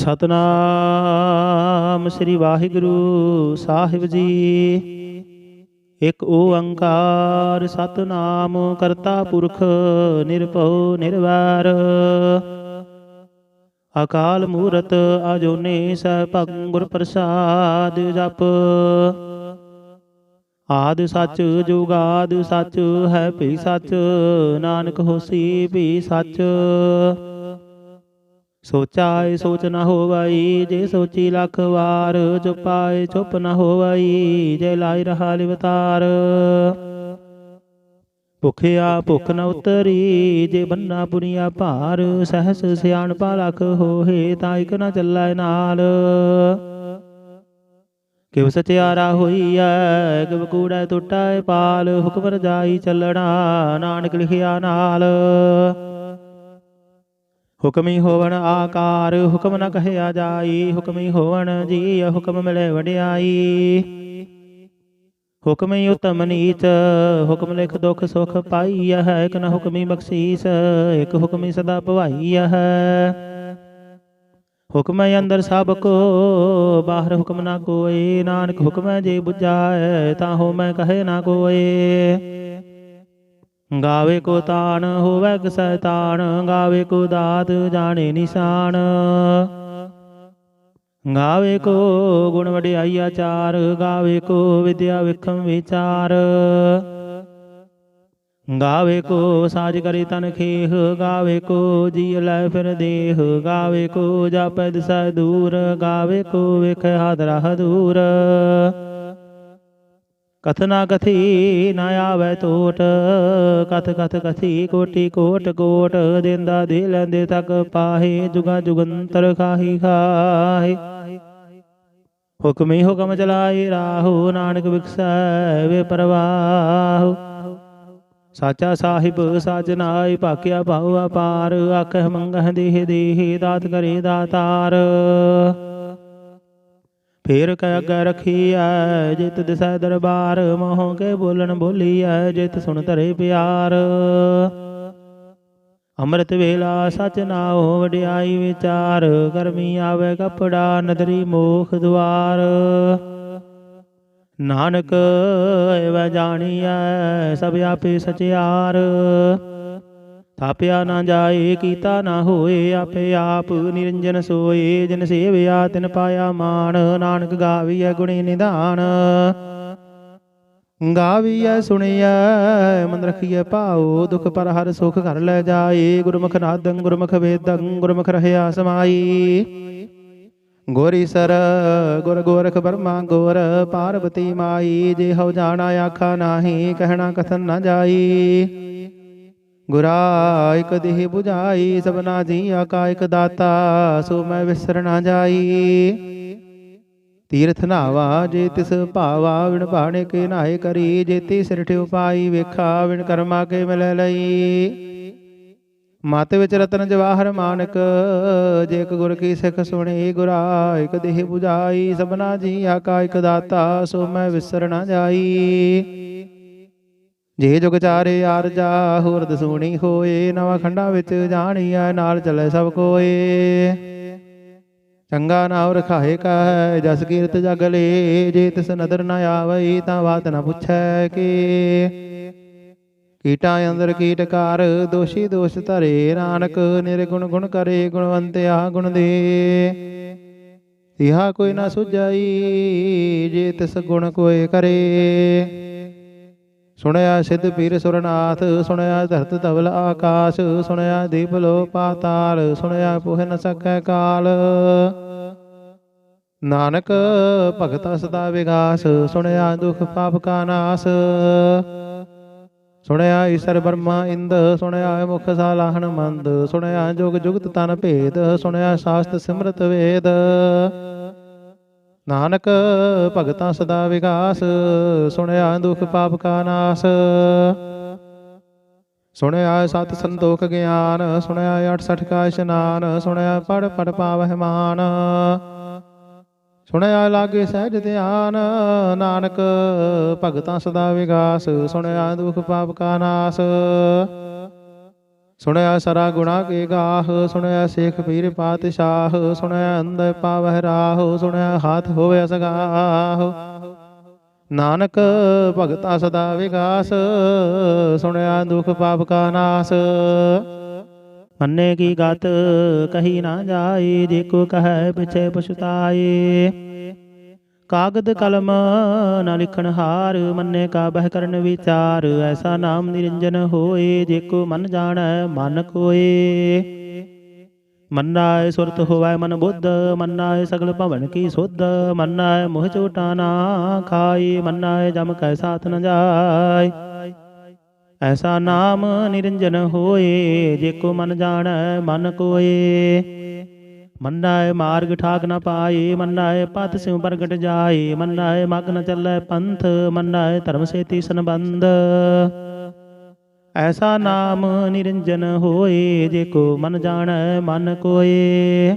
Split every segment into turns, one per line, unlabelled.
ਸਤਨਾਮ ਸ੍ਰੀ ਵਾਹਿਗੁਰੂ ਸਾਹਿਬ ਜੀ। ਇਕ ਓੰਕਾਰ ਸਤਨਾਮ ਕਰਤਾ ਪੁਰਖ ਨਿਰਭਉ ਨਿਰਵੈਰ। ਅਕਾਲ ਮੂਰਤ ਅਜੂਨੀ ਸੈਭੰ ਗੁਰ ਪ੍ਰਸਾਦ ਜਪ। ਆਦਿ ਸੱਚ ਜੁਗਾਦਿ ਸੱਚ ਹੈ ਭੀ ਸੱਚ। ਨਾਨਕ ਹੋਸੀ ਭੀ ਸੱਚ। ਸੋਚਾਏ ਸੋਚ ਨ ਹੋਵਈ ਜੇ ਸੋਚੀ ਲੱਖ ਵਾਰ। ਚੁਪਾਏ ਚੁੱਪ ਨ ਹੋਵਈ ਜੇ ਲਾਇ ਰਹਾ ਲਿਵਤਾਰ। ਭੁਖਿਆ ਭੁਖ ਨ ਉਤਰੀ ਜੇ ਬੰਨਾ ਪੁਨੀਆ ਭਾਰ। ਸਹਸ ਸਿਆਣਪਾ ਲਖ ਹੋਏ ਤਾਂ ਇਕ ਨ ਚੱਲੈ ਨਾਲ। ਕਿਵ ਸਚਿਆਰਾ ਹੋਈਐ ਕਿਵ ਕੂੜੈ ਟੁੱਟੈ ਪਾਲ। ਹੁਕਮ ਰਜਾਈ ਚੱਲਣਾ ਨਾਨਕ ਲਿਖਿਆ ਨਾਲ। ਹੁਕਮੀ ਹੋਵਣ ਆਕਾਰ ਹੁਕਮ ਨ ਕਹਿਆ ਜਾਈ। ਹੁਕਮੀ ਹੋਵਣ ਜੀ ਹੁਕਮ ਮਿਲੇ ਵਡਿਆਈ। ਹੁਕਮੀ ਉਤਮ ਨੀਚ ਹੁਕਮ ਲਿਖ ਦੁਖ ਸੁਖ ਪਾਈਐ। ਇਕ ਨ ਹੁਕਮੀ ਬਖਸ਼ੀਸ ਇਕ ਹੁਕਮੀ ਸਦਾ ਭਵਾਈਐ। ਹੁਕਮੈ ਅੰਦਰ ਸਭ ਕੋ ਬਾਹਰ ਹੁਕਮ ਨਾ ਕੋਇ। ਨਾਨਕ ਹੁਕਮੈ ਜੇ ਬੁਝਾਏ ਤਾਂ ਹੋਮੈ ਕਹੇ ਨਾ ਕੋਇ। ਗਾਵੇ ਕੋ ਤਾਣ ਹੋਵੈ ਕਿਸੈ ਤਾਣ। ਗਾਵੇ ਕੋ ਦਾਤ ਜਾਣੇ ਨਿਸ਼ਾਨ। ਗਾਵੇ ਕੋ ਗੁਣ ਵਡਿਆਈ ਆਚਾਰ। ਗਾਵੇ ਕੋ ਵਿਦਿਆ ਵਿਖਮ ਵਿਚਾਰ। ਗਾਵੇ ਕੋ ਸਾਜ ਕਰੇ ਤਨ ਖੇਹ। ਗਾਵੇ ਕੋ ਜੀ ਲੈ ਫਿਰ ਦੇਹ। ਗਾਵੇ ਕੋ ਜਾਪੈ ਦਿਸੈ ਦੂਰ। ਗਾਵੇ ਕੋ ਵੇਖੈ ਹਾਦਰਾ ਹਦੂਰ। ਕਥ ਨਾ ਕਥੀ ਨਾ ਆਵੈ ਟੋਟ। ਕਥ ਕਥ ਕਥੀ ਕੋਟੀ ਕੋਟ ਕੋਟ। ਦੇਂਦਾ ਦੇ ਲੈਂਦੇ ਤੱਕ ਪਾਹੇ। ਜੁਗਾ ਜੁਗੰਤਰ ਖਾਹੀ ਖਾਹੇ। ਹੁਕਮੀ ਹੁਕਮ ਚਲਾਏ ਰਾਹੋ। ਨਾਨਕ ਵਿਖਸੈ ਵੇ ਪਰਵਾਹੋ। ਸਾਚਾ ਸਾਹਿਬ ਸਾਜਨਾਇ ਭਾਕਿਆ ਭਾਉ ਅਪਾਰ। ਆਖਹਿ ਮੰਗਹਿ ਦੇਹ ਦੇਹ ਦਾਤ ਕਰੇ ਦਾਤਾਰ। ਫੇਰ ਕੈ ਅੱਗੇ ਰਖੀਐ ਜਿਤ ਦਿਸੈ ਦਰਬਾਰ। ਮੋਹ ਕੇ ਬੋਲਣ ਬੋਲੀਐ ਜਿਤ ਸੁਣ ਧਰੇ ਪਿਆਰ। ਅੰਮ੍ਰਿਤ ਵੇਲਾ ਸਚ ਨਾਉ ਵਡਿਆਈ ਵਿਚਾਰ। ਗਰਮੀ ਆਵੇ ਕਪੜਾ ਨਦਰੀ ਮੋਖ ਦੁਆਰ। ਨਾਨਕ ਐਵੈ ਜਾਣੀਐ ਸਭ ਆਪੇ ਸਚਿਆਰ। ਥਾਪਿਆ ਨਾ ਜਾਏ ਕੀਤਾ ਨਾ ਹੋਏ ਆਪੇ ਆਪ ਨਿਰੰਜਨ ਸੋਏ। ਜਿਨ ਸੇਵਿਆ ਤਿਨ ਪਾਇਆ ਮਾਨ। ਨਾਨਕ ਗਾਵੀਐ ਗੁਣੀ ਨਿਧਾਨ। ਗਾਵੀਐ ਸੁਣੀਐ ਮਨ ਰਖੀਐ ਭਾਉ। ਦੁਖ ਪਰ ਹਰ ਸੁਖ ਘਰ ਲੈ ਜਾਏ। ਗੁਰਮੁਖ ਨਾਦੰ ਗੁਰਮੁਖ ਵੇਦੰ ਗੁਰਮੁਖ ਰਹਿਆ ਸਮਾਈ। ਗੁਰ ਈਸਰ ਗੁਰ ਗੋਰਖ ਬਰਮਾ ਗੋਰ ਪਾਰਬਤੀ ਮਾਈ। ਜੇ ਹਉ ਜਾਣਾ ਆਖਾ ਨਾਹੀ ਕਹਿਣਾ ਕਥਨ ਨ ਜਾਈ। ਗੁਰਾ ਇਕ ਦੇਹ 부ਝਾਈ ਸਭਨਾ ਜੀਆ ਕਾ ਇਕ ਦਾਤਾ। ਸੋ ਮੈਂ ਵਿਸਰ ਨਾ ਜਾਈ। ਤੀਰਥ ਨਾਵਾ ਜੇ ਤਿਸ ਭਾਵਾ ਵਿਣ ਭਾਣੇ ਕੇ ਨਾਏ ਕਰੀ। ਜੇਤੀ ਸਿਰ ਠਿਉ ਪਾਈ ਵੇਖਾ ਵਿਣ ਕਰਮਾ ਕੇ ਮਿਲੈ ਲਈ। ਮਤ ਵਿੱਚ ਰਤਨ ਜਵਾਹਰ ਮਾਨਕ ਜੇ ਇਕ ਗੁਰ ਕੀ ਸਿੱਖ ਸੁਣੀ। ਗੁਰਾ ਇਕ ਦੇਹ 부ਝਾਈ ਸਭਨਾ ਜੀਆ ਕਾ ਇਕ ਦਾਤਾ। ਸੋ ਮੈਂ ਵਿਸਰ ਨਾ ਜਾਈ। ਜੇ ਜੁਗ ਚਾਰੇ ਆਰਜਾ ਹੋਰ ਦਸੂਣੀ ਹੋਏ। ਨਵਾਂ ਖੰਡਾਂ ਵਿੱਚ ਜਾਣੀਐ ਨਾਲ ਚੱਲੇ ਸਭ ਕੋਏ। ਚੰਗਾ ਨਾਉ ਰਖਾਏ ਕਾ ਜਸ ਕੀਰਤ ਜਗ ਲੇ। ਜੇ ਤਿਸ ਨਦਰ ਨ ਆਵਈ ਤਾਂ ਬਾਤ ਨ ਪੁੱਛੈ ਕੇ। ਕੀਟਾਂ ਅੰਦਰ ਕੀਟਕਾਰ ਦੋਸ਼ੀ ਦੋਸ਼ ਧਰੇ। ਨਾਨਕ ਨਿਰਗੁਣ ਗੁਣ ਕਰੇ ਗੁਣਵੰਤਿਆ ਗੁਣ ਦੇ। ਤਿਹਾ ਕੋਈ ਨਾ ਸੁਝਾਈ ਜੇ ਤਿਸ ਗੁਣ ਕੋਇ ਕਰੇ। ਸੁਣਿਆ ਸਿੱਧ ਪੀਰ ਸੁਰਨਾਥ। ਸੁਣਿਆ ਧਰਤ ਧਵਲ ਆਕਾਸ਼। ਸੁਣਿਆ ਦੀਪ ਲੋ ਪਾਤਾਲ। ਸੁਣਿਆ ਪੁਹ ਨ ਸਕੈ ਕਾਲ। ਨਾਨਕ ਭਗਤਾ ਸਦਾ ਵਿਗਾਸ। ਸੁਣਿਆ ਦੁਖ ਪਾਪ ਕਾ ਨਾਸ। ਸੁਣਿਆ ਈਸਰ ਬਰਮਾ ਇੰਦ। ਸੁਣਿਆ ਮੁਖ ਸਾਲਾਹਣ ਮੰਦ। ਸੁਣਿਆ ਜੁਗ ਜੁਗਤ ਤਨ ਭੇਦ। ਸੁਣਿਆ ਸ਼ਾਸਤ ਸਿਮਰਤ ਵੇਦ। ਨਾਨਕ ਭਗਤਾਂ ਸਦਾ ਵਿਗਾਸ। ਸੁਣਿਆ ਦੁਖ ਪਾਪ ਕਾ ਨਾਸ। ਸੁਣਿਆ ਸਤ ਸੰਤੋਖ ਗਿਆਨ। ਸੁਣਿਆ 68 ਕਾ ਇਸ਼ਨਾਨ। ਸੁਣਿਆ ਪੜ ਪੜ ਪਾਵਹਿ ਮਾਨ। ਸੁਣਿਆ ਲਾਗੇ ਸਹਿਜ ਧਿਆਨ। ਨਾਨਕ ਭਗਤਾਂ ਸਦਾ ਵਿਗਾਸ। ਸੁਣਿਆ ਦੁਖ ਪਾਪ ਕਾ ਨਾਸ। ਸੁਣਿਆ ਸਰਾ ਗੁਣਾ ਕੇ ਗਾਹ, ਸੁਣਿਆ ਸੇਖ ਪੀਰ ਪਾਤਸ਼ਾਹ, ਸੁਣਿਆ ਅੰਦਰ ਪਾਵਹਿ ਰਾਹ, ਸੁਣਿਆ ਹਾਥ ਹੋਵੇ ਸਗਾਹ। ਨਾਨਕ ਭਗਤਾ ਸਦਾ ਵਿਗਾਸ, ਸੁਣਿਆ ਦੁਖ ਪਾਪ ਕਾ ਨਾਸ। ਮੰਨੇ ਕੀ ਗਤ ਕਹੀ ਨਾ ਜਾਏ, ਜੇ ਕੋ ਕਹੈ ਪਿਛੇ ਪਛਤਾਏ। ਕਾਗਦ ਕਲਮ ਨਾ ਲਿਖਣ ਹਾਰ, ਮੰਨੇ ਕਾ ਬਹਿ ਕਰਨ ਵਿਚਾਰ। ਐਸਾ ਨਾਮ ਨਿਰੰਜਨ ਹੋਏ, ਜੇ ਕੋ ਮਨ ਜਾਣੈ ਮਨ ਕੋਏ। ਮੰਨਾਏ ਸੁਰਤ ਹੋਵੈ ਮਨ ਬੁੱਧ, ਮੰਨਾਏ ਸਗਲ ਭਵਨ ਕੀ ਸੁਧ। ਮੰਨਾਏ ਮੋਹ ਝੂਟਾ ਨਾ ਖਾਏ, ਮੰਨਾਏ ਜਮ ਕੈ ਸਾਥ ਨ ਜਾਏ। ਐਸਾ ਨਾਮ ਨਿਰੰਜਨ ਹੋਏ, ਜੇ ਕੋ ਮਨ ਜਾਣੈ ਮਨ ਕੋਏ। ਮੰਨਾਏ ਮਾਰਗ ਠਾਕ ਨ ਪਾਏ, ਮੰਨਾਏ ਪਥ ਸਿਉ ਪ੍ਰਗਟ ਜਾਏ। ਮੰਨਾਏ ਮਗ ਨ ਚੱਲੈ ਪੰਥ, ਮੰਨਾਏ ਧਰਮ ਸੇਤੀ ਸੰਬੰਧ। ਐਸਾ ਨਾਮ ਨਿਰੰਜਨ ਹੋਏ, ਜੇ ਕੋ ਮਨ ਜਾਣੈ ਮਨ ਕੋਏ।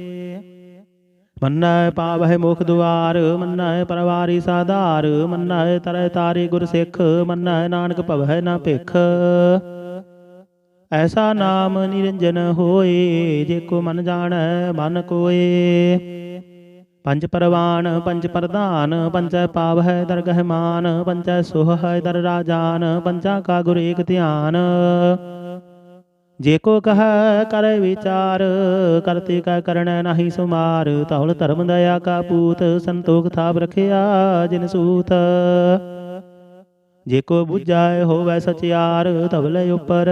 ਮੰਨਾਏ ਪਾਵਹਿ ਮੁਖ ਦੁਆਰ, ਮੰਨਾਏ ਪਰਵਾਰੀ ਸਾਧਾਰ। ਮੰਨਾਏ ਤਰੈ ਤਾਰੇ ਗੁਰ ਸਿੱਖ, ਮੰਨਾਏ ਨਾਨਕ ਭਵਹਿ ਨਾ ਭਿਖ। ਐਸਾ ਨਾਮ ਨਿਰੰਜਨ ਹੋਏ, ਜੇ ਕੋ ਮਨ ਜਾਣੈ ਮਨ ਕੋਏ। ਪੰਜ ਪਰਵਾਨ ਪੰਜ ਪ੍ਰਧਾਨ, ਪੰਚੈ ਪਾਵਹਿ ਦਰਗਹਿ ਮਾਨ। ਪੰਚੈ ਸੋਹੈ ਦਰ ਰਾਜਾਨ, ਪੰਚਾ ਕਾ ਗੁਰ ਏਕ ਧਿਆਨ। ਜੇ ਕੋ ਕਹੈ ਕਰੈ ਵਿਚਾਰ, ਕਰਤੇ ਕੈ ਕਰਣੈ ਨਾਹੀ ਸੁਮਾਰ। ਧੌਲ ਧਰਮ ਦਇਆ ਕਾ ਪੂਤ, ਸੰਤੋਖ ਥਾਪ ਰਖਿਆ ਜਿਨ ਸੂਤ। ਜੇ ਕੋ ਬੁਝਾਏ ਹੋਵੈ ਸਚਿਆਰ, ਧਵਲੇ ਉਪਰ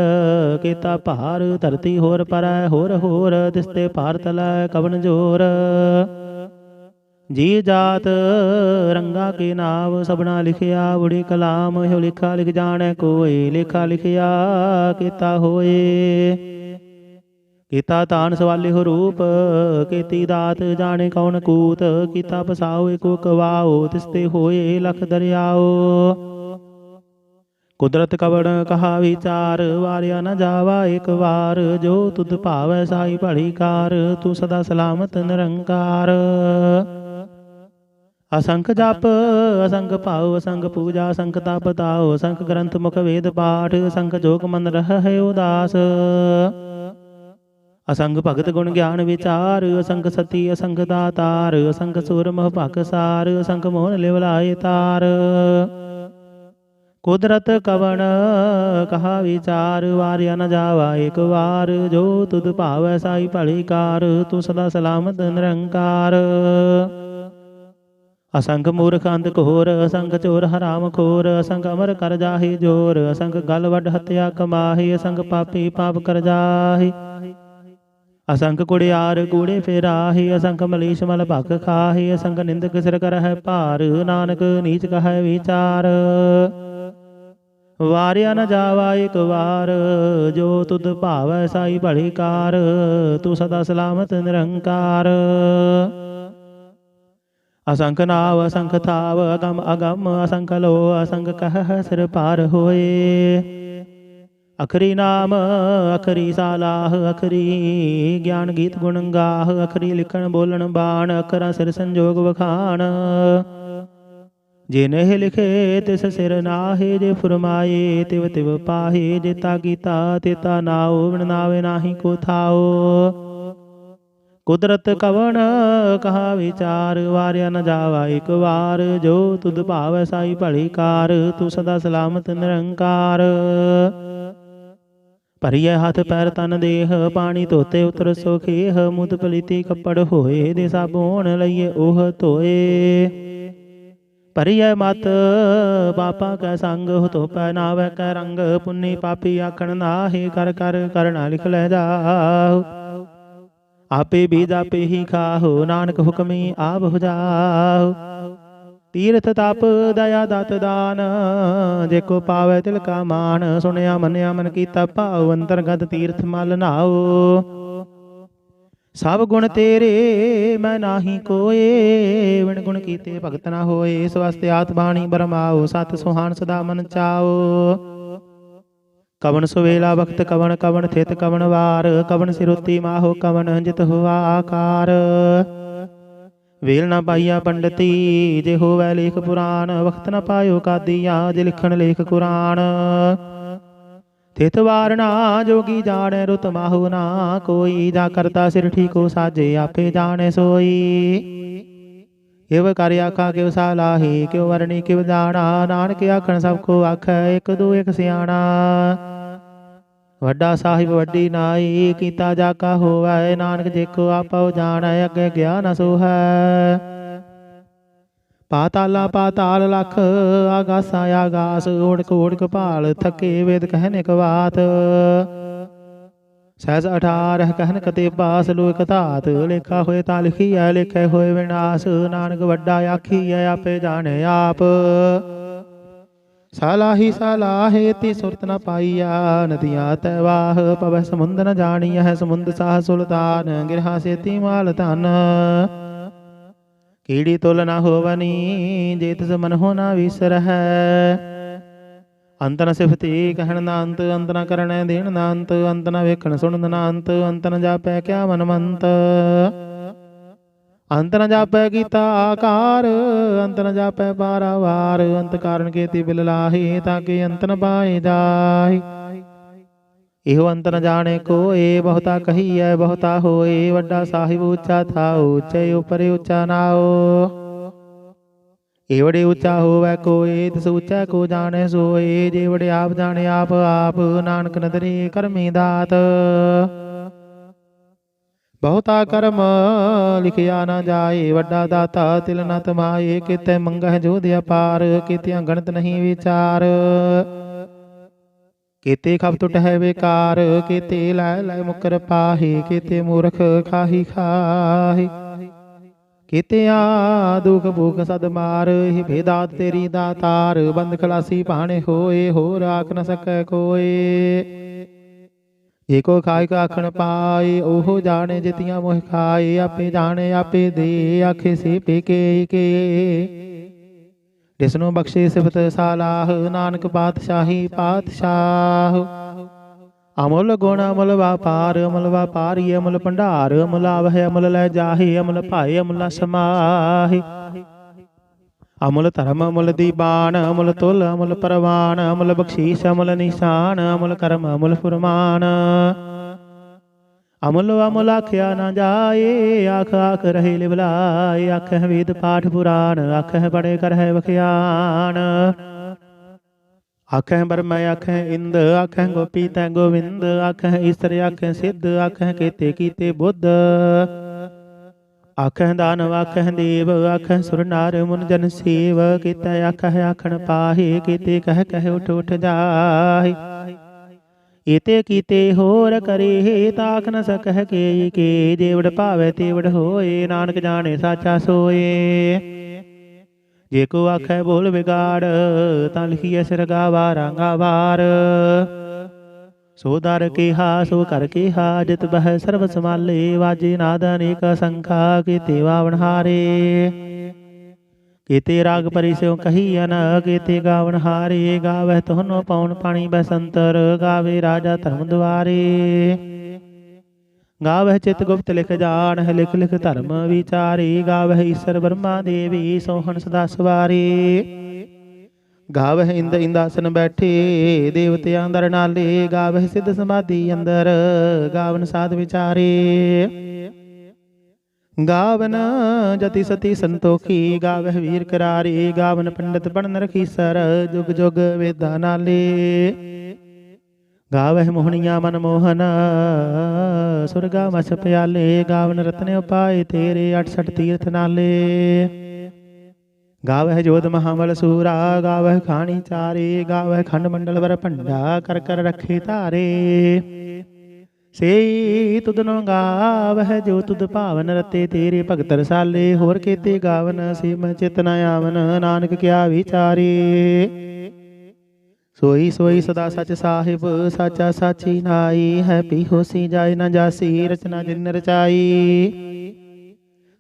ਕੀਤਾ ਭਾਰ। ਧਰਤੀ ਹੋਰ ਪਰੈ ਹੋਰ ਹੋਰ, ਦਿਸਤੇ ਭਾਰ ਤਲੈ ਕਵਣ ਜੋਰ। ਜੀ ਜਾਤ ਰੰਗਾ ਕੇ ਨਾਮ, ਸਭਨਾ ਲਿਖਿਆ ਬੁੜੀ ਕਲਾਮ। ਹਿਉ ਲਿਖਾ ਲਿਖ ਜਾਣੈ ਕੋਇ, ਲੇਖਾ ਲਿਖਿਆ ਕੀਤਾ ਹੋਏ। ਕੀਤਾ ਤਾਨ ਸਵਾਲੇ ਹੋ ਰੂਪ, ਕੀਤੀ ਦਾਤ ਜਾਣੇ ਕੌਣ ਕੂਤ। ਕੀਤਾ ਪਸਾਓ ਏਕੋ ਕਵਾਓ, ਤਿਸਤੇ ਹੋਏ ਲਖ ਦਰਿਆਓ। ਕੁਦਰਤ ਕਵਣ ਕਹਾ ਵਿਚਾਰ, ਵਾਰਿਆ ਨ ਜਾਵਾ ਇਕ ਵਾਰ। ਜੋ ਤੁਧ ਭਾਵੈ ਸਾਈ ਭਲੀ ਕਾਰ, ਤੂੰ ਸਦਾ ਸਲਾਮਤ ਨਿਰੰਕਾਰ। ਅਸੰਖ ਜਪ ਅਸੰਖ ਭਾਉ, ਅਸੰਖ ਪੂਜਾ ਅਸੰਖ ਤਪ ਤਾਉ। ਅਸੰਖ ਗ੍ਰੰਥ ਮੁਖ ਵੇਦ ਪਾਠ, ਅਸੰਖ ਜੋਗ ਮਨ ਰਹਿ ਉਦਾਸ। ਅਸੰਖ ਭਗਤ ਗੁਣ ਗਿਆਨ ਵਿਚਾਰ, ਅਸੰਖ ਸਤੀ ਅਸੰਖ ਦਾਤਾਰ। ਅਸੰਖ ਸੁਰ ਮਹ ਭਖ ਸਾਰ, ਅਸੰਖ ਮੋਹਨ ਲਿਵ ਲਾਏ ਤਾਰ। ਕੁਦਰਤ ਕਵਣ ਕਹਾ ਵਿਚਾਰ, ਵਾਰਿਆ ਨ ਜਾਵਾ ਇਕ ਵਾਰ। ਜੋ ਤੁਧ ਭਾਵੈ ਸਾਈ ਭਲੀ ਕਾਰ, ਤੂੰ ਸਦਾ ਸਲਾਮਤ ਨਿਰੰਕਾਰ। ਅਸੰਖ ਮੂਰਖ ਅੰਧ ਘੋਰ, ਅਸੰਖ ਚੋਰ ਹਰਾਮ ਖੋਰ। ਅਸੰਖ ਅਮਰ ਕਰ ਜਾਹੀ ਜੋਰ, ਅਸੰਖ ਗਲ ਵੱਡ ਹੱਤਿਆ ਕਮਾਹੀ। ਅਸੰਖ ਪਾਪੀ ਪਾਪ ਕਰ ਜਾਹੀ, ਅਸੰਖ ਕੁੜਿਆਰ ਕੂੜੇ ਫੇਰਾਹੀ। ਅਸੰਖ ਮਲੀਸ਼ ਮਲ ਭਖ ਖਾਹੀ, ਅਸੰਖ ਨਿੰਦਕ ਸਿਰ ਕਰਹਿ ਭਾਰ। ਨਾਨਕ ਨੀਚ ਕਹੈ ਵਿਚਾਰ, ਵਾਰਿਆ ਨ ਜਾਵਾ ਇਕ ਵਾਰ। ਜੋ ਤੁਧ ਭਾਵੈ ਸਾਈ ਭਲੀ ਕਾਰ, ਤੂੰ ਸਦਾ ਸਲਾਮਤ ਨਿਰੰਕਾਰ। ਅਸੰਖ ਨਾਵ ਅਸੰਖ ਥਾਵ, ਅਗਮ ਅਗਮ ਅਸੰਖ ਲੋ। ਅਸੰਖ ਕਹਿ ਸਿਰ ਪਾਰ ਹੋਏ। ਅਖਰੀ ਨਾਮ ਅਖਰੀ ਸਾਲਾਹ, ਅਖਰੀ ਗਿਆਨ ਗੀਤ ਗੁਣ ਗਾਹ। ਅਖਰੀ ਲਿਖਣ ਬੋਲਣ ਬਾਣ, ਅਖਰਾਂ ਸਿਰ ਸੰਜੋਗ ਵਖਾਣ। ਜੇ ਨਹਿ ਲਿਖੇ ਤਿਸ ਸਿਰ ਨਾਹੇ, ਜੇ ਫੁਰਮਾਏ ਤਿਵ ਤਿਵ ਪਾਹੇ। ਜੇਤਾ ਕੀਤਾ ਤੇਤਾ ਨਾਉ, ਬਿਨ ਨਾਵੇ ਨਾਹੀ ਕੋ ਥਾਉ। ਕੁਦਰਤ ਕਵਣ ਕਹਾ ਵਿਚਾਰ, ਵਾਰਿਆ ਨ ਜਾਵਾ ਇਕ ਵਾਰ। ਜੋ ਤੁਧ ਭਾਵੈ ਸਾਈ ਭਲੀ ਕਾਰ, ਤੂੰ ਸਦਾ ਸਲਾਮਤ ਨਿਰੰਕਾਰ। ਭਰੀਐ ਹੱਥ ਪੈਰ ਤਨ ਦੇਹ, ਪਾਣੀ ਧੋਤੇ ਉਤਰ ਸੋਖੇਹ। ਮੁਦ ਪਲੀਤੀ ਕੱਪੜ ਹੋਏ, ਦੇ ਸਾਬੂਣ ਲਈਏ ਉਹ ਧੋਏ। ਭਰੀਐ ਮਤ ਪਾਪਾ ਕੈ ਸੰਗ, ਧੋਪੈ ਨਾਵੈ ਕੈ ਰੰਗ। ਪੁੰਨੀ ਪਾਪੀ ਆਖਣ ਨਾਹੀ, ਕਰ ਕਰ ਕਰਣਾ ਲਿਖ ਲੈ ਜਾਹੁ। ਆਪੇ ਬੀਜ ਆਪੇ ਹੀ ਖਾਹੁ, ਨਾਨਕ ਹੁਕਮੀ ਆਪ ਹੁਜਾਹੁ। ਤੀਰਥ ਤਪ ਦਇਆ ਦਤ ਦਾਨ, ਜੇ ਕੋ ਪਾਵੈ ਤਿਲ ਕਾ ਮਾਨ। ਸੁਣਿਆ ਮੰਨਿਆ ਮਨ ਕੀਤਾ ਭਾਉ, ਅੰਤਰਗਤ ਤੀਰਥ ਮਲ ਨਾਉ। ਸਭ ਗੁਣ ਤੇਰੇ ਮੈਂ ਨਾਹੀ ਕੋਏ, ਵਿਣ ਗੁਣ ਕੀਤੇ ਭਗਤ ਨਾ ਹੋਏ। ਸਵਸਤੇ ਆਤ ਬਾਣੀ ਬਰਮਾਓ, ਸਤ ਸੁਹਾਣ ਸਦਾ ਮਨ ਚਾਓ। ਕਵਣ ਸੁਵੇਲਾ ਵਖਤ ਕਵਣ, ਕਵਣ ਥਿਤ ਕਵਣ ਵਾਰ। ਕਵਣ ਸਿਰੁਤੀ ਮਾਹੋ, ਕਵਣ ਜਿਤ ਹੁਆ ਆਕਾਰ। ਵੇਲ ਨਾ ਪਾਈਆ ਪੰਡਤੀ, ਜੇ ਹੋਵੈ ਲੇਖ ਪੁਰਾਣ। ਵਖਤ ਨਾ ਪਾਇਓ ਕਾਦੀਆ, ਜੇ ਲਿਖਣ ਲੇਖ ਕੁਰਾਨ। ਤਿਤ ਵਾਰਣਾ ਜੋਗੀ ਜਾਣੈ ਰੁਤ ਮਾਹੂ ਨਾ ਕੋਈ, ਜਾ ਕਰਤਾ ਸਿਰ ਠੀਕੋ ਸਾਜੇ ਆਪੇ ਜਾਣੈ ਸੋਈ। ਇਵ ਕਰ ਆਖਾ ਕਿਵ ਸਾਲਾਹੀ ਕਿਉ ਵਰਣੀ ਕਿਵ ਜਾਣਾ, ਨਾਨਕ ਆਖਣ ਸਭ ਕੋ ਆਖੈ ਇਕ ਦੂ ਇਕ ਸਿਆਣਾ। ਵੱਡਾ ਸਾਹਿਬ ਵੱਡੀ ਨਾਈ ਕੀਤਾ ਜਾ ਕਾ ਹੋਵੈ, ਨਾਨਕ ਜੇਕੋ ਆਪਉ ਜਾਣੈ ਅੱਗੇ ਗਿਆਨ ਸੋਹੈ। ਪਾਤਾਲਾ ਪਾਤਾਲ ਲਖ ਆਗਾਸਾਂ ਆਗਾਸ, ਓੜਕ ਓੜਕ ਭਾਲ ਥਕੇ ਵੇਦ ਕਹਿਨ ਇਕ ਬਾਤ। ਸਹਿਜ 18 ਕਹਿਨ ਕਤੇਬਾ ਸਲੋ ਇਕ ਧਾਤ, ਲੇਖਾ ਹੋਏ ਤਾਂ ਲਿਖੀਐ ਲੇਖੇ ਹੋਏ ਵਿਨਾਸ਼। ਨਾਨਕ ਵੱਡਾ ਆਖੀਐ ਆਪੇ ਜਾਣੈ ਆਪ, ਸਾਲਾਹੀ ਸਾਲਾਹੇ ਤੀ ਸੁਰਤ ਨ ਪਾਈਆ। ਨਦੀਆਂ ਤੈ ਵਾਹ ਪਵੈ ਸਮੁੰਦ ਨ ਜਾਣੀਐ, ਸਮੁੰਦ ਸਾਹ ਸੁਲਤਾਨ ਗਿਰਹਾ ਸੇਤੀ ਮਾਲ ਧਨ। ਕੀੜੀ ਤੁਲ ਨਾ ਹੋਵਨੀ ਜੇ ਤਿਸ ਮਨ ਹੋ ਨਾ ਵਿਸਰਹਿ, ਅੰਤ ਨ ਸਿਫਤੀ ਕਹਿਣ ਨਾ ਅੰਤ, ਅੰਤ ਨ ਕਰਣੈ ਦੇਣ ਨਾ ਅੰਤ, ਅੰਤ ਨ ਵੇਖਣ ਸੁਣਨ ਨਾ ਅੰਤ, ਅੰਤ ਨ ਜਾਪੈ ਕਿਆ ਮਨ ਮੰਤ। ਅੰਤ ਨ ਜਾਪੈ ਕੀਤਾ ਆਕਾਰ, ਅੰਤ ਨ ਜਾਪੈ ਪਾਰਾਵਾਰ, ਅੰਤ ਕਾਰਨ ਕੇਤੀ ਬਿਲ ਲਾਹੀ ਤਾਂ ਕਿ ਅੰਤ ਨ ਪਾਏ ਜਾਹੀ। ਇਹੋ ਅੰਤ ਨ ਜਾਣੇ ਕੋਏ ਬਹੁਤਾ ਕਹੀਐ ਬਹੁਤਾ ਹੋਏ, ਵੱਡਾ ਸਾਹਿਬ ਉੱਚਾ ਥਾਉ ਉੱਚੇ ਉਪਰੇ ਉੱਚਾ ਨਾਉ। ਏਵੜੇ ਉੱਚਾ ਹੋਵੈ ਕੋਏ ਤਿਸ ਉੱਚਾ ਕੋ ਜਾਣੈ ਸੋਏ, ਜੇਵੜੇ ਆਪ ਜਾਣੇ ਆਪ ਆਪ ਨਾਨਕ ਨਦਰੀ ਕਰਮੀ ਦਾਤ। ਬਹੁਤਾ ਕਰਮ ਲਿਖਿਆ ਨਾ ਜਾਏ, ਵੱਡਾ ਦਾਤਾ ਤਿਲ ਨ ਤਮਾਏ, ਕਿਤੇ ਮੰਗਹਿ ਜੋਧ ਅਪਾਰ, ਕੀਤਿਆਂ ਗਣਤ ਨਹੀਂ ਵਿਚਾਰ। ਕੀਤੇ ਖਪ ਟੁੱਟ ਹੈ ਬੇਕਾਰ, ਕੀਤੇ ਲੈ ਲੈ ਮੁਕਰ ਪਾਹੀ, ਕੀਤੇ ਮੂਰਖ ਖਾਹੀ ਖਾਹੀ। ਕੀਤਿਆਂ ਦੁਖ ਭੂਖ ਸਦ ਮਾਰ, ਇਹ ਭੇਦਾਤ ਤੇਰੀ ਦਾਤਾਰ। ਬੰਦ ਖਲਾਸੀ ਭਾਣੇ ਹੋਏ ਹੋਰ ਆਖ ਨ ਸਕੈ ਕੋਏ, ਏਕੋ ਖਾਇ ਆਖਣ ਪਾਏ ਉਹ ਜਾਣੇ ਜਿਤੀਆਂ ਮੋਹ ਖਾਏ। ਆਪੇ ਜਾਣੇ ਆਪੇ ਦੇ ਆਖੇ ਸੇ ਪੇਕੇ ਕੇ, ਜਿਸਨੂੰ ਬਖਸ਼ੇ ਸਿਫਤ ਸਾਲਾਹ ਨਾਨਕ ਪਾਤਸ਼ਾਹੀ ਪਾਤਸ਼ਾਹ। ਅਮੁੱਲ ਗੁਣ ਅਮੁੱਲ ਵਾਪਾਰ ਅਮੁੱਲ ਵਾਪਾਰੀ ਅਮੁੱਲ ਭੰਡਾਰ, ਅਮੁੱਲ ਆਵਹਿ ਅਮੁੱਲ ਲੈ ਜਾਹੇ ਅਮੁੱਲ ਭਾਏ ਅਮੁੱਲ ਸਮਾਹੇ। ਅਮੁੱਲ ਧਰਮ ਅਮੁੱਲ ਦੀਬਾਨ ਅਮੁੱਲ ਤੁਲ ਅਮੁੱਲ ਪਰਵਾਨ, ਅਮੁੱਲ ਬਖਸ਼ੀਸ਼ ਅਮੁੱਲ ਨਿਸ਼ਾਨ ਅਮੁੱਲ ਕਰਮ ਅਮੁੱਲ ਫੁਰਮਾਨ। ਅਮੁੱਲ ਅਮੁੱਲ ਆਖਿਆ ਨਾ ਜਾਏ, ਆਖ ਆਖ ਰਹੇ ਲਿਵਲਾਏ। ਆਖਹਿ ਵੇਦ ਪਾਠ ਪੁਰਾਣ ਆਖਹਿ ਬੜੇ ਕਰਹਿ ਵਖਿਆਨ। ਆਖਹਿ ਬਰਮੈ ਆਖਹਿ ਇੰਦ ਆਖਹਿ ਗੋਪੀ ਤੈ ਗੋਵਿੰਦ, ਆਖਹਿ ਈਸਰ ਆਖਹਿ ਸਿੱਧ ਆਖਹਿ ਕੇਤੇ ਕੀਤੇ ਬੁੱਧ। ਆਖਹਿ ਦਾਨਵ ਆਖਹਿ ਦੇਵ ਆਖਹਿ ਸੁਰ ਨਾਰ ਮੁਨ ਜਨ ਸੇਵ, ਕੀਤੇ ਆਖਹਿ ਆਖਣ ਪਾਹੇ, ਕੀਤੇ ਕਹਿ ਕਹਿ ਉਠ ਉਠ ਜਾਹੇ। ਏਤੇ ਕੀਤੇ ਹੋਰ ਕਰੇ ਤਾਖ ਨ ਸਕਹਿ ਕੇ, ਜੇਵੜ ਭਾਵੈ ਤੇਵੜ ਹੋਏ ਨਾਨਕ ਜਾਣੇ ਸਾਚਾ ਸੋਏ। ਜੇ ਕੋ ਆਖੈ ਬੋਲ ਵਿਗਾੜ ਤਾਂ ਲਿਖੀਐ ਸਿਰ ਗਾਵਾ ਰਾਂਗਾ ਵਾਰ। ਸੋ ਦਰ ਕੇਹਾ ਸੋ ਕਰ ਕੇਹਾ ਜਿਤ ਬਹਿ ਸਰਬ ਸਮਾਲੇ, ਵਾਜੇ ਨਾਦ ਅਨੇਕ ਸੰਖਾ ਕੀਤੇ ਵਾਵਣ ਹਾਰੇ। ਕੀਤੇ ਰਾਗ ਪਰੀ ਸਿਉ ਕਹੀਅਨ ਕੀਤੇ ਗਾਵਣ ਹਾਰੇ, ਗਾਵਹਿ ਤੁਹਾਨੂੰ ਪਉਣ ਪਾਣੀ ਬਸੰਤਰ ਗਾਵੇ ਰਾਜਾ ਧਰਮ ਦੁਆਰੇ। ਗਾਵਹਿ ਚਿਤ ਗੁਪਤ ਲਿਖ ਜਾਣਹਿ ਲਿਖ ਲਿਖ ਧਰਮ ਵਿਚਾਰੇ, ਗਾਵਹਿ ਈਸਰ ਬ੍ਰਹਮਾ ਦੇਵੀ ਸੋਹਣ ਸਦਾ ਸਵਾਰੇ। ਗਾਵਹਿ ਇੰਦ ਇੰਦਾਸਨ ਬੈਠੇ ਦੇਵਤਿਆਂ ਅੰਦਰ ਨਾਲੇ, ਗਾਵਹਿ ਸਿੱਧ ਸਮਾਧੀ ਅੰਦਰ ਗਾਵਨ ਸਾਧ ਵਿਚਾਰੇ। ਗਾਵਨ ਜਤੀ ਸਤੀ ਸੰਤੋਖੀ ਗਾਵਹਿ ਵੀਰ ਕਰਾਰੇ, ਗਾਵਨ ਪੰਡਤ ਬਣਨ ਰਖੀਸਰ ਜੁਗ ਜੁਗ ਵੇਦਾਂ ਨਾਲੇ। ਗਾਵਹਿ ਮੋਹਣੀਆਂ ਮਨ ਮੋਹਨ ਸੁਰਗਾ ਮਸ ਪਿਆਲੇ, ਗਾਵਨ ਰਤਨ ਉਪਾਏ ਤੇਰੇ 68 ਤੀਰਥ ਨਾਲੇ। ਗਾਵਹਿ ਜੋਧ ਮਹਾਬਲ ਸੂਰਾ ਗਾਵਹਿ ਖਾਣੀ ਚਾਰੇ, ਗਾਵਹਿ ਖੰਡ ਮੰਡਲ ਵਰ ਭੰਡਾ ਕਰ ਕਰ ਰੱਖੇ ਧਾਰੇ। ਸੇ ਤੁਧਨੋ ਗਾਵਹਿ ਜੋ ਤੁਧ ਭਾਵਨ ਰਤੇ ਤੇਰੇ ਭਗਤ ਰਸਾਲੇ, ਹੋਰ ਕੀਤੇ ਗਾਵਨ ਸਿਮ ਚਿਤ ਨ ਆਵਨ ਨਾਨਕ ਕਿਆ ਵਿਚਾਰੇ। ਸੋਈ ਸੋਈ ਸਦਾ ਸਚ ਸਾਹਿਬ ਸਾਚਾ ਸਾਚੀ ਨਾਈ, ਹੈ ਪੀ ਹੋਸੀ ਜਾਏ ਨ ਜਾਸੀ ਰਚਨਾ ਜਿਨ ਰਚਾਈ।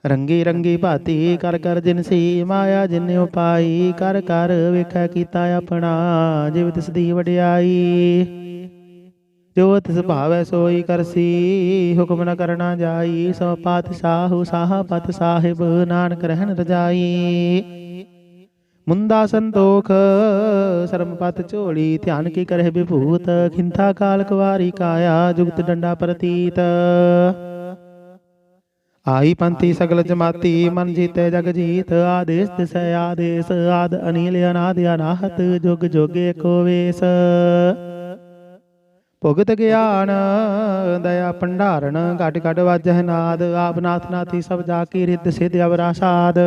ਰੰਗੀ ਰੰਗੀ ਭਾਤੀ ਕਰ ਕਰ ਜਿਨਸੀ ਮਾਇਆ ਜਿਨ ਉਪਾਈ, ਕਰ ਕਰ ਵੇਖੈ ਕੀਤਾ ਆਪਣਾ ਜਿਵ ਤਿਸ ਦੀ ਵਡਿਆਈ। ਜੋ ਤਿਸ ਭਾਵੈ ਸੋਈ ਕਰਸੀ ਹੁਕਮ ਨ ਕਰਨਾ ਜਾਈ, ਸੋ ਪਾਤਸ਼ਾਹੂ ਸਾਹਾ ਪਤ ਸਾਹਿਬ ਨਾਨਕ ਰਹਿਣ ਰਜਾਈ। मुंदा संतोख सरमपत झोली ध्यान की करह विभूत खिंथा काल कुवारी काया जुगत डंडा प्रतीत आई पंथी सगल जमाती मन जीते जग जीत आदेश तिस आदेश आद अनिल अनाद अनाहत जुग जोगे को वेश भुगत ज्ञान दया भंडारण घट घट वाजह नाद आप नाथ नाथी सब जाकी रिद्ध सिद्ध अवरासाद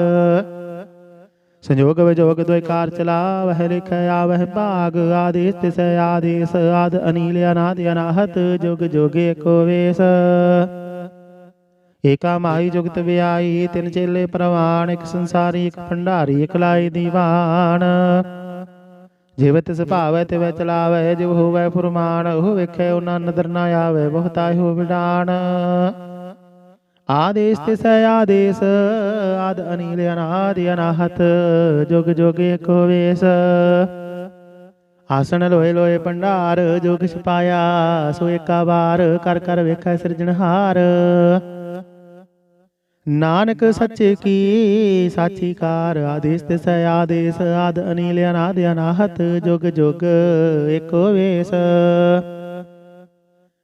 संयोग विजोग द्वैकार चला वह लिख आवह भाग आदेश तिस आदेश आद अनिल अनाद अनाहत जुग जोगे को वेश एका माई जुगत व्याई तिन चेले प्रवाण एक संसारी एक भंडारी एक लाई दीवान जिव तिस भावै तिवै चलावै जिव होवै फुरमान हो वेखै उना नदर न आवै बहुताय हो विडान आदेश तिस आदेश आद अनिल अनाद अनाहत जुग जोगे को वेश आसन लोए लोए भंडार जो किछ पाया सो एका बार कर कर वेखै सिरजनहार नानक सच्चे की साची कार आदेश तिस आदेश आद अनिल अनाद अनाहत जुग जुग एको वेश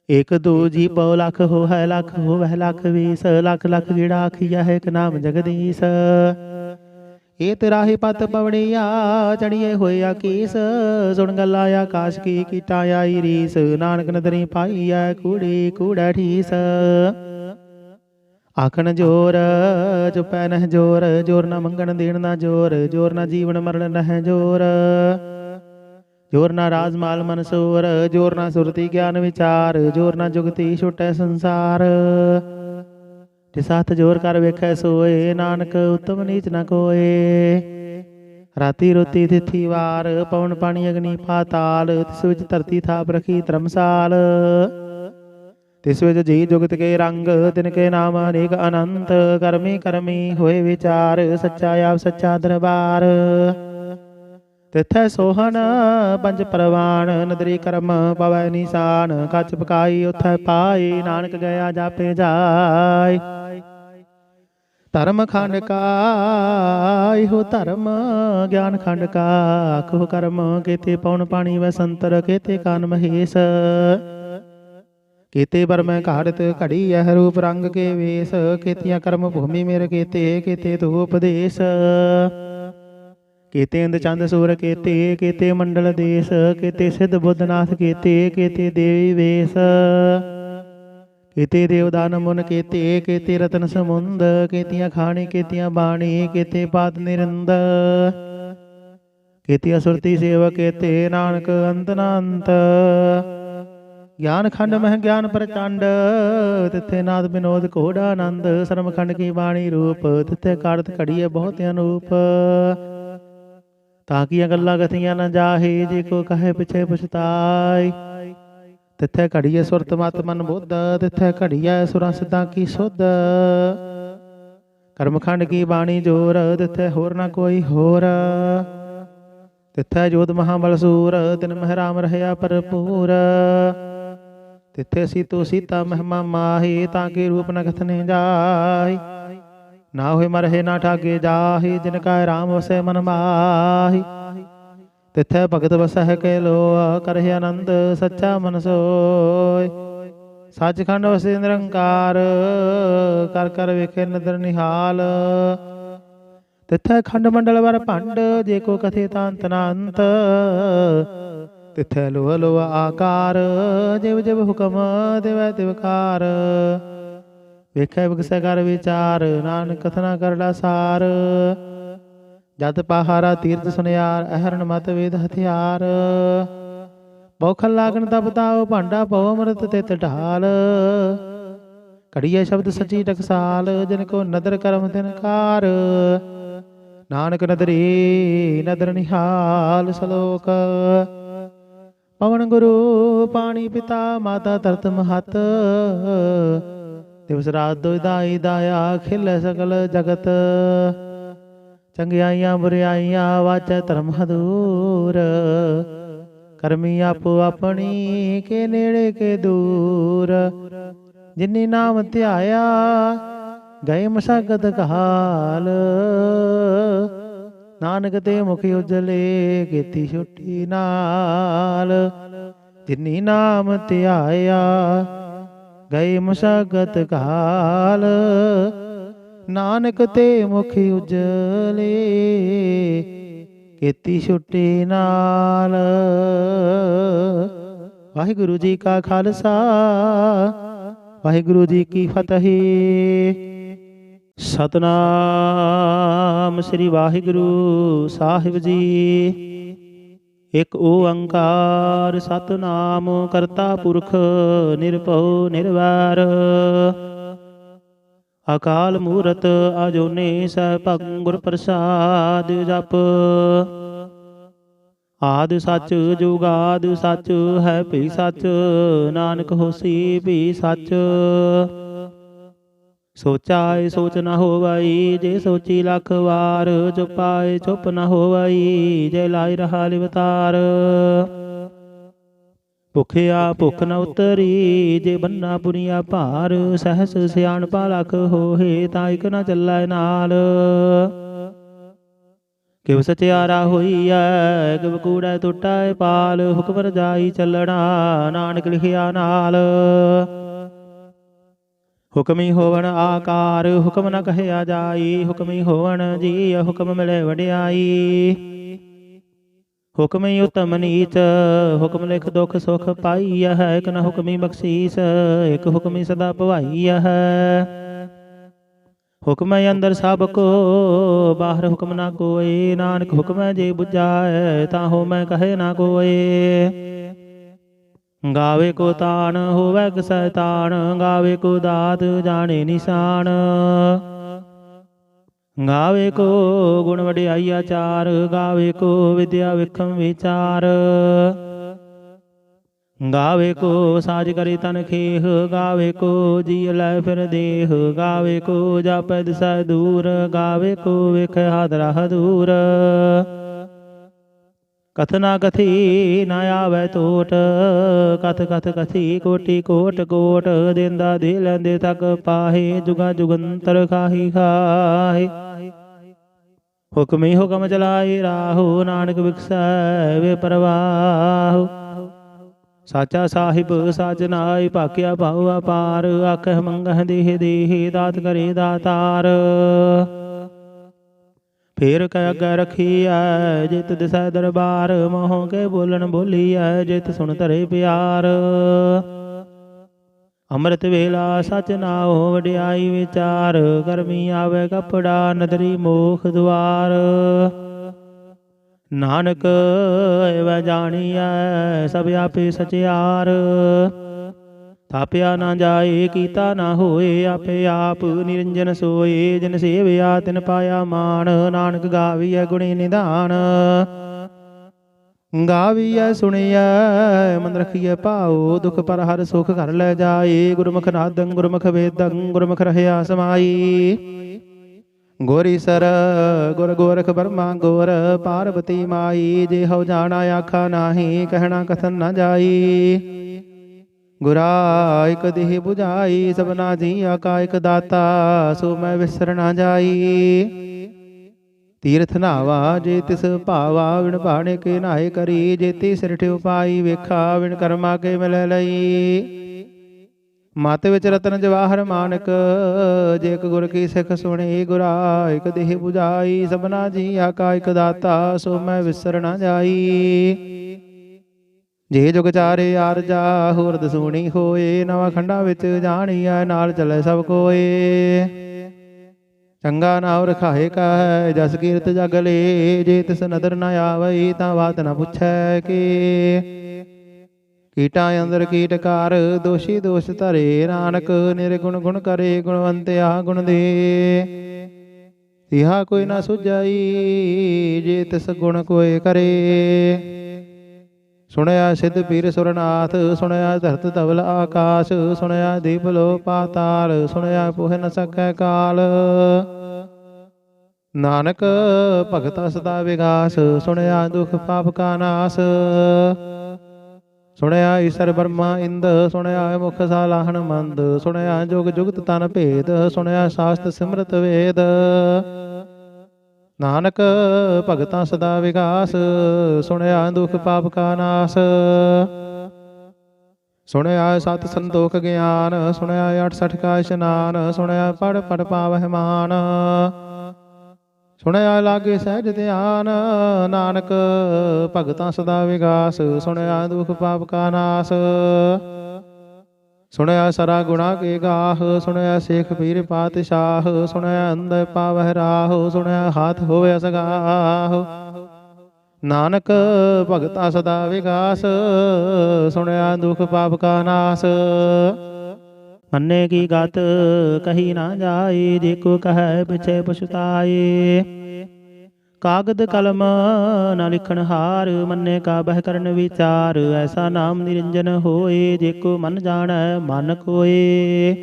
एक दो जी पौ लख हो है लख हो वह लख बीस लख लख गिड़ा खिया है एक नाम जगदीश ए तिराही पत पवड़िया चढ़िए होया कीस सुन गला आकाश की कीटा आई रीस नानक नदरी पाई है कूड़ी कूड़ा ठीस आखन जोर चुपै नह जोर जोर न मंगन देन ना जोर जोर न जीवन मरण नह जोर जोर ना राजमाल मनसूर जोर ना सुरती ज्ञान विचार जोर ना जुगती छुटै संसार जिसाथ जोर कर वेखै सोए नानक उत्तम नीच न कोए राती रोती तिथि वार पवन पानी अग्नि पाताल तिस विच धरती थाप रखी धर्मसाल तिस विच जी जुगत के रंग तिनके नाम अनेक अनंत करमी करमी होए विचार सच्चा आप सच्चा दरबार तिथै सोहन पंज परवान नदरी करम पवै निशान कच पकाई उथै पाई नानक गया जापे जाय धर्म खंड का हो धर्म ज्ञान खंड का आखो कर्म केते पौन पानी व संतर केते कान महेश केते बर में घाड़त घड़ी यह रूप रंग के वेश केतिया कर्म भूमि मेर केते केते तो उपदेश केते इंद चंद सूर केते केते मंडल देश केते सिद्ध बुद्धनाथ केते केते देवी वेश केते देवदान मुन केते केते रतन समुंद केतियां खानी केतियां बाणी केते पाद निरंद केतिया सुरती सेव केते नानक अंत नांत ज्ञान खंड मह ज्ञान प्रचंड तिथे नाद विनोद घोड़ानंद शर्म खंड की बाणी रूप तिथे कारत घड़िए बहुत अनूप ताकिया गल्ला गथियां न जाहे जे को कहे पिछे पछताय तिथे घड़िए सुरत मत मन बुद्ध तिथे घड़िए सुरा सिद्धा की सुध कर्मखंड की बाणी जोर तिथे होर न कोई होर तिथे जोध महाबल सूर तिन मह राम रहया भरपूर तिथे सीतो सीता महिमा माही ताकि रूप न कथने जाय ना होए मरहे ना ठागे जाहि जिनका राम वसै मन माहि तिथै भगत वसह के लो करहि आनंद सच्चा मन सोय सचखंड वसे निरंकार कर कर वेखे नदर निहाल तिथै खंड मंडल वर भंड जे को कथे तांत नांत तिथै लोह लोह आकार जिव जिव हुकम दिवै तिवकार वेखै विकसै कर विचार नानक कथना करला सार जत पहारा तीर्थ सुनियार अहरण मत वेद हथियार बौखल लागन तब ताओ भांडा पव अमृत तित ढाल घड़िया शब्द सची टकसाल जिनको नदर करम तिनकार नानक नदरी नदर निहाल सलोक पवन गुरु पानी पिता माता तरत महत दिवस रात दुदाई दाया खिल सकल जगत चंगियाइयां बुरियाइयां वाचै धर्म हदूर करमी आपो अपनी के नेड़े के दूर जिन्नी नाम ध्याया गए मसागत काल ਨਾਨਕ ਤੇ ਮੁਖ ਉਜਲੇ ਕੀਤੀ ਛੁੱਟੀ ਨਾਲ। ਜਿਨੀ ਨਾਮ ਧਿਆਇਆ ਗਏ ਮੁਸ਼ਕਤ ਕਾਲ। ਨਾਨਕ ਤੇ ਮੁਖ ਉਜਲੇ ਕੀਤੀ ਛੁੱਟੀ ਨਾਲ। ਵਾਹਿਗੁਰੂ ਜੀ ਕਾ ਖਾਲਸਾ ਵਾਹਿਗੁਰੂ ਜੀ ਕੀ ਫਤਿਹ। ਸਤਨਾਮ ਸ੍ਰੀ ਵਾਹਿਗੁਰੂ ਸਾਹਿਬ ਜੀ। ਇਕ ਓੰਕਾਰ ਸਤਨਾਮ ਕਰਤਾ ਪੁਰਖ ਨਿਰਭਉ ਨਿਰਵੈਰ। ਅਕਾਲ ਮੂਰਤ ਅਜੂਨੀ ਸੈਭੰ ਗੁਰ ਪ੍ਰਸਾਦਿ ਜਪ। ਆਦਿ ਸੱਚ ਜੁਗਾਦਿ ਸੱਚ ਹੈ ਭੀ ਸੱਚ। ਨਾਨਕ ਹੋਸੀ ਭੀ ਸੱਚ। ਸੋਚਾਏ ਸੋਚ ਨ ਹੋਵਈ ਜੇ ਸੋਚੀ ਲੱਖ ਵਾਰ। ਚੁਪਾਏ ਚੁੱਪ ਨ ਹੋਵਈ ਜੇ ਲਾਇ ਰਹਾ ਲਿਵਤਾਰ। ਭੁਖਿਆ ਭੁਖ ਨ ਉਤਰੀ ਜੇ ਬੰਨਾ ਪੁਨੀਆ ਭਾਰ। ਸਹਸ ਸਿਆਣਪਾ ਲਖ ਹੋਏ ਤਾਂ ਇਕ ਨ ਚੱਲੈ ਨਾਲ। ਕਿਵ ਸਚਿਆਰਾ ਹੋਈਐ ਕਿਵ ਕੂੜੈ ਟੁੱਟੈ ਪਾਲ। ਹੁਕਮ ਰਜਾਈ ਚੱਲਣਾ ਨਾਨਕ ਲਿਖਿਆ ਨਾਲ। ਹੁਕਮੀ ਹੋਵਣ ਆਕਾਰ ਹੁਕਮ ਨ ਕਹਿਆ ਜਾਈ। ਹੁਕਮੀ ਹੋਵਣ ਜੀ ਹੁਕਮ ਮਿਲੇ ਵਡਿਆਈ। ਹੁਕਮੀ ਉਤਮ ਨੀਚ ਹੁਕਮ ਲਿਖ ਦੁਖ ਸੁਖ ਪਾਈਐ। ਇਕ ਨ ਹੁਕਮੀ ਬਖਸ਼ੀਸ ਇਕ ਹੁਕਮੀ ਸਦਾ ਭਵਾਈਐ। ਹੁਕਮ ਅੰਦਰ ਸਭ ਕੋ ਬਾਹਰ ਹੁਕਮ ਨਾ ਕੋਏ। ਨਾਨਕ ਹੁਕਮ ਜੇ ਬੁਝਾਏ ਤਾਂ ਹੋ ਮੈਂ ਕਹੇ ਨਾ ਕੋਏ। ਗਾਵੇ ਕੋ ਤਾਣ ਹੋਵੇ ਕਿਸੈ ਤਾਣ। ਗਾਵੇ ਕੋ ਦਾਤ ਜਾਣੇ ਨਿਸ਼ਾਨ। ਗਾਵੇ ਕੋ ਗੁਣ ਵਡਿਆਈ ਆਚਾਰ। ਗਾਵੇ ਕੋ ਵਿਦਿਆ ਵਿਖਮ ਵਿਚਾਰ। ਗਾਵੇ ਕੋ ਸਾਜ ਕਰੇ ਤਨ ਖੇਹ। ਗਾਵੇ ਕੋ ਜੀ ਲੈ ਫਿਰ ਦੇਹ। ਗਾਵੇ ਕੋ ਜਾਪੈ ਦਿਸੈ ਦੂਰ। ਗਾਵੇ ਕੋ ਵੇਖੈ ਹਾਦਰਾ ਹਦੂਰ। ਕਥ ਨਾ ਕਥੀ ਨਾ ਆਵੈ ਟੋਟ। ਕਥ ਕਥ ਕਥੀ ਕੋਟੀ ਕੋਟ ਕੋਟ। ਦੇਂਦਾ ਦੇ ਲੈਂਦੇ ਤੱਕ ਪਾਹੇ। ਜੁਗਾ ਜੁਗੰਤਰ ਖਾਹੀ ਖਾਹੇ। ਹੁਕਮੀ ਹੁਕਮ ਚਲਾਏ ਰਾਹੋ। ਨਾਨਕ ਵਿਖਸੈ ਵੇ ਪਰਵਾਹੋ। ਸਾਚਾ ਸਾਹਿਬ ਸਾਜਨਾਇ ਭਾਕਿਆ ਭਾਉ ਅਪਾਰ। ਆਖਹਿ ਮੰਗਹਿ ਦੇਹ ਦੇਹ ਦਾਤ ਕਰੇ ਦਾਤਾਰ। ਫੇਰ ਕਹਿ ਅੱਗੇ ਰਖੀਐ ਜਿਤ ਦਿਸੈ ਦਰਬਾਰ। ਮੋਹ ਕੇ ਬੋਲਣ ਬੋਲੀਐ ਜਿਤ ਸੁਣ ਧਰੇ ਪਿਆਰ। ਅੰਮ੍ਰਿਤ ਵੇਲਾ ਸਚ ਨਾਉ ਵਡਿਆਈ ਵਿਚਾਰ। ਗਰਮੀ ਆਵੇ ਕਪੜਾ ਨਦਰੀ ਮੋਖ ਦੁਆਰ। ਨਾਨਕ ਐਵੈ ਜਾਣੀਐ ਸਭ ਆਪੇ ਸਚਿਆਰ। ਥਾਪਿਆ ਨਾ ਜਾਏ ਕੀਤਾ ਨਾ ਹੋਏ। ਆਪੇ ਆਪ ਨਿਰੰਜਨ ਸੋਏ। ਜਿਨ ਸੇਵਿਆ ਤਿਨ ਪਾਇਆ ਮਾਣ। ਨਾਨਕ ਗਾਵੀਐ ਗੁਣੀ ਨਿਧਾਨ। ਗਾਵੀਐ ਸੁਣੀਐ ਮਨ ਰਖੀਐ ਭਾਉ। ਦੁਖ ਪਰ ਹਰ ਸੁਖ ਘਰ ਲੈ ਜਾਏ। ਗੁਰਮੁਖ ਨਾਦੰ ਗੁਰਮੁਖ ਵੇਦੰ ਗੁਰਮੁਖ ਰਹਿਆ ਸਮਾਈ। ਗੁਰ ਈਸਰ ਗੁਰ ਗੋਰਖ ਬਰਮਾ ਗੋਰ ਪਾਰਬਤੀ ਮਾਈ। ਜੇ ਹਉ ਜਾਣਾ ਆਖਾ ਨਾਹੀ ਕਹਿਣਾ ਕਥਨ ਨਾ ਜਾਈ। ਗੁਰਾ ਇਕ ਦੇਹ 부ਝਾਈ ਸਭਨਾ ਜੀਆ ਕਾ ਇਕ ਦਾਤਾ। ਸੋ ਮੈਂ ਵਿਸਰ ਨਾ ਜਾਈ। ਤੀਰਥ ਨਾਵਾ ਜੇ ਤਿਸ ਭਾਵਾ ਵਿਣ ਭਾਣੇ ਕੇ ਨਾਏ ਕਰੀ। ਜੇਤੀ ਸਿਰ ਠਿਉ ਪਾਈ ਵੇਖਾ ਵਿਣ ਕਰਮਾ ਕੇ ਮਿਲੈ ਲਈ। ਮਤ ਵਿੱਚ ਰਤਨ ਜਵਾਹਰ ਮਾਨਕ ਜੇ ਇਕ ਗੁਰ ਕੀ ਸਿੱਖ ਸੁਣੀ। ਗੁਰਾ ਇਕ ਦੇਹ 부ਝਾਈ ਸਭਨਾ ਜੀਆ ਕਾ ਇਕ ਦਾਤਾ। ਸੋ ਮੈਂ ਵਿਸਰ ਨਾ ਜਾਈ। ਜੇ ਜੁਗ ਚਾਰੇ ਆਰਜਾ ਹੋਰ ਦਸੂਣੀ ਹੋਏ। ਨਵਾਂ ਖੰਡਾਂ ਵਿੱਚ ਜਾਣੀਐ ਨਾਲ ਚੱਲੇ ਸਭ ਕੋਏ। ਚੰਗਾ ਨਾਉ ਰਖਾਏ ਕਾ ਜਸ ਕੀਰਤ ਜਗ ਲੇ। ਜੇ ਤਿਸ ਨਦਰ ਨ ਆਵਈ ਤਾਂ ਬਾਤ ਨ ਪੁੱਛੈ ਕੇ। ਕੀਟਾਂ ਅੰਦਰ ਕੀਟਕਾਰ ਦੋਸ਼ੀ ਦੋਸ਼ ਧਰੇ। ਨਾਨਕ ਨਿਰਗੁਣ ਗੁਣ ਕਰੇ ਗੁਣਵੰਤਿਆ ਗੁਣ ਦੇ। ਤਿਹਾ ਕੋਈ ਨਾ ਸੁਝਾਈ ਜੇ ਤਿਸ ਗੁਣ ਕੋਇ ਕਰੇ। ਸੁਣਿਆ ਸਿੱਧ ਪੀਰ ਸੁਰਨਾਥ। ਸੁਣਿਆ ਧਰਤ ਧਵਲ ਆਕਾਸ਼। ਸੁਣਿਆ ਦੀਪ ਲੋ ਪਾਤਾਲ। ਸੁਣਿਆ ਪੁਹ ਨ ਸਕੈ ਕਾਲ। ਨਾਨਕ ਭਗਤਾ ਸਦਾ ਵਿਗਾਸ। ਸੁਣਿਆ ਦੁਖ ਪਾਪ ਕਾ ਨਾਸ। ਸੁਣਿਆ ਈਸਰ ਬਰਮਾ ਇੰਦ। ਸੁਣਿਆ ਮੁਖ ਸਾਲਾਹਣ ਮੰਦ। ਸੁਣਿਆ ਜੁਗ ਜੁਗਤ ਤਨ ਭੇਦ। ਸੁਣਿਆ ਸਾਸਤ ਸਿਮਰਤ ਵੇਦ। ਨਾਨਕ ਭਗਤਾਂ ਸਦਾ ਵਿਗਾਸ, ਸੁਣਿਆ ਦੁਖ ਪਾਪ ਕਾ ਨਾਸ। ਸੁਣਿਆ ਸਤ ਸੰਤੋਖ ਗਿਆਨ, ਸੁਣਿਆ 68 ਕਾ ਇਸ਼ਨਾਨ, ਸੁਣਿਆ ਪੜ ਪੜ ਪਾਵਹਿ ਮਾਨ। ਸੁਣਿਆ ਲਾਗੇ ਸਹਿਜ ਧਿਆਨ, ਨਾਨਕ ਭਗਤਾਂ ਸਦਾ ਵਿਗਾਸ, ਸੁਣਿਆ ਦੁਖ ਪਾਪ ਕਾ ਨਾਸ। ਸੁਣਿਆ ਸਰਾ ਗੁਣਾ ਕੇ ਗਾਹ, ਸੁਣਿਆ ਸੇਖ ਪੀਰ ਪਾਤਸ਼ਾਹ, ਸੁਣਿਆ ਅੰਦਰ ਪਾਵਹਿ ਰਾਹ, ਸੁਣਿਆ ਹਾਥ ਹੋਵੇ ਸਗਾਹ। ਨਾਨਕ ਭਗਤਾ ਸਦਾ ਵਿਗਾਸ, ਸੁਣਿਆ ਦੁਖ ਪਾਪ ਕਾ ਨਾਸ। ਮੰਨੇ ਕੀ ਗਤ ਕਹੀ ਨਾ ਜਾਏ, ਜੇ ਕੋ ਕਹੈ ਪਿਛੇ ਪਛਤਾਏ। ਕਾਗਦ ਕਲਮ ਨਾ ਲਿਖਣ ਹਾਰ, ਮੰਨੇ ਕਾ ਬਹਿ ਕਰਨ ਵਿਚਾਰ। ਐਸਾ ਨਾਮ ਨਿਰੰਜਨ ਹੋਏ, ਜੇ ਕੋ ਮਨ ਜਾਣੈ ਮਨ ਕੋਏ।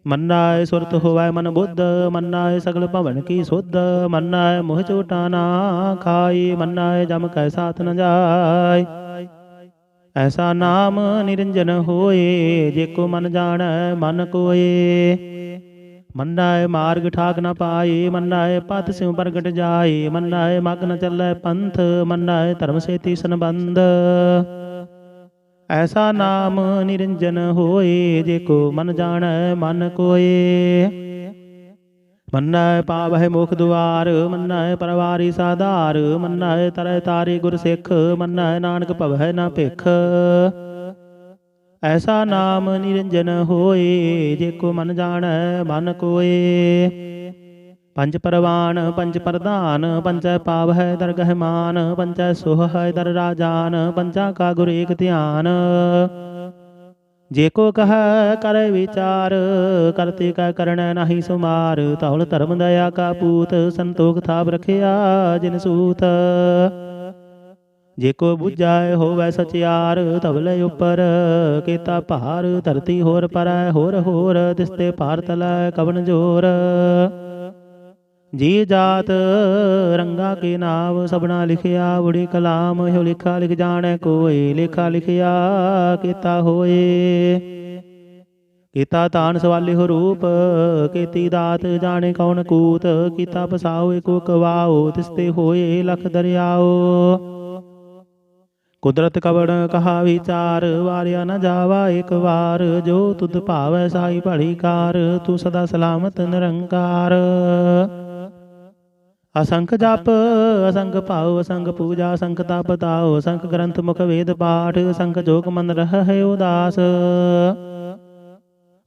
ਮੰਨਾਏ ਸੁਰਤ ਹੋਵੈ ਮਨ ਬੁੱਧ, ਮੰਨਾਏ ਸਗਲ ਭਵਨ ਕੀ ਸੁਧ। ਮੰਨਾਏ ਮੋਹ ਝੂਟਾ ਨਾ ਖਾਏ, ਮੰਨਾਏ ਜਮ ਕੈ ਸਾਥ ਨ ਜਾਏ। ਐਸਾ ਨਾਮ ਨਿਰੰਜਨ ਹੋਏ, ਜੇ ਕੋ ਮਨ ਜਾਣੈ ਮਨ ਕੋਏ। ਮੰਨਾਏ ਮਾਰਗ ਠਾਕ ਨ ਪਾਏ, ਮੰਨਾਏ ਪਤ ਸਿਉ ਪ੍ਰਗਟ ਜਾਏ। ਮੰਨਾਏ ਮਗ ਨ ਚੱਲੈ ਪੰਥ, ਮੰਨਾਏ ਧਰਮ ਸੇਤੀ ਸੰਬੰਧ। ਐਸਾ ਨਾਮ ਨਿਰੰਜਨ ਹੋਏ, ਜੇ ਕੋ ਮਨ ਜਾਣੈ ਮਨ ਕੋਏ। ਮੰਨੈ ਪਾਵਹਿ ਮੁਖ ਦੁਆਰ, ਮੰਨੈ ਪਰਵਾਰੀ ਸਾਧਾਰ। ਮੰਨੈ ਤਰੈ ਤਾਰੀ ਗੁਰ ਸਿੱਖ, ਮੰਨੈ ਨਾਨਕ ਭਵਹਿ ਨਾ ਭਿਖ। ਐਸਾ ਨਾਮ ਨਿਰੰਜਨ ਹੋਏ, ਜੇ ਕੋ ਮਨ ਜਾਣੈ ਮਨ ਕੋਏ। ਪੰਜ ਪਰਵਾਨ ਪੰਜ ਪ੍ਰਧਾਨ, ਪੰਚੈ ਪਾਵਹਿ ਦਰਗਹਿ ਮਾਨ। ਪੰਚੈ ਸੋਹੈ ਦਰ ਰਾਜਾਨ, ਪੰਚਾ ਕਾ ਗੁਰ ਏਕ ਧਿਆਨ। ਜੇ ਕੋ ਕਹੈ ਕਰੈ ਵਿਚਾਰ, ਕਰਤੇ ਕੈ ਕਰਣੈ ਨਾਹੀ ਸੁਮਾਰ। ਧੌਲ ਧਰਮ ਦਇਆ ਕਾ ਪੂਤ, ਸੰਤੋਖ ਥਾਪ ਰਖਿਆ ਜਿਨ ਸੂਤ। ਜੇ ਕੋ ਬੁਝਾਏ ਹੋਵੈ ਸਚਿਆਰ, ਧਵਲੇ ਉਪਰ ਕੀਤਾ ਭਾਰ। ਧਰਤੀ ਹੋਰ ਪਰੈ ਹੋਰ ਹੋਰ, ਤਿਸਤੇ ਭਾਰ ਤਲੈ ਕਵਨ ਜੋਰ। ਜੀ ਜਾਤ ਰੰਗਾ ਕੇ ਨਾਮ, ਸਭਨਾ ਲਿਖਿਆ ਬੁੜੀ ਕਲਾਮ। ਇਹੋ ਲਿਖਾ ਲਿਖ ਜਾਣੈ ਕੋਇ, ਲੇਖਾ ਲਿਖਿਆ ਕੀਤਾ ਹੋਏ। ਕੀਤਾ ਤਾਨ ਸਵਾਲੇ ਹੋ ਰੂਪ, ਕੀਤੀ ਦਾਤ ਜਾਣੇ ਕੌਣ ਕੂਤ। ਕੀਤਾ ਪਸਾਓ ਏਕੋ ਕਵਾਓ, ਤਿਸਤੇ ਹੋਏ ਲਖ ਦਰਿਆਓ। ਕੁਦਰਤ ਕਵਣ ਕਹਾ ਵਿਚਾਰ, ਵਾਰਿਆ ਨ ਜਾਵਾ ਏਕ ਵਾਰ। ਜੋ ਤੁਧ ਭਾਵੈ ਸਾਈ ਭਲੀ ਕਾਰ, ਤੂੰ ਸਦਾ ਸਲਾਮਤ ਨਿਰੰਕਾਰ। ਅਸੰਖ ਜਪ ਅਸੰਖ ਭਾਉ, ਅਸੰਖ ਪੂਜਾ ਅਸੰਖ ਤਪ ਤਾਉ। ਅਸੰਖ ਗ੍ਰੰਥ ਮੁਖ ਵੇਦ ਪਾਠ, ਅਸੰਖ ਜੋਗ ਮਨ ਰਹਿ ਉਦਾਸ।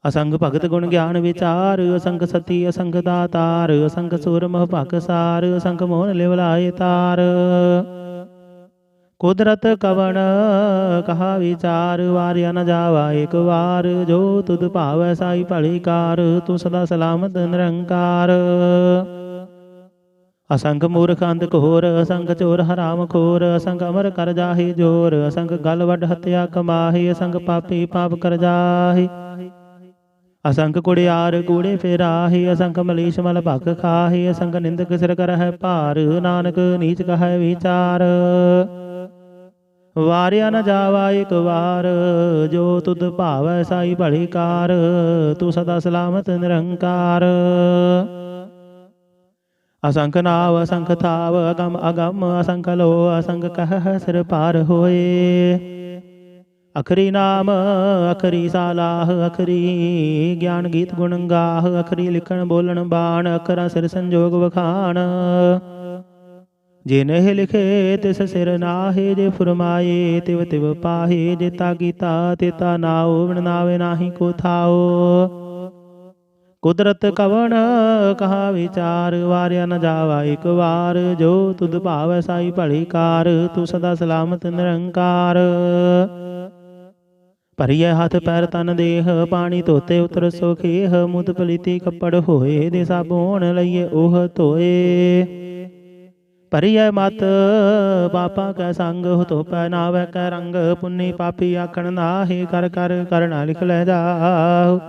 ਅਸੰਖ ਭਗਤ ਗੁਣ ਗਿਆਨ ਵਿਚਾਰ, ਅਸੰਖ ਸਤੀ ਅਸੰਖ ਦਾਤਾਰ। ਅਸੰਖ ਸੂਰ ਮਹ ਭਖ ਸਾਰ, ਅਸੰਖ ਮੋਹਨ ਲਿਵ ਲਾਏ ਤਾਰ। ਕੁਦਰਤ ਕਵਣ ਕਹਾ ਵਿਚਾਰ, ਵਾਰਿਆ ਨ ਜਾਵਾ ਏਕ ਵਾਰ। ਜੋ ਤੁਧ ਭਾਵੈ ਸਾਈ ਭਲੀ ਕਾਰ, ਤੂੰ ਸਦਾ ਸਲਾਮਤ ਨਿਰੰਕਾਰ। ਅਸੰਖ ਮੂਰਖ ਅੰਧ ਘੋਰ, ਅਸੰਖ ਚੋਰ ਹਰਾਮ ਖੋਰ। ਅਸੰਖ ਅਮਰ ਕਰ ਜਾਹੀ ਜੋਰ, ਅਸੰਖ ਗਲ ਵੱਡ ਹੱਤਿਆ ਕਮਾਹੀ। ਅਸੰਖ ਪਾਪੀ ਪਾਪ ਕਰ ਜਾਹੀ। ਅਸੰਖ ਕੁੜਿਆਰ ਕੂੜੇ ਫੇਰਾਹੀ। ਅਸੰਖ ਮਲੀਸ਼ ਮਲ ਭਖ ਖਾਹੀ। ਅਸੰਖ ਨਿੰਦਕ ਸਿਰ ਕਰਹਿ ਭਾਰ, ਨਾਨਕ ਨੀਚ ਕਹੈ ਵਿਚਾਰ। ਵਾਰਿਆ ਨ ਜਾਵਾ ਏਕ ਵਾਰ, ਜੋ ਤੁਧ ਭਾਵੈ ਸਾਈ ਭਲੀ ਕਾਰ। ਤੂੰ ਸਦਾ ਸਲਾਮਤ ਨਿਰੰਕਾਰ। ਅਸੰਖ ਨਾਵ ਅਸੰਖ ਥਾਵ, ਅਗਮ ਅਗਮ ਅਸੰਖ ਲੋ। ਅਸੰਖ ਕਹਿ ਸਿਰ ਪਾਰ ਹੋਏ। ਅਖਰੀ ਨਾਮ ਅਖਰੀ ਸਾਲਾਹ, ਅਖਰੀ ਗਿਆਨ ਗੀਤ ਗੁਣ ਗਾਹ। ਅਖਰੀ ਲਿਖਣ ਬੋਲਣ ਬਾਣ, ਅਖਰਾਂ ਸਿਰ ਸੰਜੋਗ ਵਖਾਣ। ਜੇ ਨਹਿ ਲਿਖੇ ਤਿਸ ਸਿਰ ਨਾਹੇ, ਜੇ ਫੁਰਮਾਏ ਤਿਵ ਤਿਵ ਪਾਹੇ। ਜੇਤਾ ਕੀਤਾ ਤੇਤਾ ਨਾਉ, ਬਿਨ ਨਾਵੇ ਨਾਹੀ ਕੋ ਥਾਉ। ਕੁਦਰਤ ਕਵਣ ਕਹਾ ਵਿਚਾਰ, ਵਾਰਿਆ ਨ ਜਾਵਾ ਏਕ ਵਾਰ। ਜੋ ਤੁਧ ਭਾਵੈ ਸਾਈ ਭਲੀ ਕਾਰ, ਤੂੰ ਸਦਾ ਸਲਾਮਤ ਨਿਰੰਕਾਰ। ਭਰੀਐ ਹੱਥ ਪੈਰ ਤਨ ਦੇਹ, ਪਾਣੀ ਧੋਤੇ ਉਤਰ ਸੋਖੇਹ। ਮੁਦ ਪਲੀਤੀ ਕੱਪੜ ਹੋਏ, ਦੇ ਸਾਬੂਣ ਲਈਏ ਉਹ ਧੋਏ। ਭਰੀਐ ਮਤ ਪਾਪਾ ਕੈ ਸੰਗ, ਧੋਪੈ ਨਾਵੈ ਕੈ ਰੰਗ। ਪੁੰਨੀ ਪਾਪੀ ਆਖਣ ਨਾਹੀ, ਕਰ ਕਰ ਕਰਣਾ ਲਿਖ ਲੈ ਜਾਹੁ।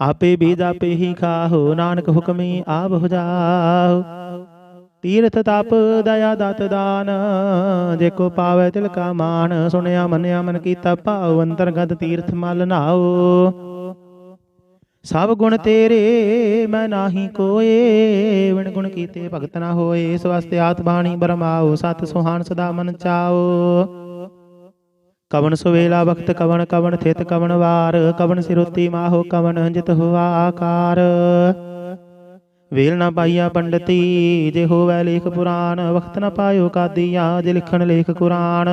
ਆਪੇ ਬੀਜ ਆਪੇ ਹੀ ਖਾਹੁ, ਨਾਨਕ ਹੁਕਮੀ ਆਪ ਹੁਜਾਹੁ। ਤੀਰਥ ਤਪ ਦਇਆ ਦਤ ਦਾਨ, ਜੇ ਕੋ ਪਾਵੈ ਤਿਲ ਕਾ ਮਾਨ। ਸੁਣਿਆ ਮੰਨਿਆ ਮਨ ਕੀਤਾ ਭਾਉ, ਅੰਤਰਗਤ ਤੀਰਥ ਮਲ ਨਾਉ। ਸਭ ਗੁਣ ਤੇਰੇ ਮੈਂ ਨਾਹੀ ਕੋਏ, ਵਿਣ ਗੁਣ ਕੀਤੇ ਭਗਤ ਨਾ ਹੋਏ। ਇਸ ਵਾਸਤੇ ਆਤ ਬਾਣੀ ਬਰਮਾਓ, ਸਤ ਸੁਹਾਣ ਸਦਾ ਮਨ ਚਾਓ। ਕਵਨ ਸੁਵੇਲਾ ਵਖਤ ਕਵਨ ਕਵਨ ਥਿਤ ਕਵਨ ਵਾਰ, ਕਵਨ ਸਿਰੋਤੀ ਮਾਹੋ ਕਵਨ ਜਿਤ ਹੁਆ ਆਕਾਰ। ਵੇਲ ਨਾ ਪਾਈਆ ਪੰਡਤੀ ਜੇ ਹੋਵੈ ਲੇਖ ਪੁਰਾਣ, ਵਖਤ ਨਾ ਪਾਇਓ ਕਾਦੀਆਂ ਜੇ ਲਿਖਣ ਲੇਖ ਕੁਰਾਨ।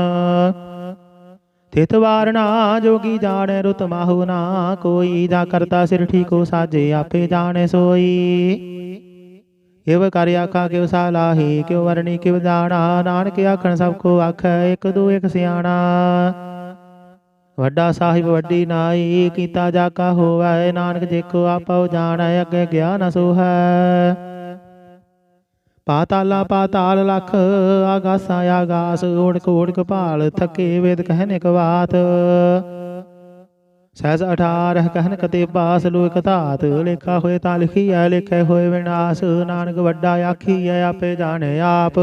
ਤਿਤ ਵਾਰ ਨਾ ਜੋਗੀ ਜਾਣੈ ਰੁਤ ਮਾਹੂ ਨਾ ਕੋਈ, ਜਾ ਕਰਤਾ ਸਿਰ ਠੀਕੋ ਸਾਜੇ ਆਪੇ ਜਾਣੈ ਸੋਈ। ਇਵ ਕਰ ਆਖਾ ਕਿਵ ਸਾਲਾਹੀ, ਕਿਉ ਵਰਣੀ ਕਿਵ ਜਾਣਾ। ਨਾਨਕ ਆਖਣ ਸਭ ਕੋ ਆਖੈ, ਇਕ ਦੂ ਇਕ ਸਿਆਣਾ। ਵੱਡਾ ਸਾਹਿਬ ਵੱਡੀ ਨਾਈ, ਕੀਤਾ ਜਾ ਕਾ ਹੋਵੈ। ਨਾਨਕ ਜੇ ਕੋ ਆਪਉ ਜਾਣੈ, ਅੱਗੇ ਗਿਆ ਨ ਸੋਹੈ। ਪਾਤਾਲਾ ਪਾਤਾਲ ਲਖ, ਆਗਾਸਾ ਆਗਾਸ। ਓੜਕ ਓੜਕ ਭਾਲ ਥਕੇ, ਵੇਦ ਕਹਿਨ ਇਕ ਬਾਤ। ਸਹਿਜ 18 ਕਹਿਨ ਕਤੇਬਾ, ਸਲੂ ਇਕ ਧਾਤ। ਲੇਖਾ ਹੋਏ ਤਾਂ ਲਿਖੀਐ, ਲੇਖੇ ਹੋਏ ਵਿਨਾਸ਼। ਨਾਨਕ ਵੱਡਾ ਆਖੀਐ, ਆਪੇ ਜਾਣੈ ਆਪ।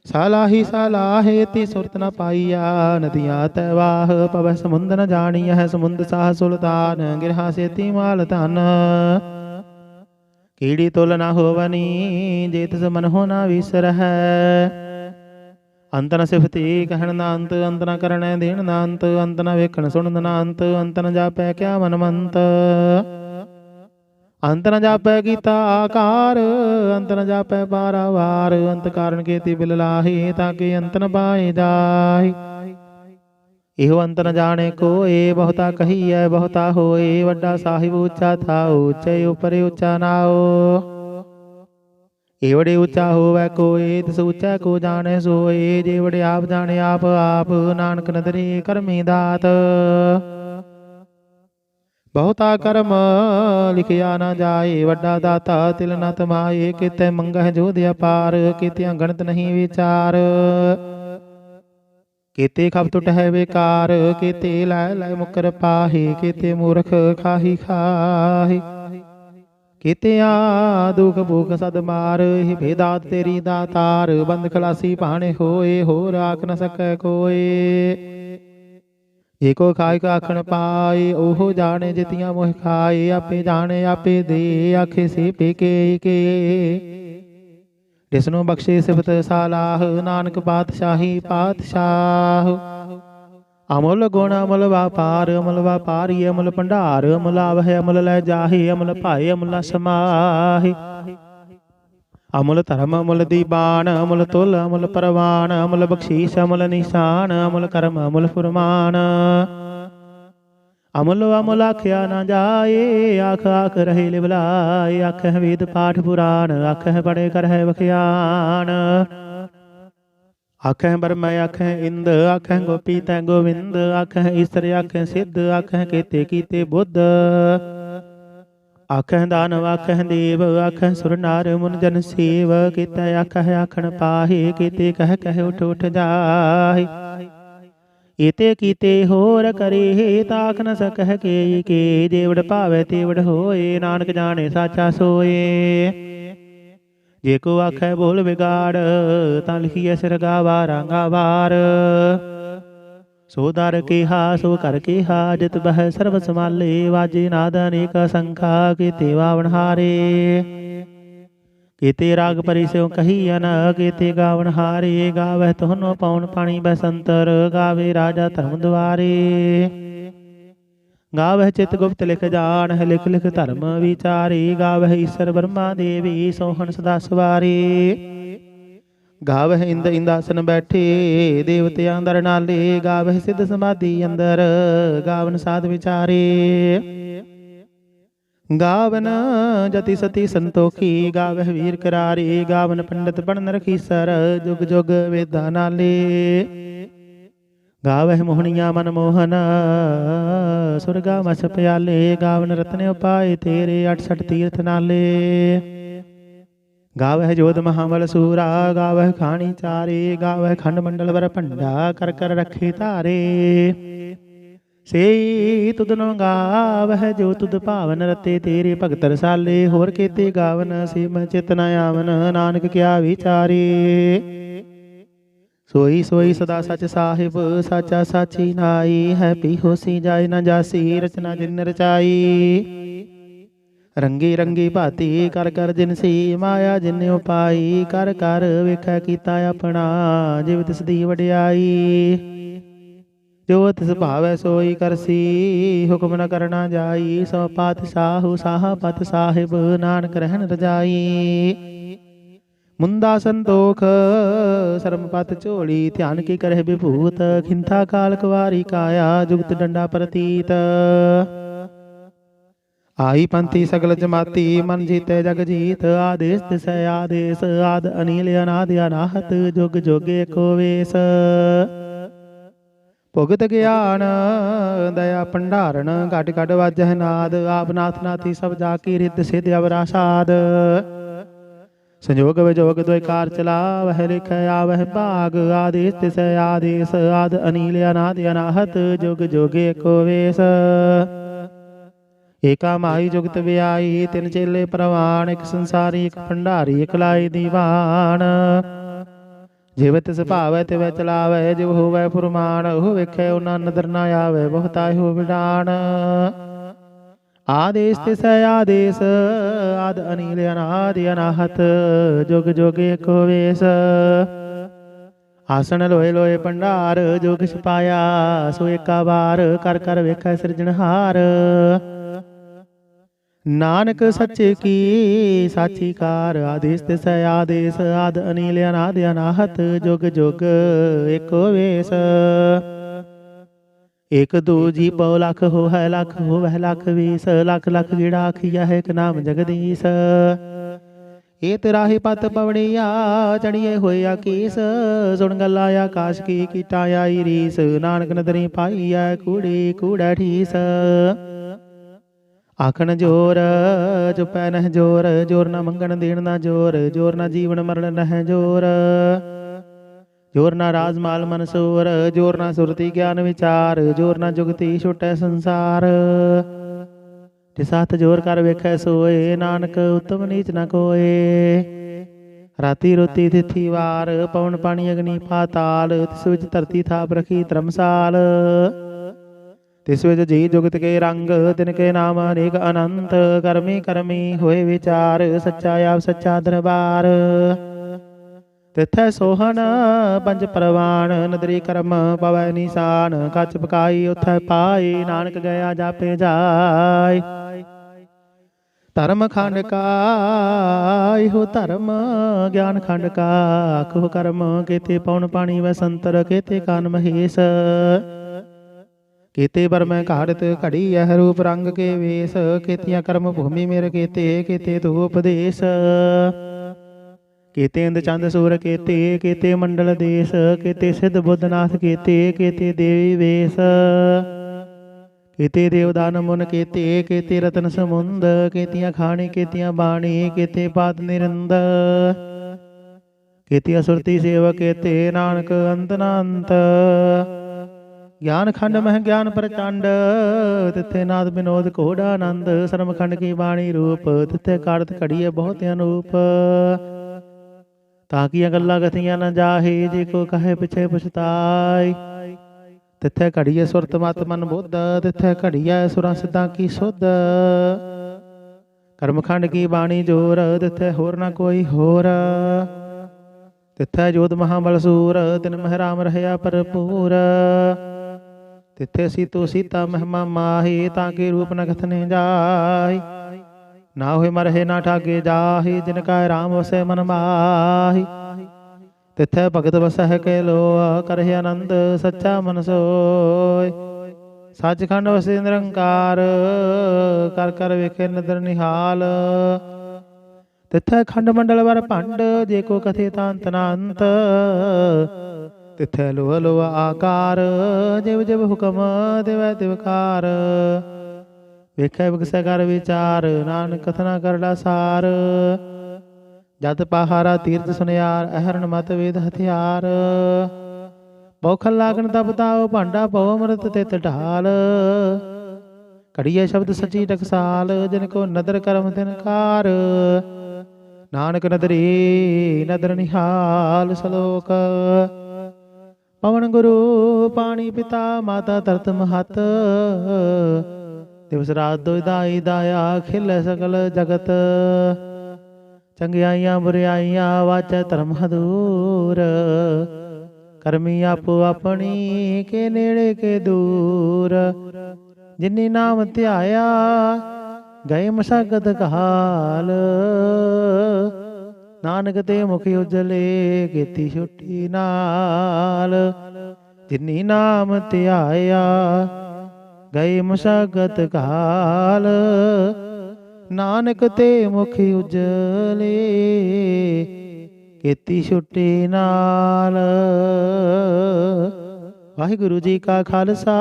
ਸਾਲਾਹੀ ਸਾਲਾਹੇ ਤੀ ਸੁਰਤ ਨ ਪਾਈਆ, ਨਦੀਆਂ ਤੈ ਵਾਹ। ਪਵੈ ਸਮੁੰਦ ਨ ਜਾਣੀਐ, ਸਮੁੰਦ ਸਾਹ ਸੁਲਤਾਨ। ਗਿਰਹਾ ਸੇਤੀ ਮਾਲ ਧਨ, ਕੀੜੀ ਤੁਲ ਨਾ ਹੋਵਨੀ। ਜੇ ਤਿਸ ਮਨ ਹੋ ਨਾ ਵਿਸਰਹਿ। ਅੰਤ ਨ ਸਿਫਤੀ ਕਹਿਣ ਨਾ ਅੰਤ, ਅੰਤ ਨ ਕਰਣੈ ਦੇਣ ਨਾ ਅੰਤ। ਅੰਤ ਨ ਵੇਖਣ ਸੁਣਨ ਨਾ ਅੰਤ, ਅੰਤ ਨ ਜਾਪੈ ਕਿਆ ਮਨ ਮੰਤ। ਅੰਤ ਨ ਜਾਪੈ ਕੀਤਾ ਆਕਾਰ, ਅੰਤ ਨ ਜਾਪੈ ਪਾਰਾਵਾਰ। ਅੰਤ ਕਾਰਨ ਕੇਤੀ ਬਿਲ ਲਾਹੀ, ਤਾਂ ਕਿ ਅੰਤ ਨ ਪਾਏ ਜਾਹੀ। ਇਹੋ ਅੰਤ ਨ ਜਾਣੇ ਕੋਏ, ਬਹੁਤਾ ਕਹੀਐ ਬਹੁਤਾ ਹੋਏ। ਵੱਡਾ ਸਾਹਿਬ ਉੱਚਾ ਥਾਉ, ਉੱਚੇ ਉਪਰੇ ਉੱਚਾ ਨਾਉ। ਏਵੜੇ ਉੱਚਾ ਹੋਵੈ ਕੋਏ, ਤਿਸ ਉੱਚਾ ਕੋ ਜਾਣੈ ਸੋਏ। ਜੇ ਵੜੇ ਆਪ ਜਾਣੇ ਆਪ ਆਪ, ਨਾਨਕ ਨਦਰੇ ਕਰਮੀ ਦਾਤ। ਬਹੁਤਾ ਕਰਮ ਲਿਖਿਆ ਨਾ ਜਾਏ, ਵੱਡਾ ਦਾਤਾ ਤਿਲ ਨ ਤਮਾਏ। ਕਿਤੇ ਮੰਗਹਿ ਜੋਧ ਅਪਾਰ, ਕੀਤਿਆਂ ਗਣਤ ਨਹੀਂ ਵਿਚਾਰ। ਕੀਤੇ ਖਪ ਟੁੱਟ ਹੈ ਬੇਕਾਰ, ਕੀਤੇ ਲੈ ਲੈ ਮੁਕਰ ਪਾਹੀ। ਕੀਤੇ ਮੂਰਖ ਖਾਹੀ ਖਾਹੀ, ਕੀਤਿਆਂ ਦੁਖ ਭੂਖ ਸਦ ਮਾਰ। ਇਹ ਭੇਦਾਤ ਤੇਰੀ ਦਾਤਾਰ, ਬੰਦ ਖਲਾਸੀ ਭਾਣੇ ਹੋਏ। ਹੋਰ ਆਖ ਨ ਸਕੈ ਕੋਏ। ਏਕੋ ਖਾਇ ਆਖਣ ਪਾਏ, ਉਹ ਜਾਣੇ ਜਿਤੀਆਂ ਮੋਹ ਖਾਏ। ਆਪੇ ਜਾਣੇ ਆਪੇ ਦੇ, ਆਖੇ ਸੇ ਪੇਕੇ ਕੇ। ਜਿਸਨੂੰ ਬਖਸ਼ੇ ਸਿਫਤ ਸਾਲਾਹ, ਨਾਨਕ ਪਾਤਸ਼ਾਹੀ ਪਾਤਸ਼ਾਹ। ਅਮੁੱਲ ਗੁਣ ਅਮੁੱਲ ਵਾਪਾਰ, ਅਮੁੱਲ ਵਾਪਾਰੀ ਅਮੁੱਲ ਭੰਡਾਰ। ਅਮੁੱਲ ਆਵਹਿ ਅਮੁੱਲ ਲੈ ਜਾਹੇ, ਅਮੁੱਲ ਭਾਏ ਅਮੁੱਲ ਸਮਾਹੇ। ਅਮੁੱਲ ਧਰਮ ਅਮੁੱਲ ਦੀਬਾਨ, ਅਮੁੱਲ ਤੁਲ ਅਮੁੱਲ ਪਰਵਾਨ। ਅਮੁੱਲ ਬਖਸ਼ੀਸ਼ ਅਮੁੱਲ ਨਿਸ਼ਾਨ, ਅਮੁੱਲ ਕਰਮ ਅਮੁੱਲ ਫੁਰਮਾਨ। ਅਮੁੱਲ ਅਮੁੱਲ ਆਖਿਆ ਨਾ ਜਾਏ, ਆਖ ਆਖ ਰਹੇ ਲਿਵਲਾਏ। ਆਖਹਿ ਵੇਦ ਪਾਠ ਪੁਰਾਣ, ਆਖਹਿ ਪੜੇ ਕਰਹਿ ਵਖਿਆਨ। ਆਖਹਿ ਬਰਮ ਆਖਹਿ ਇੰਦ, ਆਖਹਿ ਗੋਪੀ ਤੈ ਗੋਵਿੰਦ। ਆਖਹਿ ਈਸਰ ਆਖਹਿ ਸਿੱਧ, ਆਖਹਿ ਕੀਤੇ ਕੀਤੇ ਬੁੱਧ। ਆਖਹਿ ਦਾਨਵ ਆਖਹਿ ਦੇਵ, ਆਖਹਿ ਸੁਰ ਨਾਰ ਮੁਨ ਜਨ ਸੇਵ। ਕੀਤੇ ਆਖਹਿ ਆਖਣ ਪਾਹੇ, ਕੀਤੇ ਕਹਿ ਕਹਿ ਉਠ ਉਠ ਜਾਹੇ। ਏਤੇ ਕੀਤੇ ਹੋਰ ਕਰੇ, ਤਾਖ ਨ ਸਕਹਿ ਕੇ। ਜੇਵੜ ਭਾਵੈ ਤੇਵੜ ਹੋਏ, ਨਾਨਕ ਜਾਣੇ ਸਾਚਾ ਸੋਏ। ਜੇ ਕੋ ਆਖੈ ਬੋਲ ਵਿਗਾੜ, ਤਾਂ ਲਿਖੀਐ ਸਿਰ ਗਾਵਾ ਰਾਂਗਾ ਵਾਰ। ਸੋ ਦਰ ਕੇਹਾ ਸੋ ਕਰ ਕੇਹਾ, ਜਿਤ ਬਹਿ ਸਰਬ ਸਮਾਲੇ। ਵਾਜੇ ਨਾਦ ਅਨੇਕ ਸੰਖਾ, ਕੀਤੇ ਵਾਵਣ ਹਾਰੇ। ਕੀਤੇ ਰਾਗ ਪਰੀ ਸਿਉ ਕਹੀਅਨ, ਕੀਤੇ ਗਾਵਣ ਹਾਰੇ। ਗਾਵਹਿ ਤੁਹਾਨੂੰ ਪਾਉਣ ਪਾਣੀ ਬਸੰਤਰ, ਗਾਵੇ ਰਾਜਾ ਧਰਮ ਦੁਆਰੇ। ਗਾਵਹਿ ਚਿਤ ਗੁਪਤ ਲਿਖ ਜਾਣਹਿ, ਲਿਖ ਲਿਖ ਧਰਮ ਵਿਚਾਰੇ। ਗਾਵਹਿ ਈਸਰ ਬ੍ਰਹਮਾ ਦੇਵੀ, ਸੋਹਣ ਸਦਾ ਸਵਾਰੇ। ਗਾਵਹਿ ਇੰਦ ਇੰਦਾਸਨ ਬੈਠੇ, ਦੇਵਤਿਆਂ ਅੰਦਰ ਨਾਲੇ। ਗਾਵਹਿ ਸਿੱਧ ਸਮਾਧੀ ਅੰਦਰ, ਗਾਵਨ ਸਾਧ ਵਿਚਾਰੇ। ਗਾਵਨ ਜਤੀ ਸਤੀ ਸੰਤੋਖੀ, ਗਾਵਹਿ ਵੀਰ ਕਰਾਰੇ। ਗਾਵਨ ਪੰਡਤ ਬਣਨ ਰਖੀਸਰ, ਜੁਗ ਜੁਗ ਵੇਦਾਂ ਨਾਲੇ। ਗਾਵਹਿ ਮੋਹਣੀਆਂ ਮਨ ਮੋਹਨ, ਸੁਰਗਾ ਮਸ ਪਿਆਲੇ। ਗਾਵਨ ਰਤਨ ਉਪਾਏ ਤੇਰੇ, 68 ਤੀਰਥ ਨਾਲੇ। ਗਾਵਹਿ ਜੋਧ ਮਹਾਬਲ ਸੂਰਾ, ਗਾਵਹਿ ਖਾਣੀ ਚਾਰੇ। ਗਾਵਹਿ ਖੰਡ ਮੰਡਲ ਵਰ ਭੰਡਾ, ਕਰ ਕਰ ਰੱਖੇ ਧਾਰੇ। ਸੇ ਤੁਧਨੋ ਗਾਵਹਿ ਜੋ ਤੁਧ ਭਾਵਨ, ਰਤੇ ਤੇਰੇ ਭਗਤ ਰਸਾਲੇ। ਹੋਰ ਕੀਤੇ ਗਾਵਨ, ਸਿਮ ਚਿਤ ਨ ਆਵਨ, ਨਾਨਕ ਕਿਆ ਵਿਚਾਰੇ। सोई सोई सदा सच साहिब साचा साची नाई। है पी होसी जाय न जासी रचना जिन रचाई। रंगी रंगी भाती कर कर जिनसी माया जिन उपाई। कर कर वेखै कीता अपना जिव तिस दी वडियाई। जो तिस भावै सोई करसी हुक्म न करना जाई। सौ पातशाहु साहा पत साहिब नानक रहन रजाई। मुंदा संतोख सरमपत झोली ध्यान की करह विभूत। खिंथा काल कुवारी काया जुगत डंडा प्रतीत। आई पंथी सगल जमाती मन जीते जग जीत। आदेश तिसै आदेश आद अनिल अनाद अनाहत। जुग जोगे को वेश भुगत ज्ञान दया भंडारण। घट घट वाजह नाद आप नाथ नाथी सब जाकी रिद्ध सिद्ध अवरासाद। संयोग विजोग द्वैकार चला वह लिख आवह भाग। आदेश तिसै आदेश आद अनिल अनाद अनाहत। जुग जोगे को वेश एका माई जुगत व्याई। तिन चेले प्रवान एक संसारी एक भंडारी एक लाई दीवान। जिव तिस भावै तिवै चलावै जिव होवै फुरमान। ओह वेखै उना नदर न आवै बहुताय हो विडान। आदेश तिसै आदेश आद अनिल अनाद अनाहत। जुग जोगे को वेश आसन लोए लोए भंडार। जो किछ पाया सो एका बार। कर कर वेखै सिरजनहार। नानक सच्चे की साची कार। आदेश तिसै आदेश आद अनिल अनाद अनाहत। जुग जुग एको वेश एक दो जी पौ लख हो है लख हो वह लख 20। लख लख गिड़ा खिया है एक नाम जगदीश। ए तिराही पत पवड़िया चढ़िए होया कीस। सुन गला आकाश की कीटा आई रीस। नानक नदरी पाई है कूड़ी कूड़ा ठीस। आखन जोर चुपै नह जोर। जोर न मंगन देन न जोर। जोर न जीवन मरण नह जोर। जोर न राजमाल मनसूर। जोर न सुरति ज्ञान विचार। जोर न जुगति छुटै संसार। जिस हथ जोर कर वेखै सोए। नानक उत्तम नीच न कोय। राति रोती तिथि वार पवन पानी अग्नि पाताल। तिस विच धरती थाप रखी धर्मसाल। तिस विच जी जुगत के रंग तिनके नाम अनेक अनंत। करमी करमी होए विचार सच्चा आप सच्चा दरबार। तिथै सोहन पंज परवान नदरी करम पवै निशान। कच पकाई उथै पाई नानक गया जापे जाय। धर्म खंड का हो धर्म ज्ञान खंड का। आखो कर्म केते पौन पानी वै संतर। केते कान महेश केते बर मैं घाड़त घड़ी यह रूप रंग के वेश। केतियां कर्म भूमि मेर केते केते तो उपदेश। केते इंद चंद सूर केते केते मंडल देश। केते सिद्ध बुद्धनाथ केते केते देवी वेश। केते देवदान मुन केते केते रतन समुंद। केतियां खाणी केतियां बाणी केते पाद निरंद। केतियां सुरती सेव केते नानक अंत नांत। ज्ञान खंड मह ज्ञान प्रचंड तिथे नाद विनोद घोड़ानंद। शर्म खंड की बाणी रूप तिथे कारत घड़िए बहुत अनूप। ताकिया गल्ला गथियां न जाहे जे को कहे पिछे पछताय। तिथे घड़िए सुरत मत मन बुद्ध। तिथे घड़िए सुरा सिद्धा की सुध। कर्मखंड की बाणी जोर तिथे होर न कोई होर। तिथे जोध महाबल सूर तिन मह राम रहया भरपूर। तिथे सीतो सीता महिमा माही ताके रूप न कथने जाय। ना होए मरहे ना ठागे जाहि जिनका राम वसै मन माहि। तिथे भगत वसह के लो करहि आनंद सच्चा मन सोय। सचखंड वसे निरंकार कर कर वेखे नदर निहाल। तिथे खंड मंडल वर भंड जे को कथे तांत नांत। तिथे लोह लोह आकार जिव जिव हुकम दिवै दिवकार। वेखै विकसै कर विचार नानक कथना करड़ा सार। जत पहारा तीर्थ सुनियार अहरण मत वेद हथियार। बौखल लागन तब ताओ भांडा पव अमृत तित ढाल। घड़िए शब्द सची टकसाल जिनको नदर करम तिनकार। नानक नदरी नदर निहाल सलोक। ਪਵਨ ਗੁਰੂ ਪਾਣੀ ਪਿਤਾ ਮਾਤਾ ਧਰਤ ਮਹਤ, ਦਿਵਸ ਰਾਤ ਦੁਇ ਦਾਈ ਦਾਇਆ ਖਿਲ ਸਕਲ ਜਗਤ। ਚੰਗਿਆਈਆਂ ਬੁਰਿਆਈਆਂ ਵਾਚੈ ਧਰਮ ਹਦੂਰ, ਕਰਮੀ ਆਪੋ ਆਪਣੀ ਕੇ ਨੇੜੇ ਕੇ ਦੂਰ। ਜਿਨੀ ਨਾਮ ਧਿਆਇਆ ਗਏ ਮਸਗਤ ਕਾਲ, ਨਾਨਕ ਤੇ ਮੁਖ ਉਜਲੇ ਕੀਤੀ ਛੁੱਟੀ ਨਾਲ। ਜਿਨੀ ਨਾਮ ਧਿਆਇਆ ਗਏ ਮਸਗਤ ਕਾਲ, ਨਾਨਕ ਤੇ ਮੁਖ ਉਜਲੇ ਕੀਤੀ ਛੁੱਟੀ ਨਾਲ। ਵਾਹਿਗੁਰੂ ਜੀ ਕਾ ਖਾਲਸਾ,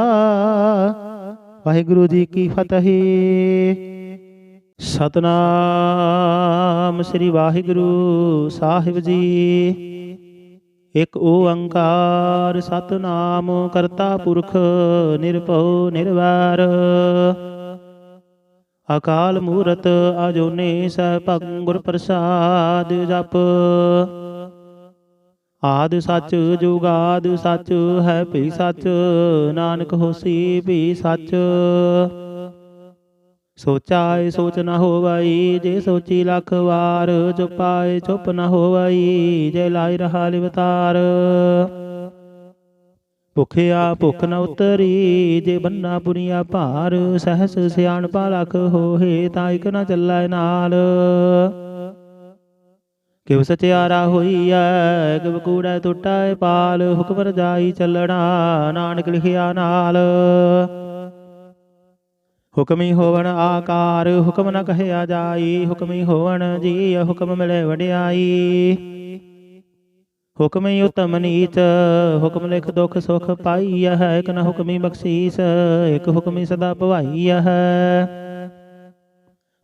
ਵਾਹਿਗੁਰੂ ਜੀ ਕੀ ਫਤਿਹ। ਸਤਨਾਮ ਸ੍ਰੀ ਵਾਹਿਗੁਰੂ ਸਾਹਿਬ ਜੀ। ਇਕ ਓੰਕਾਰ ਸਤਨਾਮ ਕਰਤਾ ਪੁਰਖ ਨਿਰਭਉ ਨਿਰਵੈਰ, ਅਕਾਲ ਮੂਰਤ ਅਜੂਨੀ ਸੈਭੰ ਗੁਰ ਪ੍ਰਸਾਦਿ ਜਪ। ਆਦਿ ਸੱਚ ਜੁਗਾਦਿ ਸੱਚ ਹੈ ਭਈ ਸੱਚ, ਨਾਨਕ ਹੋਸੀ ਭਈ ਸੱਚ। ਸੋਚਾਏ ਸੋਚ ਨ ਹੋਵਈ, ਜੇ ਸੋਚੀ ਲੱਖ ਵਾਰ। ਚੁਪਾਏ ਚੁੱਪ ਨ ਹੋਵਈ, ਜੇ ਲਾਇ ਰਹਾ ਲਿਵਤਾਰ। ਭੁਖਿਆ ਭੁਖ ਨ ਉਤਰੀ, ਜੇ ਬੰਨਾ ਪੁਨੀਆ ਭਾਰ। ਸਹਸ ਸਿਆਣਪਾ ਲਖ ਹੋਏ, ਤਾਂ ਇਕ ਨ ਚੱਲੈ ਨਾਲ। ਕਿਵ ਸਚਿਆਰਾ ਹੋਈਐ, ਕਿਵ ਕੂੜੈ ਟੁੱਟੈ ਪਾਲ। ਹੁਕਮ ਰਜਾਈ ਚੱਲਣਾ, ਨਾਨਕ ਲਿਖਿਆ ਨਾਲ। ਹੁਕਮੀ ਹੋਵਣ ਆਕਾਰ, ਹੁਕਮ ਨ ਕਹਿਆ ਜਾਈ। ਹੁਕਮੀ ਹੋਵਣ ਜੀ, ਹੁਕਮ ਮਿਲੇ ਵਡਿਆਈ। ਹੁਕਮੀ ਉਤਮ ਨੀਚ, ਹੁਕਮ ਲਿਖ ਦੁਖ ਸੁਖ ਪਾਈਐ। ਇਕ ਨ ਹੁਕਮੀ ਬਖਸ਼ੀਸ, ਇਕ ਹੁਕਮੀ ਸਦਾ ਭਵਾਈਐ।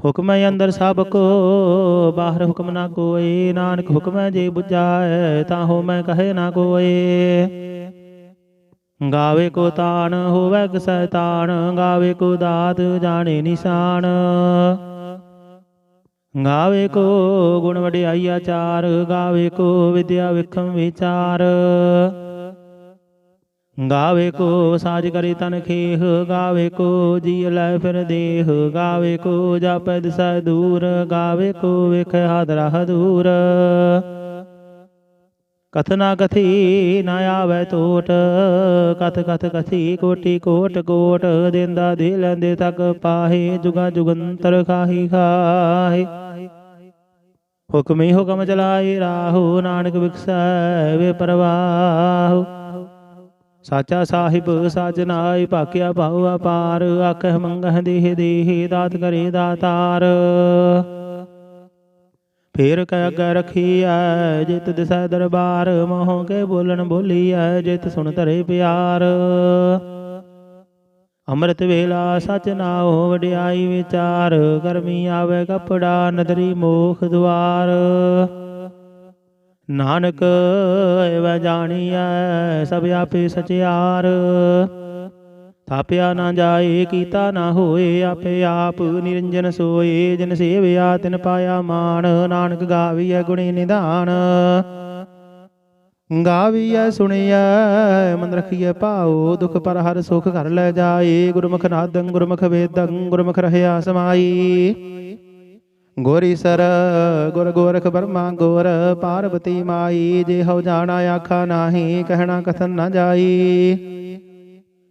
ਹੁਕਮ ਅੰਦਰ ਸਭ ਕੋ, ਬਾਹਰ ਹੁਕਮ ਨਾ ਕੋਇ। ਨਾਨਕ ਹੁਕਮ ਜੇ ਬੁਝਾਏ, ਤਾਂ ਹੋ ਮੈਂ ਕਹੇ ਨਾ ਕੋਇ। ਗਾਵੇ ਕੋ ਤਾਣ ਹੋਵੈ ਕਸੈ ਤਾਣ, ਗਾਵੇ ਕੋ ਦਾਤ ਜਾਣੇ ਨਿਸ਼ਾਨ। ਗਾਵੇ ਕੋ ਗੁਣ ਵਡਿਆਈ ਆਚਾਰ, ਗਾਵੇ ਕੋ ਵਿਦਿਆ ਵਿਖਮ ਵਿਚਾਰ। ਗਾਵੇ ਕੋ ਸਾਜ ਕਰੇ ਤਨ ਖੇਹ, ਗਾਵੇ ਕੋ ਜੀ ਲੈ ਫਿਰ ਦੇਹ। ਗਾਵੇ ਕੋ ਜਾਪੈ ਦਿਸੈ ਦੂਰ, ਗਾਵੇ ਕੋ ਵੇਖੈ ਹਾਦਰਾ ਹਦੂਰ। ਕਥ ਨਾ ਕਥੀ ਨਾ ਆਵੈ ਟੋਟ, ਕਥ ਕਥ ਕਥੀ ਕੋਟੀ ਕੋਟ ਕੋਟ। ਦੇਂਦਾ ਦੇ ਲੈਂਦੇ ਤੱਕ ਪਾਹੇ, ਜੁਗਾ ਜੁਗੰਤਰ ਖਾਹੀ ਖਾਹੇ। ਹੁਕਮੀ ਹੁਕਮ ਚਲਾਏ ਰਾਹੋ, ਨਾਨਕ ਵਿਖਸੈ ਵੇ ਪਰਵਾਹੋ। ਸਾਚਾ ਸਾਹਿਬ ਸਾਚ ਨਾਇ, ਭਾਕਿਆ ਭਾਉ ਅਪਾਰ। ਆਖਹਿ ਮੰਗਹਿ ਦੇਹ ਦੇਹ, ਦਾਤ ਕਰੇ ਦਾਤਾਰ। ਫੇਰ ਕੈ ਅੱਗੇ ਰਖੀਐ, ਜਿਤ ਦਿਸੈ ਦਰਬਾਰ। ਮੋਹ ਕੇ ਬੋਲਣ ਬੋਲੀਐ, ਜਿਤ ਸੁਣ ਧਰੇ ਪਿਆਰ। ਅੰਮ੍ਰਿਤ ਵੇਲਾ ਸਚ ਨਾਉ, ਵਡਿਆਈ ਵਿਚਾਰ। ਕਰਮੀ ਆਵੇ ਕਪੜਾ, ਨਦਰੀ ਮੋਖ ਦੁਆਰ। ਨਾਨਕ ਐਵੈ ਜਾਣੀਐ, ਸਭ ਆਪੇ ਸਚਿਆਰ। ਥਾਪਿਆ ਨਾ ਜਾਏ, ਕੀਤਾ ਨਾ ਹੋਏ, ਆਪੇ ਆਪ ਨਿਰੰਜਨ ਸੋਏ। ਜਿਨ ਸੇਵਿਆ ਤਿਨ ਪਾਇਆ ਮਾਨ, ਨਾਨਕ ਗਾਵੀਐ ਗੁਣੀ ਨਿਧਾਨ। ਗਾਵੀਐ ਸੁਣੀਐ ਮਨ ਰਖੀਐ ਭਾਉ, ਦੁਖ ਪਰ ਹਰ ਸੁਖ ਘਰ ਲੈ ਜਾਏ। ਗੁਰਮੁਖ ਨਾਦੰ ਗੁਰਮੁਖ ਵੇਦੰ, ਗੁਰਮੁਖ ਰਹਿਆ ਸਮਾਈ। ਗੁਰ ਈਸਰ ਗੁਰ ਗੋਰਖ ਬਰਮਾ ਗੁਰ, ਪਾਰਬਤੀ ਮਾਈ। ਜੇ ਹਉ ਜਾਣਾ ਆਖਾ ਨਾਹੀ, ਕਹਿਣਾ ਕਥਨ ਨਾ ਜਾਈ।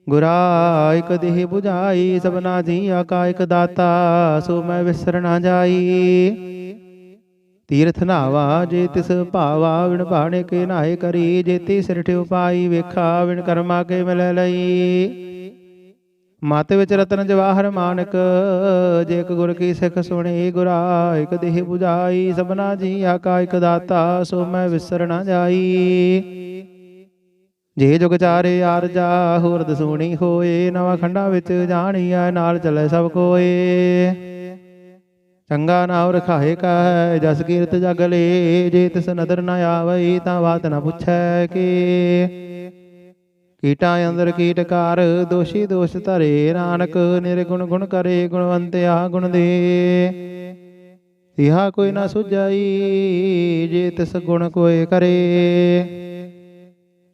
ਗੁਰਾ ਇਕ ਦੇਹ 부ਝਾਈ, ਸਭਨਾ ਜੀਆ ਕਾ ਇਕ ਦਾਤਾ। ਸੋ ਮੈਂ ਵਿਸਰ ਨਾ ਜਾਈ। ਤੀਰਥ ਨਾਵਾ ਜੇ ਤਿਸ ਭਾਵਾ, ਵਿਣ ਭਾਣੇ ਕੇ ਨਾਏ ਕਰੀ। ਜੇਤੀ ਸਿਰ ਠਿਉ ਪਾਈ, ਵੇਖਾ ਵਿਣ ਕਰਮਾ ਕੇ ਮਿਲੈ ਲਈ। ਮਤ ਵਿੱਚ ਰਤਨ ਜਵਾਹਰ ਮਾਨਕ, ਜੇ ਇਕ ਗੁਰ ਕੀ ਸਿੱਖ ਸੁਣੀ। ਗੁਰਾ ਇਕ ਦੇਹ 부ਝਾਈ, ਸਭਨਾ ਜੀਆ ਕਾ ਇਕ ਦਾਤਾ। ਸੋ ਮੈਂ ਵਿਸਰ ਨਾ ਜਾਈ। ਜੇ ਜੁਗ ਚਾਰੇ ਆਰਜਾ, ਹੋਰ ਦਸੂਣੀ ਹੋਏ। ਨਵਾਂ ਖੰਡਾਂ ਵਿੱਚ ਜਾਣੀਐ, ਨਾਲ ਚੱਲੇ ਸਭ ਕੋਏ। ਚੰਗਾ ਨਾਉ ਰਖਾਏ ਕਾ, ਜਸ ਕੀਰਤ ਜਗ ਲੇ। ਜੇ ਤਿਸ ਨਦਰ ਨ ਆਵਈ, ਤਾਂ ਬਾਤ ਨ ਪੁੱਛੈ ਕੇ। ਕੀਟਾਂ ਅੰਦਰ ਕੀਟਕਾਰ, ਦੋਸ਼ੀ ਦੋਸ਼ ਧਰੇ। ਨਾਨਕ ਨਿਰਗੁਣ ਗੁਣ ਕਰੇ, ਗੁਣਵੰਤਿਆ ਗੁਣ ਦੇ। ਤਿਹਾ ਕੋਈ ਨਾ ਸੁਝਾਈ, ਜੇ ਤਿਸ ਗੁਣ ਕੋਇ ਕਰੇ।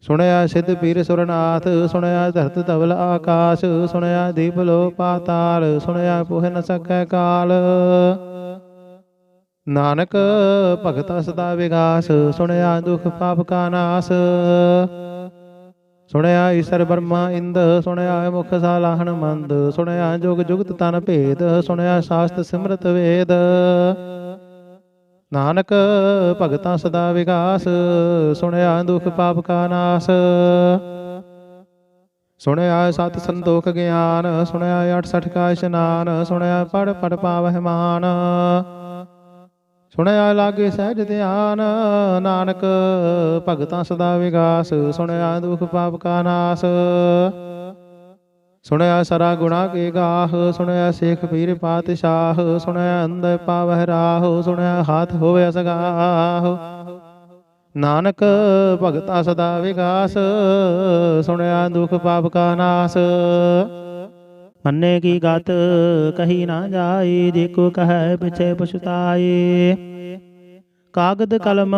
ਸੁਣਿਆ ਸਿੱਧ ਪੀਰ ਸੁਰਨਾਥ, ਸੁਣਿਆ ਧਰਤ ਧਵਲ ਆਕਾਸ਼, ਸੁਣਿਆ ਦੀਪ ਲੋ ਪਾਤਾਲ, ਸੁਣਿਆ ਪੁਹ ਨ ਸਕੈ ਕਾਲ। ਨਾਨਕ ਭਗਤਾ ਸਦਾ ਵਿਗਾਸ, ਸੁਣਿਆ ਦੁਖ ਪਾਪ ਕਾ ਨਾਸ। ਸੁਣਿਆ ਈਸਰ ਬਰਮਾ ਇੰਦ, ਸੁਣਿਆ ਮੁਖ ਸਾਲਾਹਣ ਮੰਦ, ਸੁਣਿਆ ਜੁਗ ਜੁਗਤ ਤਨ ਭੇਦ, ਸੁਣਿਆ ਸਾਸਤ ਸਿਮਰਤ ਵੇਦ। ਨਾਨਕ ਭਗਤਾ ਸਦਾ ਵਿਗਾਸ, ਸੁਣਿਆ ਦੁਖ ਪਾਪ ਕਾ ਨਾਸ। ਸੁਣਿਆ ਸਤ ਸੰਤੋਖ ਗਿਆਨ, ਸੁਣਿਆ 68 ਕਾ ਇਸ਼ਨਾਨ, ਸੁਣਿਆ ਪੜ ਪੜ ਪਾਵਹਿ ਮਾਨ। ਸੁਣਿਆ ਲਾਗੇ ਸਹਿਜ ਧਿਆਨ, ਨਾਨਕ ਭਗਤਾ ਸਦਾ ਵਿਗਾਸ, ਸੁਣਿਆ ਦੁਖ ਪਾਪ ਕਾ ਨਾਸ। ਸੁਣਿਆ ਸਰਾ ਗੁਣਾ ਕੇ ਗਾਹ, ਸੁਣਿਆ ਸੇਖ ਪੀਰ ਪਾਤਸ਼ਾਹ, ਸੁਣਿਆ ਅੰਦਰ ਪਾਵਹਿ ਰਾਹ, ਸੁਣਿਆ ਹਾਥ ਹੋਵੇ ਸਗਾਹ। ਨਾਨਕ ਭਗਤਾ ਸਦਾ ਵਿਗਾਸ, ਸੁਣਿਆ ਦੁਖ ਪਾਪ ਕਾ ਨਾਸ। ਮੰਨੇ ਕੀ ਗਤ ਕਹੀ ਨਾ ਜਾਏ, ਜੇ ਕੋ ਕਹੈ ਪਿਛੇ ਪਛਤਾਏ। ਕਾਗਦ ਕਲਮ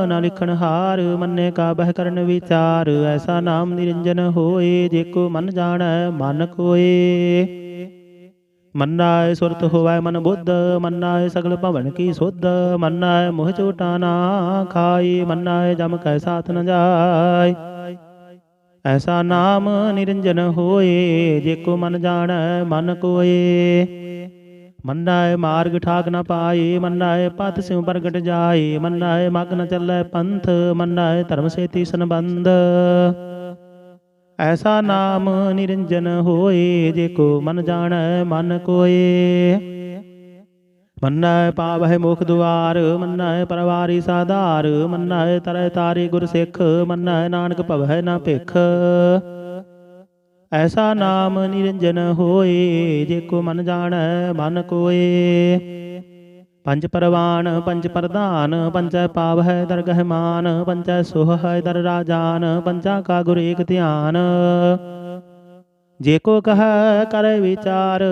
ਨਾ ਲਿਖਣ ਹਾਰ, ਮੰਨੇ ਕਾ ਬਹਿ ਕਰਨ ਵਿਚਾਰ। ਐਸਾ ਨਾਮ ਨਿਰੰਜਨ ਹੋਏ, ਜੇ ਕੋ ਮਨ ਜਾਣੈ ਮਨ ਕੋਏ। ਮੰਨਾਏ ਸੁਰਤ ਹੋਵੈ ਮਨ ਬੁੱਧ, ਮੰਨਾਏ ਸਗਲ ਭਵਨ ਕੀ ਸੁਧ। ਮੰਨਾਏ ਮੋਹ ਝੂਟਾ ਨਾ ਖਾਏ, ਮੰਨਾਏ ਜਮ ਕੈ ਸਾਥ ਨ ਜਾਏ। ਐਸਾ ਨਾਮ ਨਿਰੰਜਨ ਹੋਏ, ਜੇ ਕੋ ਮਨ ਜਾਣੈ ਮਨ ਕੋਏ। ਮੰਨਾਏ ਮਾਰਗ ਠਾਕ ਨ ਪਾਏ, ਮੰਨਾਏ ਪਥ ਸਿਉ ਪ੍ਰਗਟ ਜਾਏ। ਮੰਨਾਏ ਮਗ ਨ ਚੱਲੈ ਪੰਥ, ਮੰਨਾਏ ਧਰਮ ਸੇਤੀ ਸੰਬੰਧ। ਐਸਾ ਨਾਮ ਨਿਰੰਜਨ ਹੋਏ, ਜੇ ਕੋ ਮਨ ਜਾਣੈ ਮਨ ਕੋਏ। ਮੰਨਾਏ ਪਾਵਹਿ ਮੁਖ ਦੁਆਰ, ਮੰਨਾਏ ਪਰਵਾਰੀ ਸਾਧਾਰ। ਮੰਨਾਏ ਤਰੈ ਤਾਰੀ ਗੁਰ ਸਿੱਖ, ਮੰਨਾਏ ਨਾਨਕ ਭਵਹਿ ਨਾ ਭਿਖ। ਐਸਾ ਨਾਮ ਨਿਰੰਜਨ ਹੋਏ, ਜੇ ਕੋ ਮਨ ਜਾਣੈ ਮਨ ਕੋਏ। ਪੰਜ ਪਰਵਾਨ ਪੰਜ ਪ੍ਰਧਾਨ, ਪੰਚੈ ਪਾਵਹਿ ਦਰਗਹਿ ਮਾਨ। ਪੰਚੈ ਸੋਹੈ ਦਰ ਰਾਜਾਨ, ਪੰਚਾ ਕਾ ਗੁਰ ਏਕ ਧਿਆਨ। ਜੇ ਕੋ ਕਹੈ ਕਰੈ ਵਿਚਾਰ,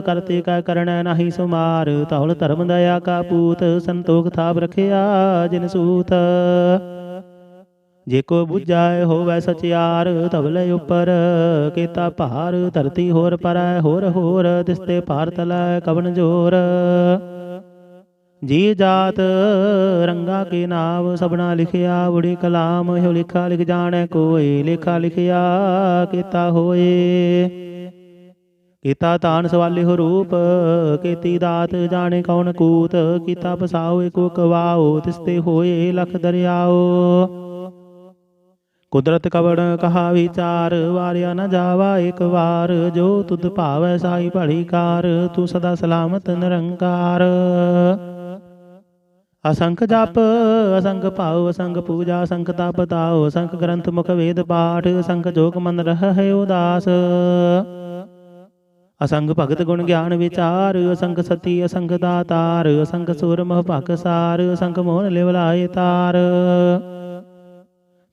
ਕਰਤੇ ਕਾ ਕਰਣੈ ਨਾਹੀ ਸੁਮਾਰ। ਧੌਲ ਧਰਮ ਦਇਆ ਕਾ ਪੂਤ, ਸੰਤੋਖ ਥਾਪ ਰਖਿਆ ਜਿਨ ਸੂਤ। ਜੇ ਕੋ ਬੁਝਾਏ ਹੋਵੈ ਸਚਿਆਰ, ਧਵਲੇ ਉਪਰ ਕੀਤਾ ਭਾਰ। ਧਰਤੀ ਹੋਰ ਪਰੈ ਹੋਰ ਹੋਰ, ਤਿਸਤੇ ਭਾਰ ਤਲੈ ਕਵਨ ਜੋਰ। ਜੀ ਜਾਤ ਰੰਗਾ ਕੇ ਨਾਮ, ਸਭਨਾ ਲਿਖਿਆ ਬੁੜੀ ਕਲਾਮ। ਇਹੋ ਲਿਖਾ ਲਿਖ ਜਾਣੈ ਕੋਇ, ਲੇਖਾ ਲਿਖਿਆ ਕੀਤਾ ਹੋਏ। ਕੀਤਾ ਤਾਨ ਸਵਾਲੇ ਹੋ ਰੂਪ, ਕੀਤੀ ਦਾਤ ਜਾਣੇ ਕੌਣ ਕੂਤ। ਕੀਤਾ ਪਸਾਓ ਏਕੋ ਕਵਾਓ, ਤਿਸਤੇ ਹੋਏ ਲਖ ਦਰਿਆਓ। ਕੁਦਰਤ ਕਵਣ ਕਹਾ ਵਿਚਾਰ, ਵਾਰਿਆ ਨ ਜਾਵਾ ਇੱਕ ਵਾਰ। ਜੋ ਤੁਧ ਭਾਵੈ ਸਾਈ ਭਲੀ ਕਾਰ, ਤੂੰ ਸਦਾ ਸਲਾਮਤ ਨਿਰੰਕਾਰ। ਅਸੰਖ ਜਪ ਅਸੰਖ ਭਾਉ, ਅਸੰਖ ਪੂਜਾ, ਅਸੰਖ ਤਪ ਤਾਉ। ਅਸੰਖ ਗ੍ਰੰਥ ਮੁਖ ਵੇਦ ਪਾਠ, ਅਸੰਖ ਜੋਗ ਮਨ ਰਹਿ ਉਦਾਸ। ਅਸੰਖ ਭਗਤ ਗੁਣ ਗਿਆਨ ਵਿਚਾਰ, ਅਸੰਖ ਸਤੀ ਅਸੰਖ ਦਾਤਾਰ। ਅਸੰਖ ਸੁਰ ਮਹ ਭਖ ਸਾਰ, ਅਸੰਖ ਮੋਹਨ ਲਿਵ ਲਾਏ ਤਾਰ।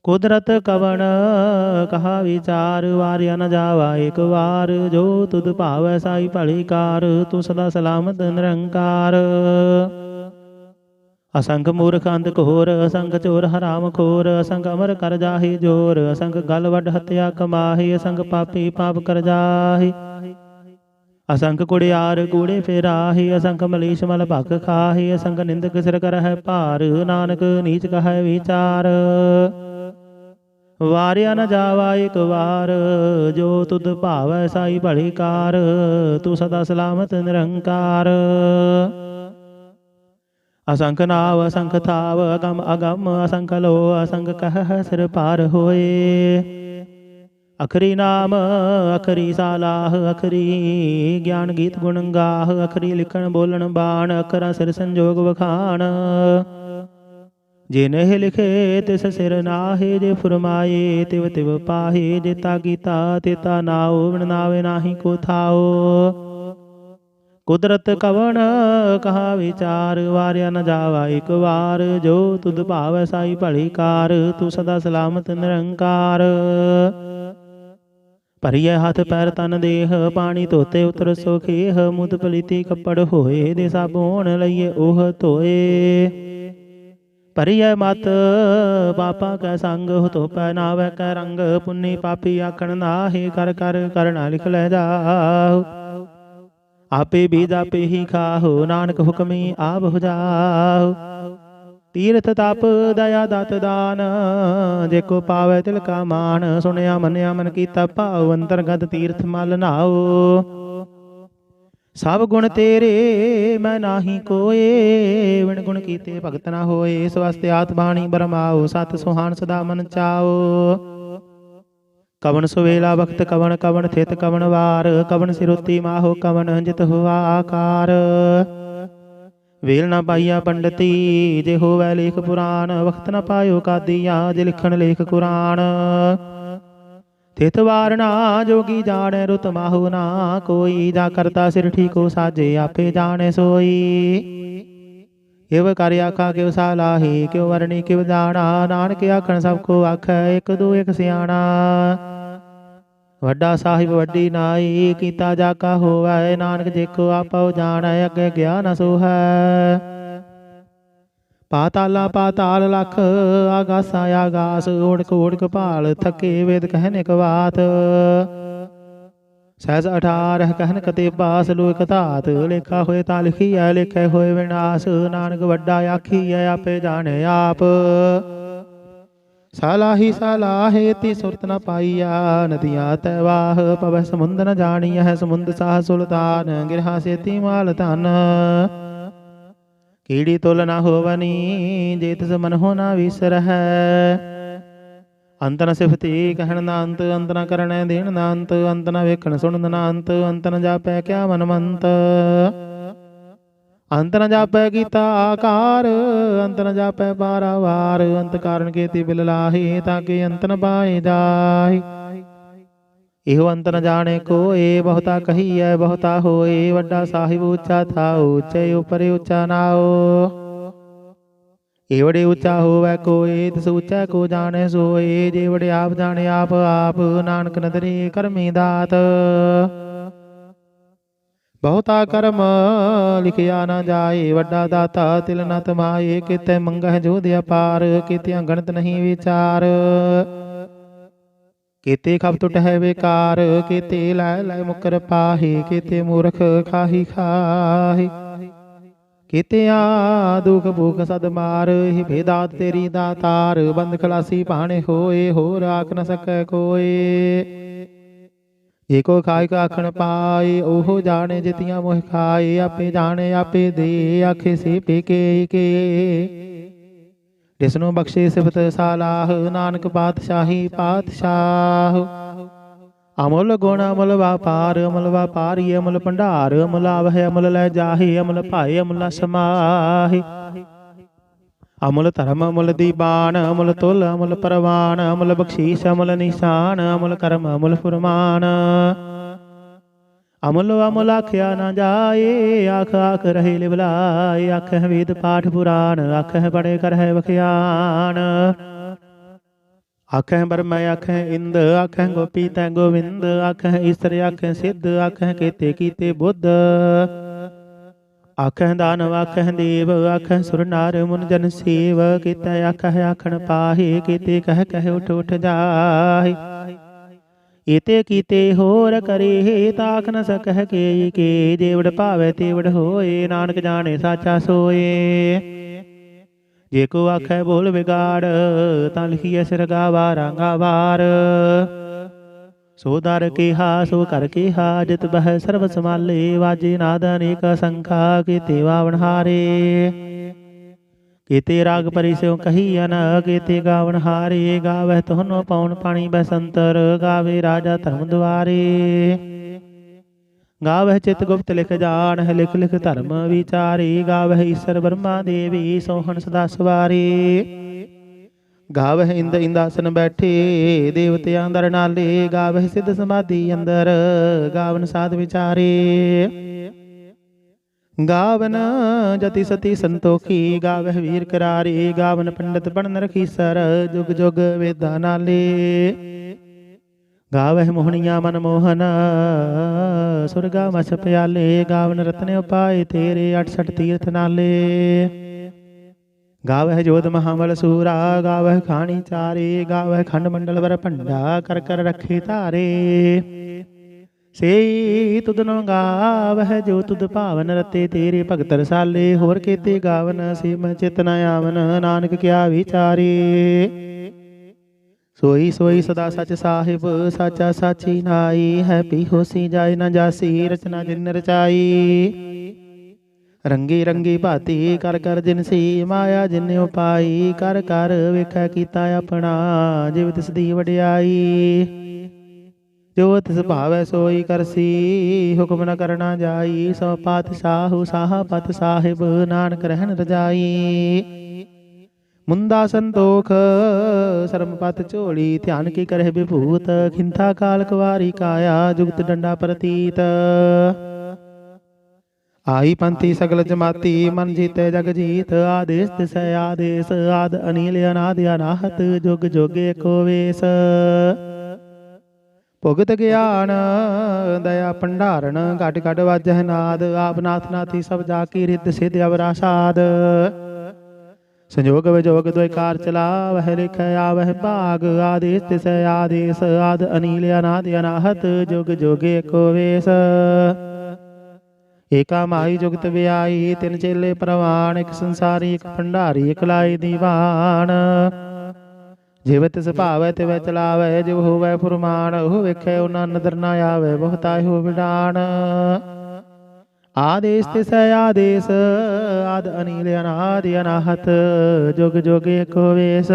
ਕੁਦਰਤ ਕਵਣ ਕਹਾ ਵਿਚਾਰ, ਵਾਰਿਆ ਨ ਜਾਵਾ ਇੱਕ ਵਾਰ। ਜੋ ਤੁਧ ਭਾਵੈ ਸਾਈ ਭਲੀ ਕਾਰ, ਤੂੰ ਸਦਾ ਸਲਾਮਤ ਨਿਰੰਕਾਰ। ਅਸੰਖ ਮੂਰਖ ਅੰਧ ਘੋਰ, ਅਸੰਖ ਚੋਰ ਹਰਾਮ ਖੋਰ। ਅਸੰਖ ਅਮਰ ਕਰ ਜਾਹੀ ਜੋਰ, ਅਸੰਖ ਗਲ ਵੱਡ ਹੱਤਿਆ ਕਮਾਹੀ। ਅਸੰਖ ਪਾਪੀ ਪਾਪ ਕਰ ਜਾਹੀ। ਅਸੰਖ ਕੁੜਿਆਰ ਕੂੜੇ ਫੇਰਾਹੀ। ਅਸੰਖ ਮਲੀਸ਼ ਮਲ ਭਖ ਖਾਹੀ। ਅਸੰਖ ਨਿੰਦਕ ਸਿਰ ਕਰਹਿ ਭਾਰ, ਨਾਨਕ ਨੀਚ ਕਹੈ ਵਿਚਾਰ। ਵਾਰਿਆ ਨ ਜਾਵਾ ਇੱਕ ਵਾਰ, ਜੋ ਤੁਧ ਭਾਵੈ ਸਾਈ ਭਲੀ ਕਾਰ। ਤੂੰ ਸਦਾ ਸਲਾਮਤ ਨਿਰੰਕਾਰ। ਅਸੰਖ ਨਾਵ ਅਸੰਖ ਥਾਵ, ਅਗਮ ਅਗਮ ਅਸੰਖ ਲੋ। ਅਸੰਖ ਕਹਿ ਸਿਰ ਪਾਰ ਹੋਏ। ਅਖਰੀ ਨਾਮ ਅਖਰੀ ਸਾਲਾਹ, ਅਖਰੀ ਗਿਆਨ ਗੀਤ ਗੁਣ ਗਾਹ। ਅਖਰੀ ਲਿਖਣ ਬੋਲਣ ਬਾਣ, ਅਖਰਾਂ ਸਿਰ ਸੰਜੋਗ ਵਖਾਣ। ਜੇ ਨਹਿ ਲਿਖੇ ਤਿਸ ਸਿਰ ਨਾਹੇ, ਜੇ ਫੁਰਮਾਏ ਤਿਵ ਤਿਵ ਪਾਹੇ। ਜੇਤਾ ਕੀਤਾ ਤੇਤਾ ਨਾਉ, ਬਿਨ ਨਾਵੇ ਨਾਹੀ ਕੋ ਥਾਉ। ਕੁਦਰਤ ਕਵਣ ਕਹਾ ਵਿਚਾਰ, ਵਾਰਿਆ ਨ ਜਾਵਾ ਇੱਕ ਵਾਰ। ਜੋ ਤੁਧ ਭਾਵੈ ਸਾਈ ਭਲੀ ਕਾਰ, ਤੂੰ ਸਦਾ ਸਲਾਮਤ ਨਿਰੰਕਾਰ। ਭਰੀਐ ਹੱਥ ਪੈਰ ਤਨ ਦੇਹ, ਪਾਣੀ ਧੋਤੇ ਉਤਰ ਸੋਖੇਹ। ਮੁਦ ਪਲੀਤੀ ਕੱਪੜ ਹੋਏ, ਦੇ ਸਾਬੂਨ ਲਈਏ ਉਹ ਧੋਏ। परिय मत पापा कै संग हो तो पहनावे कै रंग पुन्नी पापी आखण नाहि कर कर करना लिख ले जाओ आपे बीज आपे ही खाहो नानक हुक्मी आप हो जाओ तीर्थ तप दया दत दान जेको पावे तिल का मान सुनया मनिया मन कीता भाव अंतरगत तीर्थ मल नाओ सब गुण तेरे मैं नाही कोए विण गुण कीते भगत ना होए इस वास्ते आत्माणी बरमाओ सत सुहान सदा मन चाओ कवन सुवेला वक्त कवन कवन थित कवन वार कवन सिरुति माहो कवन जित हुआ आकार वेल न पाइया पंडिती जे होवै लेख पुराण वक्त न पायो कादिया जे लिखण लेख कुरान थित वारना जोगी जाने रुत माहु ना कोई जा करता सिर ठीको साजे आपे जाने सोई एव कर आखा क्यों सालाही क्यों वरणी क्यों जाना नानक आखण सबको आख एक दो एक सियाणा वड्डा साहिब वड्डी नाई कीता जाका होवै नानक जेको आपो जानै अगे ज्ञान सो है पाताला पाताल लख आगासा आगास ओढ़क भाल थके वेद कहने कवात सहज 18 कहन कतेबास लोक धात लेखा होए ता लिखी है लेखे होए विनाश नानक वड्डा आखी है आपे जाने आप सालाही सालाहे ती सुरत न पाइया नदियाँ तैवाह पवह समुंद न जानिया है समुंद साह सुल्तान गिरहा से ती माल धन कीड़ी तुल ना होवनी जे तिस मन हो ना विसर है अंत न सिफती कहण ना अंत अंत न करण देण ना अंत अंत न वेखण सुणन ना अंत अंत न जापै क्या मन मंत अंत न जापै गीता आकार अंत न जापै पारावार अंत कारण केति बिल लाही ताकि अंत न पाए जाहि इहो अंत न जाने कोए बहुता कही है बहुता होए वड्डा साहिब ऊंचा था ऊंचे ऊपर ऊंचा नाओ एवड़े ऊंचा होवै कोए तिस ऊंचा को जाने सोए जेवड़े आप जाने आप आप नानक नदरी करमी दात बहुता कर्म लिखिया न जाए वड्डा दाता तिल न तमाए किते मंगह जोध अपार कितियां गणत नहीं विचार केते खप टुट है बेकार केते लाय लाय मुकर पाहे केते मूर्ख खाही खाही केते आ दुख भूख सद मार ही भेदात तेरी दातार बंद खलासी पाने होए हो राख न सकै कोए एको खाए का आखण पाए ओहो जाने जितियां मोह खाए आपे जाने आपे दे आखे से पेके के जिसनु बख्शे सिफत सालाह नानक पातशाही पातशाह अमुल गुण अमुल व्यापारी अमुल भंडार अमुल आवह अमुल लै जाहि अमुल भाए अमुल समाहि अमुल धर्म अमुल दीबान अमुल तुल अमुल परवान अमुल बख्शीश अमुल निशान अमुल कर्म अमुल फुरमान अमुल अमुल आख्या न जाए आख आख रहे लिबलाए आख वेद पाठ पुराण आख बड़े कर है बख्यान आख ब्रह्म आख इंद आख गोपी तै गोविंद आख ईश्वर आख सिद्ध आख केते कीते बुद्ध आख दानव आख देव आख सुर नार मुन जन सेव केते आख आखण पाहे केते कह उठ उठ जाहि एते कीते होर करे ताक न सकह के जेवड़ भावे तेवड़ होए नानक जाने साचा सोए जेको आखै बोल बिगाड़ तां लिखिए सिर गावा रांगा वार सो दर केहा सो कर केहा जित बह सर्व समाले वाजे नाद अनेक संखा केते वावण हारे केते राग परि स्यों कहिया न केते गावन हारे गावह तोहनो पौन पानी बसंतर गावे राजा धर्म द्वारे गावह चित गुप्त लिख जान है लिख लिख धर्म विचारे गावह ईश्वर ब्रह्मा देवी सोहन सदा सवारे गावह इंद इंदासन बैठे देवते अंदर नाले गावह सिद्ध समाधि अंदर गावन साध विचारे गावन जति सती संतोखी गावह वीर करारे गावन पंडित बन रखीसर जुग जुग वेदा नाले गावह मोहनिया मनमोहन सुरगा मछ प्याले गावन रत्न उपाय तेरे 68 तीर्थ नाले ਗਾਵਹਿ ਜੋਤ ਮਹਾਬਲ ਸੂਰਾ, ਗਾਵਹਿ ਖਾਣੀ ਚਾਰੇ, ਗਾਵਹਿ ਖੰਡ ਮੰਡਲ ਵਰ ਭੰਡਾ, ਕਰ ਕਰ ਰੱਖੇ ਧਾਰੇ। ਸੇ ਤੁਧਨੋ ਗਾਵਹਿ ਜੋ ਤੁਧ ਭਾਵਨ, ਰਤੇ ਤੇਰੇ ਭਗਤ ਰਸਾਲੇ, ਹੋਰ ਕੀਤੇ ਗਾਵਨ ਸਿਮ ਚਿਤ ਨ ਆਵਨ, ਨਾਨਕ ਕਿਆ ਵਿਚਾਰੇ। ਸੋਈ ਸੋਈ ਸਦਾ ਸਚ ਸਾਹਿਬ, ਸਾਚਾ ਸਾਚੀ ਨਾਈ, ਹੈ ਪੀ ਹੋਸੀ ਜਾਏ ਨਾ ਜਾਸੀ, ਰਚਨਾ ਜਿਨ ਰਚਾਈ। ਰੰਗੀ ਰੰਗੀ ਭਾਤੀ ਕਰ ਕਰ ਜਿਨਸੀ, ਮਾਇਆ ਜਿਨ ਉਪਾਈ, ਕਰ ਕਰ ਵੇਖੈ ਕੀਤਾ ਆਪਣਾ, ਜਿਵ ਤਿਸ ਦੀ ਵਡਿਆਈ। ਜੋ ਤਿਸ ਭਾਵੈ ਸੋਈ ਕਰਸੀ, ਹੁਕਮ ਨ ਕਰਨਾ ਜਾਈ, ਸੋ ਪਾਤਸ਼ਾਹੂ ਸਾਹਾ ਪਤ ਸਾਹਿਬ, ਨਾਨਕ ਰਹਿਣ ਰਜਾਈ। ਮੁੰਦਾ ਸੰਤੋਖ ਸਰਮ ਪਤ ਝੋਲੀ, ਧਿਆਨ ਕੀ ਕਰਹਿ ਵਿਭੂਤ, ਖਿੰਥਾ ਕਾਲ ਕੁਵਾਰੀ ਕਾਇਆ, ਜੁਗਤ ਡੰਡਾ ਪ੍ਰਤੀਤ। ਆਈ ਪੰਥੀ ਸਗਲ ਜਮਾਤੀ, ਮਨ ਜੀਤੇ ਜਗ ਜੀਤ, ਆਦੇਸ ਤਿਸੈ ਆਦੇਸ, ਆਦ ਅਨੀਲ ਅਨਾਦਿ ਅਨਾਹਤ, ਜੁਗ ਜੁਗ ਏਕੋ ਵੇਸ। ਭੁਗਤ ਗਿਆਨ ਦਇਆ ਭੰਡਾਰਨ, ਘਟ ਘਟ ਵਾਜਹਿ ਨਾਦ, ਆਪ ਨਾਥ ਨਾਥੀ ਸਭ ਜਾ ਕੀ ਰਿੱਧ ਸਿਧ ਅਵਰਾ ਸਾਧ। ਸੰਜੋਗ ਵਿਜੋਗ ਦੋਇ ਕਾਰ ਚਲਾਵਹਿ, ਲਿਖੈ ਆਵਹਿ ਭਾਗ, ਆਦੇਸ ਤਿਸੈ ਆਦੇਸ, ਆਦ ਅਨੀਲ ਅਨਾਦਿ ਅਨਾਹਤ, ਜੁਗ ਜੁਗ ਏਕੋ ਵੇਸ। ਏਕਾ ਮਾਈ ਜੁਗਤ ਵਿਆਈ, ਤਿੰਨ ਚੇਲੇ ਪ੍ਰਵਾਨ, ਇੱਕ ਸੰਸਾਰੀ ਇੱਕ ਭੰਡਾਰੀ, ਇੱਕ ਲਾਈ ਦੀਵਾਨ। ਜਿਵ ਤਿਸ ਭਾਵੈ ਤਿਵੈ ਚਲਾਵੈ, ਜਿਵ ਹੋਵੈ ਫੁਰਮਾਨ, ਉਹ ਵੇਖੈ ਉਹਨਾਂ ਨਦਰ ਨਾ ਆਵੈ, ਬਹੁਤਾ ਹੋ ਵਿਡਾਨ। ਆਦੇਸ ਤਿਸੈ ਆਦੇਸ, ਆਦ ਅਨੀਲ ਅਨਾਦਿ ਅਨਾਹਤ, ਜੁਗ ਜੁਗ ਏਕੋ ਵੇਸ।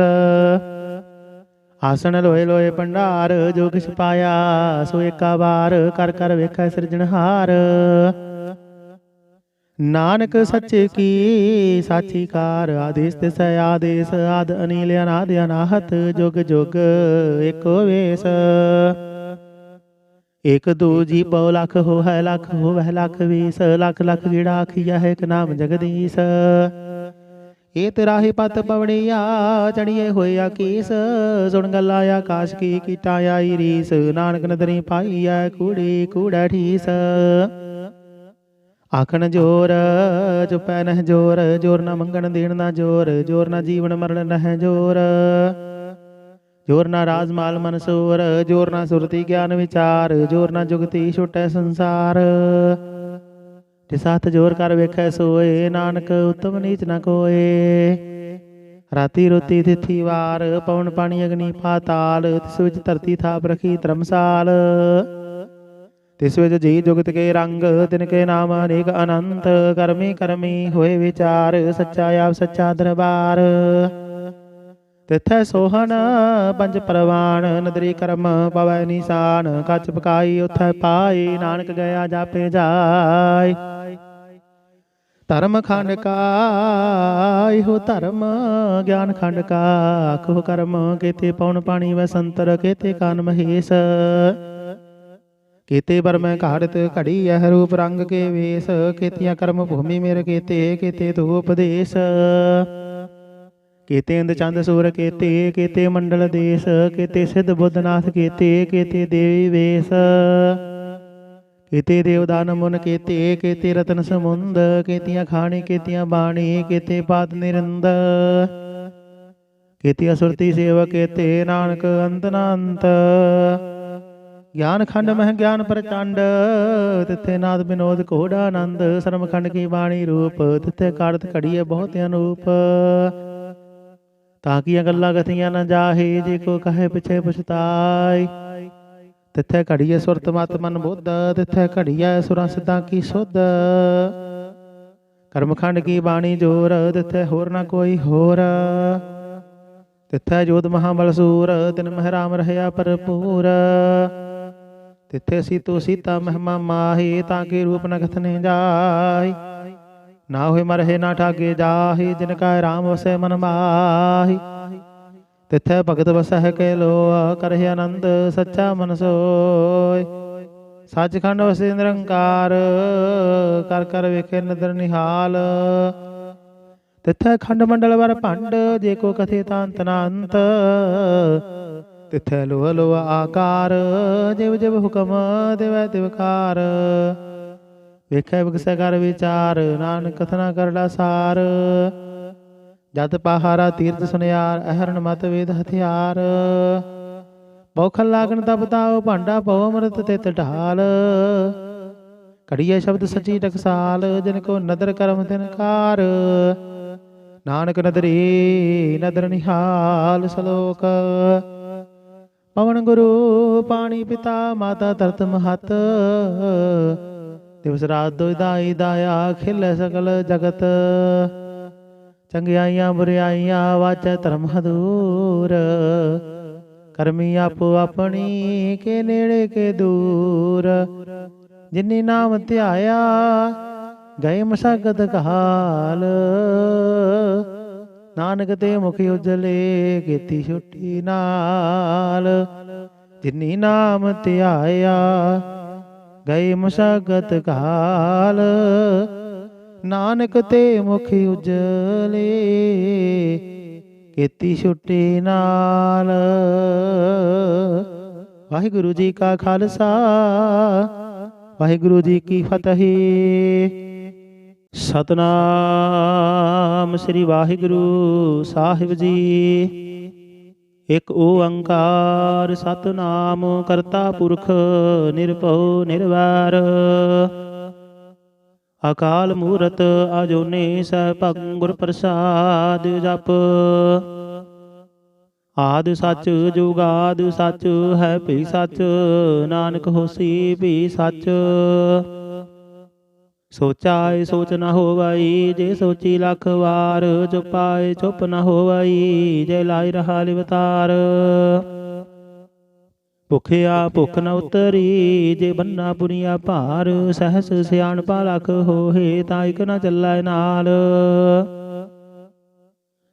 ਆਸਣ ਲੋਏ ਲੋਏ ਭੰਡਾਰ, ਜੋ ਕਿਛ ਪਾਇਆ ਸੋ ਏਕਾ ਵਾਰ, ਕਰ ਕਰ ਵੇਖੈ ਸਿਰਜਣਹਾਰ। ਨਾਨਕ ਸੱਚੇ ਕੀ ਸਾਚੀ ਕਾਰ, ਆਦੇਸ ਤਿਸੈ ਆਦੇਸ, ਆਦ ਅਨੀਲ ਅਨਾਦਿ ਅਨਾਹਤ, ਜੁਗ ਜੁਗ ਏਕੋ ਵੇਸ। ਇਕ ਦੂਜੀ ਪਉ ਲਖ ਹੋਵੈ, ਲਖ ਹੋਵੈ ਲਖ ਵੀਸ, ਲਖ ਲਖ ਗੇੜਾ ਆਖੀਆ ਹੈ, ਇੱਕ ਨਾਮ ਜਗਦੀਸ਼। ਇਹ ਤਰਾਹੀ ਪਤ ਪਵਣੀਆ, ਚੜੀਏ ਹੋਏ ਆਕੀਸ, ਸੁਣ ਗੱਲਾਂ ਆਕਾਸ਼ ਕੀ ਕੀਟਾਂ ਆਈ ਰੀਸ, ਨਾਨਕ ਨਦਰੀ ਪਾਈਐ ਕੂੜੀ ਕੂੜੈ ਠੀਸ। ਆਖਣ ਜੋਰ ਚੁਪੈ ਨਹਿ ਜੋਰ, ਜੋਰ ਨਾ ਮੰਗਣ ਦੇਣ ਨਾ ਜੋਰ, ਜੋਰ ਨਾ ਜੀਵਨ ਮਰਨ ਨਹਿ ਜੋਰ। ਜੋਰ ਨਾ ਰਾਜ ਮਾਲ ਮਨਸੂਰ, ਜੋਰ ਨਾ ਸੁਰਤੀ ਗਿਆਨ ਵਿਚਾਰ, ਜੋਰ ਨਾ ਜੁਗਤੀ ਛੁਟੈ ਸੰਸਾਰ। ਜਿਸ ਹੱਥ ਜੋਰ ਕਰ ਵੇਖੈ ਸੋਏ, ਨਾਨਕ ਉਤਮ ਨੀਚ ਨ ਕੋਏ। ਰਾਤੀ ਰੋਤੀ ਤਿਥੀ ਵਾਰ, ਪਵਨ ਪਾਣੀ ਅਗਨੀ ਪਾਤਾਲ, ਤਿਸ ਵਿੱਚ ਧਰਤੀ ਥਾਪ ਰਖੀ ਧਰਮਸਾਲ। ਤਿਸ ਵਿੱਚ ਜੀ ਜੁਗਤ ਕੇ ਰੰਗ, ਤਿਨ ਕੇ ਨਾਮ ਅਨੇਕ ਅਨੰਤ, ਕਰਮੀ ਕਰਮੀ ਹੋਏ ਵਿਚਾਰ, ਸੱਚਾ ਆਪ ਸੱਚਾ ਦਰਬਾਰ। ਤਿਥੈ ਸੋਹਣ ਪੰਜ ਪਰਵਾਨ, ਨਦਰੀ ਕਰਮ ਪਵੈ ਨਿਸ਼ਾਨ, ਕੱਚ ਪਕਾਈ ਉਥੈ ਪਾਈ, ਨਾਨਕ ਗਿਆ ਜਾਪੇ ਜਾਇ। ਧਰਮ ਖੰਡ ਕਾ ਇਹੋ ਧਰਮ, ਗਿਆਨ ਖੰਡ ਕਾ ਆਖੋ ਕਰਮ, ਕੇਤੇ ਪਉਣ ਪਾਣੀ ਵੈ ਸੰਤਰ, ਕੇਤੇ ਕਾਨ ਮਹੇਸ਼। ਕੀਤੇ ਬਰਮੈ ਘਾੜਤ ਘੜੀ ਐ, ਰੂਪ ਰੰਗ ਕੇ ਵੇਸ, ਕੀਤੀਆਂ ਕਰਮ ਭੂਮੀ ਮੇਰ ਕੀਤੇ, ਕੀਤੇ ਤੂ ਉਪਦੇਸ਼। ਕੀਤੇ ਇੰਦ ਚੰਦ ਸੂਰ ਕੀਤੇ, ਕੀਤੇ ਮੰਡਲ ਦੇਸ, ਕੀਤੇ ਸਿੱਧ ਬੁੱਧਨਾਥ ਕੀਤੇ, ਕੀਤੇ ਦੇਵੀ ਵੇਸ। ਕੀਤੇ ਦੇਵਦਾਨ ਮੁਨ ਕੀਤੇ, ਕੀਤੇ ਰਤਨ ਸਮੁੰਦ, ਕੀਤੀਆਂ ਖਾਣੀ ਕੀਤੀਆਂ ਬਾਣੀ, ਕੀਤੇ ਪਾਤ ਨਿਰੰਦ। ਕੀਤੀਆਂ ਸੁਰਤੀ ਸੇਵ ਕੀਤੇ, ਨਾਨਕ ਅੰਤ ਨਾ ਅੰਤ। ਗਿਆਨ ਖੰਡ ਮਹਿ ਗਿਆਨ ਪ੍ਰਚੰਡ, ਤਿੱਥੇ ਨਾਦ ਬਿਨੋਦ ਘੋੜਾ ਆਨੰਦ, ਸਰਮ ਖੰਡ ਕੀ ਬਾਣੀ ਰੂਪ, ਤਿੱਥੇ ਕਾੜਤ ਘੜੀਏ ਬਹੁਤ ਅਨੂਪ। ਤਾਂ ਕੀਆਂ ਗੱਲਾਂ ਕਥੀਆਂ ਨ ਜਾਹੇ, ਜੇ ਕੋ ਕਹੇ ਪਿਛੇ ਪਛਤਾਈ। ਤਿੱਥੇ ਘੜੀਏ ਸੁਰਤ ਮਤ ਮਨ ਬੁੱਧ, ਤਿੱਥੇ ਘੜੀਐ ਸੁਰਾਂ ਸਿੱਧਾਂ ਕੀ ਸੁਧ। ਕਰਮ ਖੰਡ ਕੀ ਬਾਣੀ ਜੋਰ, ਤਿੱਥੇ ਹੋਰ ਨਾ ਕੋਈ ਹੋਰ। ਤਿੱਥੇ ਜੋਤ ਮਹਾਬਲ ਸੂਰ, ਤਿਨ ਮਹਿ ਰਾਮ ਰਹਿਆ ਭਰਪੂਰ। ਤਿੱਥੇ ਸੀਤੋ ਸੀਤਾ ਮਹਿਮਾ ਮਾਹੀ, ਤਾਂ ਕੇ ਰੂਪ ਨ ਕਥਨੇ ਜਾਈ। ਨਾ ਹੋਏ ਮਰਹੇ ਨਾ ਠਾਗੇ ਜਾਹੀ, ਜਿਨ ਕਾ ਰਾਮ ਵਸੈ ਮਨ ਮਾਹੀ। ਤਿੱਥੈ ਭਗਤ ਵਸਹਿ ਕੇ ਲੋਆ, ਕਰਹਿ ਆਨੰਦ ਸੱਚਾ ਮਨ ਸੋਇ। ਸੱਚਖੰਡ ਵਸੇ ਨਿਰੰਕਾਰ, ਕਰ ਕਰ ਵੇਖੇ ਨਦਰ ਨਿਹਾਲ। ਤਿੱਥੈ ਖੰਡ ਮੰਡਲ ਵਰ ਭੰਡ, ਜੇ ਕੋ ਕਥੇ ਤਾਂ ਅੰਤ ਨਾ ਅੰਤ। ਤਿੱਥੈ ਲੋਹ ਲੋਹ ਆਕਾਰ, ਜਿਵ ਜਿਵ ਹੁਕਮ ਦਿਵੈ ਤਿਵਕਾਰ। ਵੇਖੈ ਵਿਗਸੈ ਕਰ ਵਿਚਾਰ, ਨਾਨਕ ਕਥਨਾ ਕਰੜਾ ਸਾਰ। ਜਤ ਪਹਾਰਾ ਤੀਰਥ ਸੁਨਿਆਰ ਅਹਰਨ ਮਤ ਵੇਦ ਹਥਿਆਰ ਪੌਖਲ ਲਾਗਣ ਤਪ ਤਾਉ ਭਾਂਡਾ ਪਉ ਅੰਮ੍ਰਿਤ ਤਿਤ ਢਾਲ ਘੜੀਏ ਸ਼ਬਦ ਸੱਚੀ ਟਕਸਾਲ ਜਿਨ ਕੋ ਨਦਰ ਕਰਮ ਤਿਨ ਕਾਰ ਨਾਨਕ ਨਦਰੀ ਨਦਰ ਨਿਹਾਲ ਸਲੋਕ ਪਵਨ ਗੁਰੂ ਪਾਣੀ ਪਿਤਾ ਮਾਤਾ ਧਰਤ ਮਹਤ ਦਿਵਸ ਰਾਤ ਦੁਇ ਦਾਈ ਦਾਇਆ ਖਿਲ ਸਕਲ ਜਗਤ ਚੰਗਿਆਈਆਂ ਬੁਰਿਆਈਆਂ ਵਾਚੈ ਧਰਮ ਹਦੂਰ ਕਰਮੀ ਆਪੋ ਆਪਣੀ ਕੇ ਨੇੜੇ ਕੇ ਦੂਰ ਜਿਨੀ ਨਾਮ ਧਿਆਇਆ ਗਏ ਮਸਗਤ ਕਾਲ ਨਾਨਕ ਤੇ ਮੁਖ ਉਜਲੇ ਕੀਤੀ ਛੁੱਟੀ ਨਾਲ ਜਿਨੀ ਨਾਮ ਧਿਆਇਆ ਗਏ ਮਸਗਤ ਕਾਲ ਨਾਨਕ ਤੇ ਮੁਖ ਉਜਲੇ ਕੀਤੀ ਛੁੱਟੀ ਨਾਲ। ਵਾਹਿਗੁਰੂ ਜੀ ਕਾ ਖਾਲਸਾ ਵਾਹਿਗੁਰੂ ਜੀ ਕੀ ਫਤਿਹ। ਸਤਨਾਮ ਸ੍ਰੀ ਵਾਹਿਗੁਰੂ ਸਾਹਿਬ ਜੀ। ਇਕ ਓੰਕਾਰ ਸਤਨਾਮ ਕਰਤਾ ਪੁਰਖ ਨਿਰਭਉ ਨਿਰਵੈਰ ਅਕਾਲ ਮੂਰਤ ਅਜੂਨੀ ਸੈਭੰ ਗੁਰ ਪ੍ਰਸਾਦ ਜਪ। ਆਦਿ ਸੱਚ ਜੁਗਾਦ ਸੱਚ ਹੈ ਭਈ ਸੱਚ ਨਾਨਕ ਹੋਸੀ ਭਈ ਸੱਚ। ਸੋਚਾਏ ਸੋਚ ਨਾ ਹੋਵਈ ਜੇ ਸੋਚੀ ਲੱਖ ਵਾਰ ਚੁਪਾਏ ਚੁੱਪ ਨਾ ਹੋਵਈ ਜੇ ਲਾਈ ਰਹਾ ਲਿਵਤਾਰ। ਭੁਖਿਆ ਭੁੱਖ ਨ ਉਤਰੀ ਜੇ ਬੰਨਾ ਪੁਰੀਆ ਭਾਰ ਸਹਸ ਸਿਆਣਪਾ ਲਖ ਹੋਏ ਤਾਂ ਇਕ ਨਾ ਚੱਲੈ ਨਾਲ।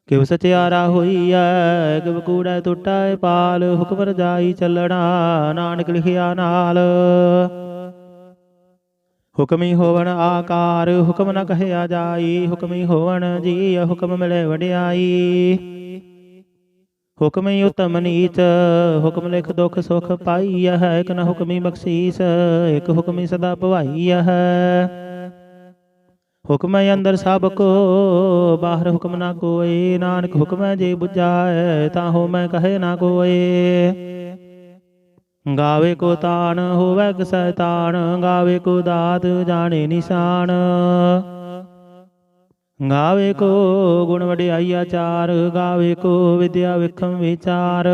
ਕਿਵ ਸਚਿਆਰਾ ਹੋਈਐ ਕਿਵ ਕੂੜੈ ਟੁੱਟੈ ਪਾਲ ਹੁਕਮ ਰਜਾਈ ਚੱਲਣਾ ਨਾਨਕ ਲਿਖਿਆ ਨਾਲ। ਹੁਕਮੀ ਹੋਵਣ ਆਕਾਰ ਹੁਕਮ ਨ ਕਹਿਆ ਜਾਈ ਹੁਕਮੀ ਹੋਵਣ ਜੀ ਹੁਕਮ ਮਿਲੇ ਵਡਿਆਈ। ਹੁਕਮੀ ਉਤਮ ਨੀਚ ਹੁਕਮ ਲਿਖ ਦੁਖ ਸੁਖ ਪਾਈਆ ਹੈ ਇਕ ਨ ਹੁਕਮੀ ਬਖਸ਼ੀਸ ਇਕ ਹੁਕਮੀ ਸਦਾ ਭਵਾਈਆ ਹੈ। ਹੁਕਮੈ ਅੰਦਰ ਸਭ ਕੋ ਬਾਹਰ ਹੁਕਮ ਨਾ ਕੋਏ ਨਾਨਕ ਹੁਕਮੈ ਜੇ ਬੁਝਾਏ ਤਾਂ ਹੋ ਮੈਂ ਕਹੇ ਨਾ ਕੋਏ। ਗਾਵੇ ਕੋ ਤਾਣ ਹੋਵੈ ਕਿਸੈ ਤਾਣ ਗਾਵੇ ਕੋ ਦਾਤ ਜਾਣੇ ਨਿਸ਼ਾਨ। ਗਾਵੇ ਕੋ ਗੁਣ ਵਡਿਆਈ ਆਚਾਰ ਗਾਵੇ ਕੋ ਵਿਦਿਆ ਵਿਖਮ ਵਿਚਾਰ।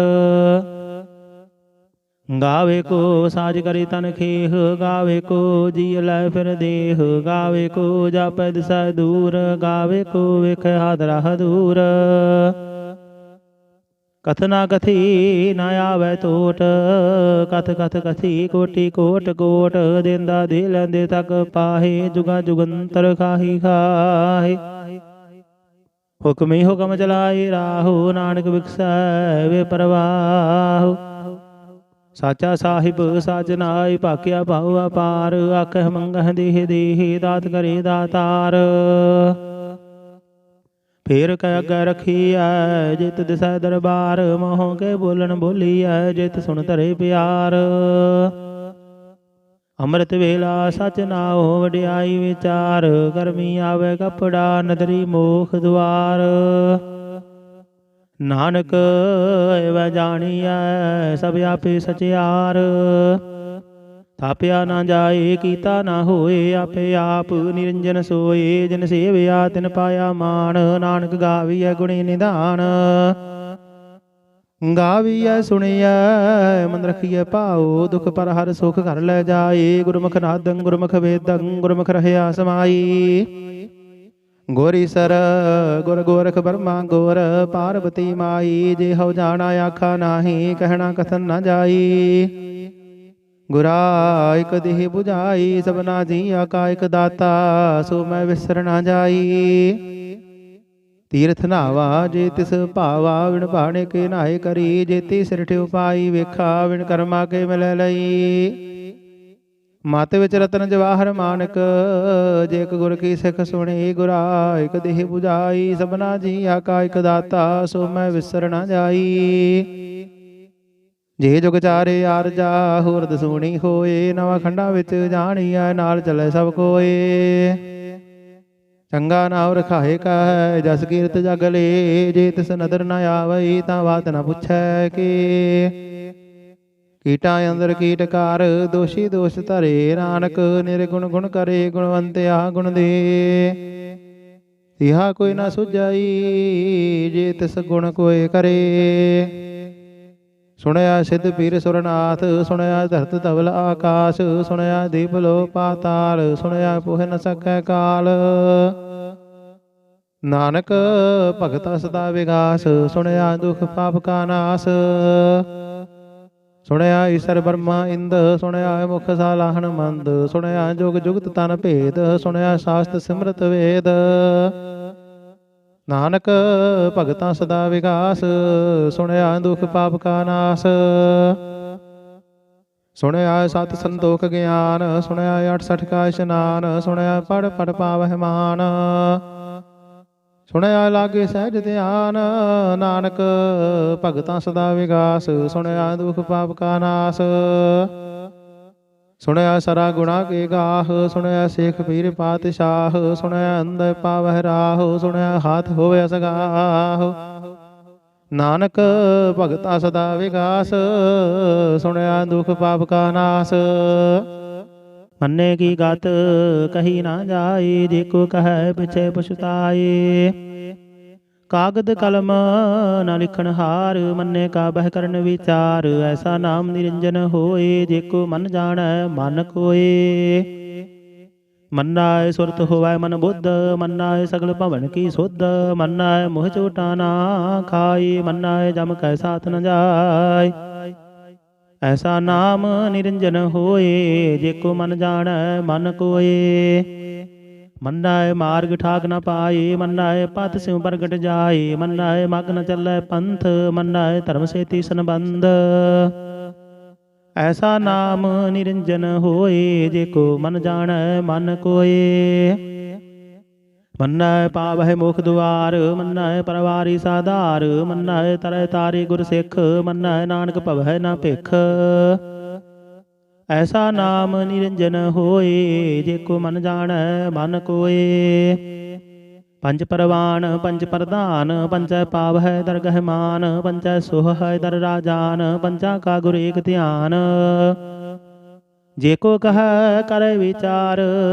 ਗਾਵੇ ਕੋ ਸਾਜ ਕਰੇ ਤਨ ਖੇਹ ਗਾਵੇ ਕੋ ਜੀ ਲੈ ਫਿਰ ਦੇਹ ਗਾਵੇ ਕੋ ਜਾਪੈ ਦਿਸੈ ਦੂਰ ਗਾਵੇ ਕੋ ਵੇਖੈ ਹਾਦਰਾ ਹਦੂਰ। ਕਥਨਾ ਕਥੀ ਨ ਆਵੈ ਟੋਟ ਕਥ ਕਥ ਕਥੀ ਕੋਟੀ ਕੋਟ ਕੋਟ ਦੇਂਦਾ ਦੇ ਲੈਂਦੇ ਤੱਕ ਪਾਹੇ ਜੁਗਾ ਜੁਗੰਤਰ ਖਾਹੀ ਖਾਹੇ। ਹੁਕਮੀ ਹੁਕਮ ਚਲਾਏ ਰਾਹੋ ਨਾਨਕ ਵਿਖਸੈ ਵੇ ਪ੍ਰਵਾਹੁ। ਸਾਚਾ ਸਾਹਿਬ ਸਾਚ ਨਾਇ ਭਾਕਿਆ ਭਾਉ ਅਪਾਰ ਆਖਹਿ ਮੰਗਹਿ ਦੇਹ ਦੇਹ ਦਾਤ ਕਰੇ ਦਾਤਾਰ। ਫੇਰ ਕੈ ਅੱਗੇ ਰਖੀਐ ਜਿਤ ਦਿਸੈ ਦਰਬਾਰ ਮੋਹ ਕੇ ਬੋਲਣ ਬੋਲੀਐ ਜਿਤ ਸੁਣ ਧਰੇ ਪਿਆਰ। ਅੰਮ੍ਰਿਤ ਵੇਲਾ ਸਚ ਨਾਉ ਵਡਿਆਈ ਵਿਚਾਰ ਕਰਮੀ ਆਵੇ ਕਪੜਾ ਨਦਰੀ ਮੋਖ ਦੁਆਰ। ਨਾਨਕ ਐਵੈ ਜਾਣੀਐ ਸਭ ਆਪੇ ਸਚਿਆਰ। ਥਾਪਿਆ ਨਾ ਜਾਏ ਕੀਤਾ ਨਾ ਹੋਏ ਆਪੇ ਆਪ ਨਿਰੰਜਨ ਸੋਏ ਜਿਨ ਸੇਵਿਆ ਤਿਨ ਪਾਇਆ ਮਾਣ। ਨਾਨਕ ਗਾਵੀਐ ਗੁਣੀ ਨਿਧਾਨ ਗਾਵੀਐ ਸੁਣੀਐ ਮਨ ਰਖੀਐ ਭਾਉ ਦੁਖ ਪਰ ਹਰ ਸੁਖ ਘਰ ਲੈ ਜਾਏ। ਗੁਰਮੁਖ ਨਾਦੰ ਗੁਰਮੁਖ ਵੇਦੰ ਗੁਰਮੁਖ ਰਹਿਆ ਸਮਾਈ। ਗੁਰ ਈਸਰ ਗੁਰ ਗੋਰਖ ਬਰਮਾ ਗੋਰ ਪਾਰਬਤੀ ਮਾਈ। ਜੇ ਹਉ ਜਾਣਾ ਆਖਾ ਨਾਹੀ ਕਹਿਣਾ ਕਥਨ ਨਾ ਜਾਈ। ਗੁਰਾ ਇਕ ਦੇਹ 부ਝਾਈ ਸਭਨਾ ਜੀਆ ਕਾ ਇਕ ਦਾਤਾ ਸੋ ਮੈਂ ਵਿਸਰ ਨਾ ਜਾਈ। ਤੀਰਥ ਨਾਵਾ ਜੇ ਤਿਸ ਭਾਵਾ ਵਿਣ ਭਾਣੇ ਕੇ ਨਾਏ ਕਰੀ। ਜੇਤੀ ਸਿਰ ਠਿਉ ਪਾਈ ਵੇਖਾ ਵਿਣ ਕਰਮਾ ਕੇ ਮਿਲੈ ਲਈ। ਮਤ ਵਿੱਚ ਰਤਨ ਜਵਾਹਰ ਮਾਨਕ ਜੇ ਇਕ ਗੁਰ ਕੀ ਸਿੱਖ ਸੁਣੀ। ਗੁਰਾ ਇਕ ਦੇਹ 부ਝਾਈ ਸਭਨਾ ਜੀਆ ਕਾ ਇਕ ਦਾਤਾ ਸੋ ਮੈਂ ਵਿਸਰ ਨਾ ਜਾਈ। ਜੇ ਜੁਗ ਚਾਰੇ ਆਰਜਾ ਹੋਰ ਦਸੂਣੀ ਹੋਏ। ਨਵਾਂ ਖੰਡਾਂ ਵਿੱਚ ਜਾਣੀਐ ਨਾਲ ਚੱਲੇ ਸਭ ਕੋਏ। ਚੰਗਾ ਨਾਮ ਰਖਾਏ ਕਾ ਜਸ ਕੀਰਤ ਜਗ ਲੇ। ਜੇ ਤਿਸ ਨਦਰ ਨ ਆਵਈ ਤਾਂ ਬਾਤ ਨ ਪੁੱਛੈ ਕੇ। ਕੀਟਾਂ ਅੰਦਰ ਕੀਟਕਾਰ ਦੋਸ਼ੀ ਦੋਸ਼ ਧਰੇ। ਨਾਨਕ ਨਿਰਗੁਣ ਗੁਣ ਕਰੇ ਗੁਣਵੰਤਿਆ ਗੁਣ ਦੇ। ਤਿਹਾ ਕੋਈ ਨਾ ਸੁਝਾਈ ਜੇ ਤਿਸ ਗੁਣ ਕੋਇ ਕਰੇ। ਸੁਣਿਆ ਸਿੱਧ ਪੀਰ ਸੁਰਨਾਥ ਸੁਣਿਆ ਧਰਤ ਧਵਲ ਆਕਾਸ਼। ਸੁਣਿਆ ਦੀਪ ਲੋ ਪਾਤਾਲ ਸੁਣਿਆ ਪੁਹ ਨ ਸਕੈ ਕਾਲ। ਨਾਨਕ ਭਗਤਾ ਸਦਾ ਵਿਗਾਸ ਸੁਣਿਆ ਦੁਖ ਪਾਪ ਕਾ ਨਾਸ। ਸੁਣਿਆ ਈਸ਼ਰ ਬਰਮਾ ਇੰਦ ਸੁਣਿਆ ਮੁਖ ਸਾਲਾਹਣ ਮੰਦ। ਸੁਣਿਆ ਜੁਗ ਜੁਗਤ ਤਨ ਭੇਦ ਸੁਣਿਆ ਸਾਸਤ ਸਿਮਰਤ ਵੇਦ। ਨਾਨਕ ਭਗਤਾਂ ਸਦਾ ਵਿਗਾਸ ਸੁਣਿਆ ਦੁਖ ਪਾਪ ਕਾ ਨਾਸ। ਸੁਣਿਆ ਸਤ ਸੰਤੋਖ ਗਿਆਨ ਸੁਣਿਆ 68 ਕਾ ਇਸ਼ਨਾਨ। ਸੁਣਿਆ ਪੜ ਪੜ ਪਾਵਹਿ ਮਾਨ। ਸੁਣਿਆ ਲਾਗੇ ਸਹਿਜ ਧਿਆਨ। ਨਾਨਕ ਭਗਤਾਂ ਸਦਾ ਵਿਗਾਸ ਸੁਣਿਆ ਦੁਖ ਪਾਪ ਕਾ ਨਾਸ। ਸੁਣਿਆ ਸਰਾ ਗੁਣਾ ਕੇ ਗਾਹ ਸੁਣਿਆ ਸੇਖ ਪੀਰ ਪਾਤਸ਼ਾਹ। ਸੁਣਿਆ ਅੰਦਰ ਪਾਵਹਿ ਰਾਹ ਸੁਣਿਆ ਹਾਥ ਹੋਵੇ ਸਗਾਹ। ਨਾਨਕ ਭਗਤਾ ਸਦਾ ਵਿਗਾਸ ਸੁਣਿਆ ਦੁਖ ਪਾਪ ਕਾ ਨਾਸ। ਮੰਨੇ ਕੀ ਗਤ ਕਹੀ ਨਾ ਜਾਏ ਜੇ ਕੋ ਕਹੈ ਪਿਛੇ ਪਛਤਾਏ। ਕਾਗਦ ਕਲਮ ਨਾ ਲਿਖਣ ਹਾਰ ਮੰਨੇ ਕਾ ਬਹਿ ਕਰਨ ਵਿਚਾਰ। ਐਸਾ ਨਾਮ ਨਿਰੰਜਨ ਹੋਏ ਜੇ ਕੋ ਮਨ ਜਾਣੈ ਮਨ ਕੋਏ। ਮੰਨਾਏ ਸੁਰਤ ਹੋਵੈ ਮਨ ਬੁੱਧ ਮੰਨਾਏ ਸਗਲ ਭਵਨ ਕੀ ਸੁਧ। ਮੰਨਾਏ ਮੋਹ ਝੂਟਾ ਨਾ ਖਾਈ ਮੰਨਾਏ ਜਮ ਕੈ ਸਾਥ ਨ ਜਾਏ। ਐਸਾ ਨਾਮ ਨਿਰੰਜਨ ਹੋਏ ਜੇ ਕੋ ਮਨ ਜਾਣੈ ਮਨ ਕੋਏ। ਮੰਨਾਏ ਮਾਰਗ ਠਾਕ ਨ ਪਾਏ ਮੰਨਾਏ ਪਥ ਸਿਉ ਪ੍ਰਗਟ ਜਾਏ। ਮੰਨਾਏ ਮਗ ਨ ਚੱਲੈ ਪੰਥ ਮੰਨਾਏ ਧਰਮ ਸੇਤੀ ਸੰਬੰਧ। ਐਸਾ ਨਾਮ ਨਿਰੰਜਨ ਹੋਏ ਜੇ ਕੋ ਮਨ ਜਾਣੈ ਮਨ ਕੋਏ। ਮੰਨਾਏ ਪਾਵਹਿ ਮੁਖ ਦੁਆਰ ਮੰਨਾਏ ਪਰਵਾਰੀ ਸਾਧਾਰ। ਮੰਨਾਏ ਤਰੈ ਤਾਰੀ ਗੁਰ ਸਿੱਖ ਮੰਨਾਏ ਨਾਨਕ ਭਵਹਿ ਨਾ ਭਿਖ। ਐਸਾ ਨਾਮ ਨਿਰੰਜਨ ਹੋਏ ਜੇ ਕੋ ਮਨ ਜਾਣੈ ਮਨ ਕੋਏ। ਪੰਜ ਪਰਵਾਨ ਪੰਜ ਪ੍ਰਧਾਨ ਪੰਚੈ ਪਾਵਹਿ ਦਰਗਹਿ ਮਾਨ। ਪੰਚੈ ਸੋਹੈ ਦਰ ਰਾਜਾਨ ਪੰਚਾ ਕਾ ਗੁਰ ਏਕ ਧਿਆਨ। ਜੇ ਕੋ ਕਹੈ ਕਰੈ ਵਿਚਾਰ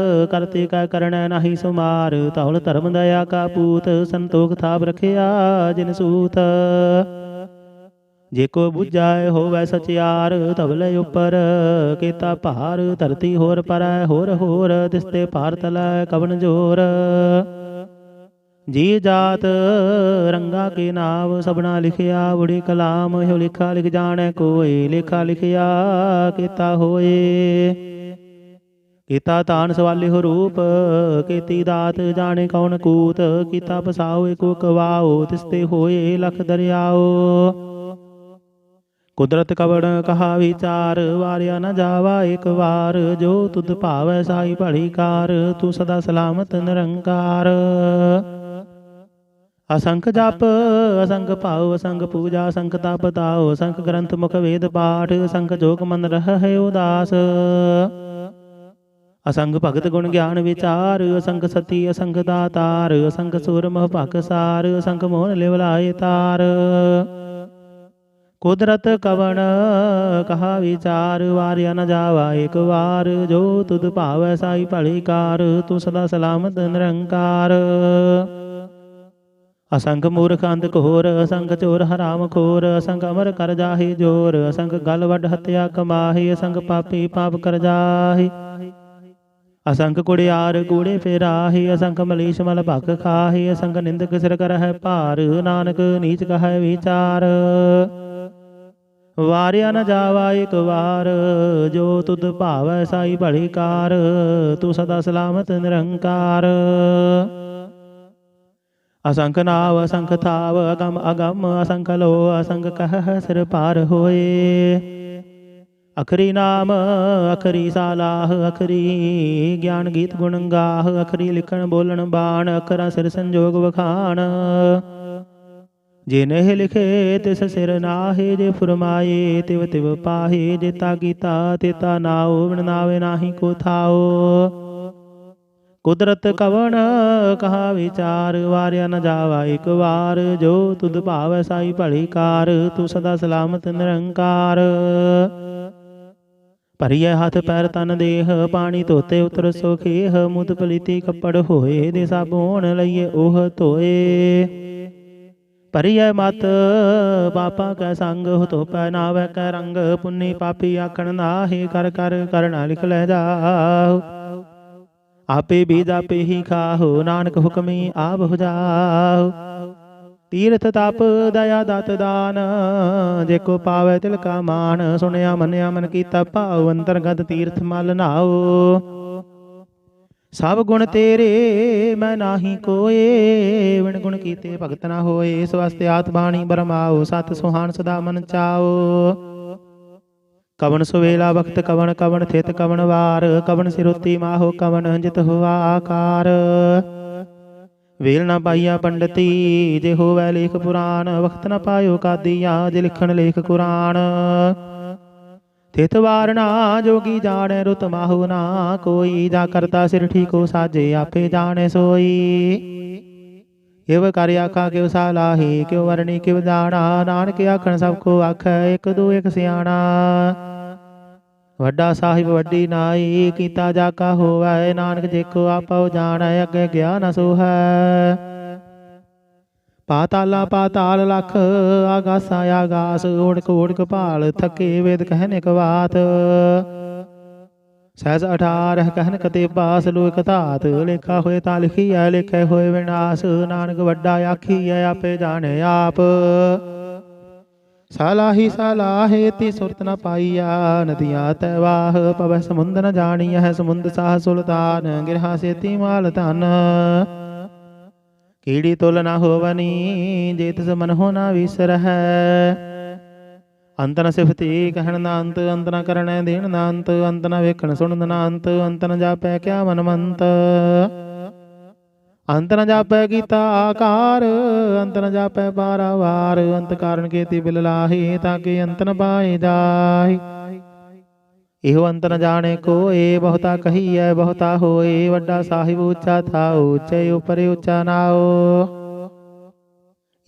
ਕਰਤੇ ਕੈ ਕਰਣੈ ਨਾਹੀ ਸੁਮਾਰ। ਧੌਲ ਧਰਮ ਦਇਆ ਕਾ ਪੂਤ ਸੰਤੋਖ ਥਾਪ ਰਖਿਆ ਜਿਨ ਸੂਤ। ਜੇ ਕੋ ਬੁਝਾਏ ਹੋਵੈ ਸਚਿਆਰ ਧਵਲੇ ਉਪਰ ਕੀਤਾ ਭਾਰ। ਧਰਤੀ ਹੋਰ ਪਰੈ ਹੋਰ ਹੋਰ ਤਿਸਤੇ ਭਾਰ ਤਲੈ ਕਵਨ ਜੋਰ। ਜੀ ਜਾਤ ਰੰਗਾ ਕੇ ਨਾਮ ਸਭਨਾ ਲਿਖਿਆ ਬੁੜੀ ਕਲਾਮ। ਇਹੋ ਲਿਖਾ ਲਿਖ ਜਾਣੈ ਕੋਇ ਲੇਖਾ ਲਿਖਿਆ ਕੀਤਾ ਹੋਏ। ਕੀਤਾ ਤਾਨ ਸਵਾਲੇ ਹੋ ਰੂਪ ਕੀਤੀ ਦਾਤ ਜਾਣੇ ਕੌਣ ਕੂਤ। ਕੀਤਾ ਪਸਾਓ ਏਕੋ ਕਵਾਓ ਤਿਸਤੇ ਹੋਏ ਲਖ ਦਰਿਆਓ। ਕੁਦਰਤ ਕਵਣ ਕਹਾ ਵਿਚਾਰ ਵਾਰਿਆ ਨ ਜਾਵਾ ਇੱਕ ਵਾਰ। ਜੋ ਤੁਧ ਭਾਵੈ ਸਾਈ ਭਲੀ ਕਾਰ ਤੂੰ ਸਦਾ ਸਲਾਮਤ ਨਿਰੰਕਾਰ। ਅਸੰਖ ਜਪ ਅਸੰਖ ਭਾਉ ਅਸੰਖ ਪੂਜਾ ਅਸੰਖ ਤਪ ਤਾਉ। ਅਸੰਖ ਗ੍ਰੰਥ ਮੁਖ ਵੇਦ ਪਾਠ ਅਸੰਖ ਜੋਗ ਮਨ ਰਹਿ ਉਦਾਸ। ਅਸੰਖ ਭਗਤ ਗੁਣ ਗਿਆਨ ਵਿਚਾਰ ਅਸੰਖ ਸਤੀ ਅਸੰਖ ਦਾਤਾਰ। ਅਸੰਖ ਸੂਰ ਮਹ ਭਖ ਸਾਰ ਅਸੰਖ ਮੋਹਨ ਲਿਵ ਲਾਏ ਤਾਰ। ਕੁਦਰਤ ਕਵਣ ਕਹਾ ਵਿਚਾਰ ਵਾਰਿਆ ਨ ਜਾਵਾ ਇੱਕ ਵਾਰ। ਜੋ ਤੁਧ ਭਾਵੈ ਸਾਈ ਭਲੀ ਕਾਰ ਤੂੰ ਸਦਾ ਸਲਾਮਤ ਨਿਰੰਕਾਰ। ਅਸੰਖ ਮੂਰਖ ਅੰਧ ਘੋਰ ਅਸੰਖ ਚੋਰ ਹਰਾਮ ਖੋਰ। ਅਸੰਖ ਅਮਰ ਕਰ ਜਾਹੀ ਜੋਰ ਅਸੰਖ ਗਲ ਵੱਡ ਹੱਤਿਆ ਕਮਾਹੀ। ਅਸੰਖ ਪਾਪੀ ਪਾਪ ਕਰ ਜਾਹੀ। ਅਸੰਖ ਕੁੜਿਆਰ ਕੂੜੇ ਫੇਰਾਹੀ। ਅਸੰਖ ਮਲੀਸ਼ ਮਲ ਭਖ ਖਾਹੀ। ਅਸੰਖ ਨਿੰਦਕ ਸਿਰ ਕਰਹਿ ਭਾਰ ਨਾਨਕ ਨੀਚ ਕਹੈ ਵਿਚਾਰ। ਵਾਰਿਆ ਨ ਜਾਵਾ ਇੱਕ ਵਾਰ ਜੋ ਤੁਧ ਭਾਵੈ ਸਾਈ ਭਲੀ ਕਾਰ ਤੂੰ ਸਦਾ ਸਲਾਮਤ ਨਿਰੰਕਾਰ। ਅਸੰਖ ਨਾਵ ਅਸੰਖ ਥਾਵ ਅਗਮ ਅਗਮ ਅਸੰਖ ਲੋ ਅਸੰਖ ਕਹਿ ਸਿਰ ਪਾਰ ਹੋਏ। ਅਖਰੀ ਨਾਮ ਅਖਰੀ ਸਾਲਾਹ ਅਖਰੀ ਗਿਆਨ ਗੀਤ ਗੁਣ ਗਾਹ। ਅਖਰੀ ਲਿਖਣ ਬੋਲਣ ਬਾਣ ਅਖਰਾ ਸਿਰ ਸੰਜੋਗ ਵਖਾਣ। ਜੇ ਨਹਿ ਲਿਖੇ ਤਿਸ ਸਿਰ ਨਾਹੇ ਜੇ ਫੁਰਮਾਏ ਤਿਵ ਤਿਵ ਪਾਹੇ। ਜੇਤਾ ਕੀਤਾ ਤੇਤਾ ਨਾਉ ਬਿਨ ਨਾਵੇ ਨਾਹੀ ਕੋ ਥਾਓ। कुदरत कवन कहा विचार, वार्या न जावा एक बार। जो तुद भावै साई भली कार, तू सदा सलामत निरंकार। ਭਰੀਐ ਹੱਥ ਪੈਰ ਤਨ ਦੇਹ, ਪਾਣੀ ਧੋਤੇ ਉਤਰ ਸੋਖੇਹ। ਮੁਦ ਪਲੀਤੀ ਕੱਪੜ ਹੋਏ, ਦੇ ਸਾਬੂਣ ਲਈਏ ਉਹ ਧੋਏ। ਭਰੀਐ ਮਤ ਪਾਪਾ ਕੈ ਸੰਗ, ਧੋਪੈ ਨਾਵੈ ਕੈ ਰੰਗ। ਪੁੰਨੀ ਪਾਪੀ ਆਖਣ ਨਾਹੀ, ਕਰ ਕਰ ਕਰਣਾ ਲਿਖ ਲੈ ਜਾਹੁ। ਆਪੇ ਬੀਜ ਆਪੇ ਹੀ ਖਾਹੁ, ਨਾਨਕ ਹੁਕਮੀ ਆਪ ਹੁਜਾਹੁ। ਤੀਰਥ ਤਪ ਦਇਆ ਦਤ ਦਾਨ, ਜੇ ਕੋ ਪਾਵੈ ਤਿਲ ਕਾ ਮਾਨ। ਸੁਣਿਆ ਮੰਨਿਆ ਮਨ ਕੀਤਾ ਭਾਉ, ਅੰਤਰਗਤ ਤੀਰਥ ਮਲ ਨਾਉ। ਸਭ ਗੁਣ ਤੇਰੇ ਮੈਂ ਨਾਹੀ ਕੋਏ, ਵਿਣ ਗੁਣ ਕੀਤੇ ਭਗਤ ਨਾ ਹੋਏ। ਇਸ ਵਾਸਤੇ ਆਤ ਬਾਣੀ ਬਰਮਾਓ, ਸਤ ਸੁਹਾਣ ਸਦਾ ਮਨ ਚਾਓ। ਕਵਣ ਸੁਵੇਲਾ ਵਕਤ ਕਵਣ, ਕਵਣ ਥਿਤ ਕਵਣ ਵਾਰ। ਕਵਣ ਸਿਰੁਤੀ ਮਾਹੋ, ਕਵਣ ਜਿਤ ਹੁਆ ਆਕਾਰ। ਵੇਲ ਨਾ ਪਾਈਆ ਪੰਡਤੀ, ਜੇ ਹੋਵੈ ਲੇਖ ਪੁਰਾਣ। ਵਕਤ ਨਾ ਪਾਇਓ ਕਾਦੀਆ, ਜੇ ਲਿਖਣ ਲੇਖ ਕੁਰਾਨ। ਤਿਤ ਵਾਰ ਨਾ ਜੋਗੀ ਜਾਣੈ, ਰੁਤ ਮਾਹੋ ਨਾ ਕੋਈ। ਜਾ ਕਰਤਾ ਸਿਰ ਠੀਕੋ ਸਾਜੇ, ਆਪੇ ਜਾਣੈ ਸੋਈ। ਇਵ ਕਰ ਆਖਾ ਕਿਉ ਸਾਲਾਹੀ, ਕਿਉ ਵਰਣੀ ਕਿਉ ਜਾਣਾ। ਨਾਨਕ ਆਖਣ ਸਭ ਕੋ ਆਖੈ, ਇੱਕ ਦੋ ਇੱਕ ਸਿਆਣਾ। ਵੱਡਾ ਸਾਹਿਬ ਵੱਡੀ ਨਾਈ, ਕੀਤਾ ਜਾ ਕਾ ਹੋਵੈ। ਨਾਨਕ ਜੇ ਕੋ ਆਪਉ ਜਾਣੈ, ਅੱਗੇ ਗਿਆ ਨਾ ਸੋਹੈ। ਪਾਤਾਲਾ ਪਾਤਾਲ ਲਖ, ਆਗਾਸਾ ਆਗਾਸ। ਓੜਕ ਓੜਕ ਭਾਲ, ਥਕੇ ਵੇਦ ਕਹਿਨ ਇਕ ਬਾਤ। ਸਹਿਜ 18 ਕਹਿਨ ਕਤੇਬਾ, ਸਲੋਕ ਧਾਤ। ਲੇਖਾ ਹੋਏ ਤਾਂ ਲਿਖੀਐ, ਲੇਖੇ ਹੋਏ ਵਿਨਾਸ਼। ਨਾਨਕ ਵੱਡਾ ਆਖੀਐ, ਆਪੇ ਜਾਣੇ ਆਪ। ਸਾਲਾਹੀ ਸਾਲਾਹੇ ਤੀ ਸੁਰਤ ਨ ਪਾਈਆ, ਨਦੀਆਂ ਤੈ ਵਾਹ। ਪਵੈ ਸਮੁੰਦ ਨ ਜਾਣੀਐ, ਸਮੁੰਦ ਸਾਹ ਸੁਲਤਾਨ। ਗਿਰਹਾ ਸੇਤੀ ਮਾਲ ਧਨ, ਕੀੜੀ ਤੁਲ ਨਾ ਹੋਵਨੀ। ਜੇ ਤਿਸ ਮਨ ਹੋ ਨਾ ਵਿਸਰਹਿ। ਅੰਤ ਨ ਸਿਫਤੀ ਕਹਿਣ ਨਾ ਅੰਤ, ਅੰਤ ਨ ਕਰਣੈ ਦੇਣ ਨਾ ਅੰਤ। ਅੰਤ ਨ ਵੇਖਣ ਸੁਣਨ ਨਾ ਅੰਤ, ਅੰਤ ਨ ਜਾਪੈ ਕਿਆ ਮਨ ਮੰਤ। ਅੰਤ ਨ ਜਾਪੈ ਕੀਤਾ ਆਕਾਰ, ਅੰਤ ਨ ਜਾਪੈ ਪਾਰਾਵਾਰ। ਅੰਤ ਕਾਰਨ ਕੇਤੀ ਬਿਲ ਲਾਹੀ, ਤਾਂ ਕਿ ਅੰਤ ਨ ਪਾਏ ਜਾਹੀ। ਇਹੋ ਅੰਤ ਨ ਜਾਣੇ ਕੋਏ, ਬਹੁਤਾ ਕਹੀਐ ਬਹੁਤਾ ਹੋਏ। ਵੱਡਾ ਸਾਹਿਬ ਉੱਚਾ ਥਾਉ, ਉੱਚੇ ਉਪਰੇ ਉੱਚਾ ਨਾਉ।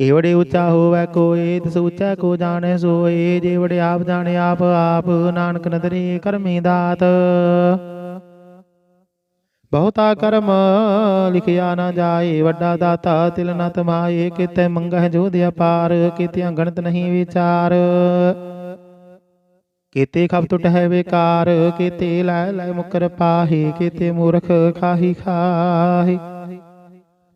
ਏਵੜੇ ਉੱਚਾ ਹੋਵੈ ਕੋਏ, ਤਿਸ ਉੱਚਾ ਕੋ ਜਾਣੈ ਸੋਏ। ਜੇ ਵੜੇ ਆਪ ਜਾਣੇ ਆਪ ਆਪ, ਨਾਨਕ ਨਦਰੀ ਕਰਮੀ ਦਾਤ। ਬਹੁਤਾ ਕਰਮ ਲਿਖਿਆ ਨਾ ਜਾਏ, ਵੱਡਾ ਦਾਤਾ ਤਿਲ ਨ ਤਮਾਏ। ਕਿਤੇ ਮੰਗਹਿ ਜੋਧ ਅਪਾਰ, ਕੀਤਿਆਂ ਗਣਤ ਨਹੀਂ ਵਿਚਾਰ। ਕੀਤੇ ਖਪ ਟੁੱਟ ਹੈ ਬੇਕਾਰ, ਕੀਤੇ ਲੈ ਲੈ ਮੁਕਰ ਪਾਹੀ। ਕੀਤੇ ਮੂਰਖ ਖਾਹੀ ਖਾਹੀ,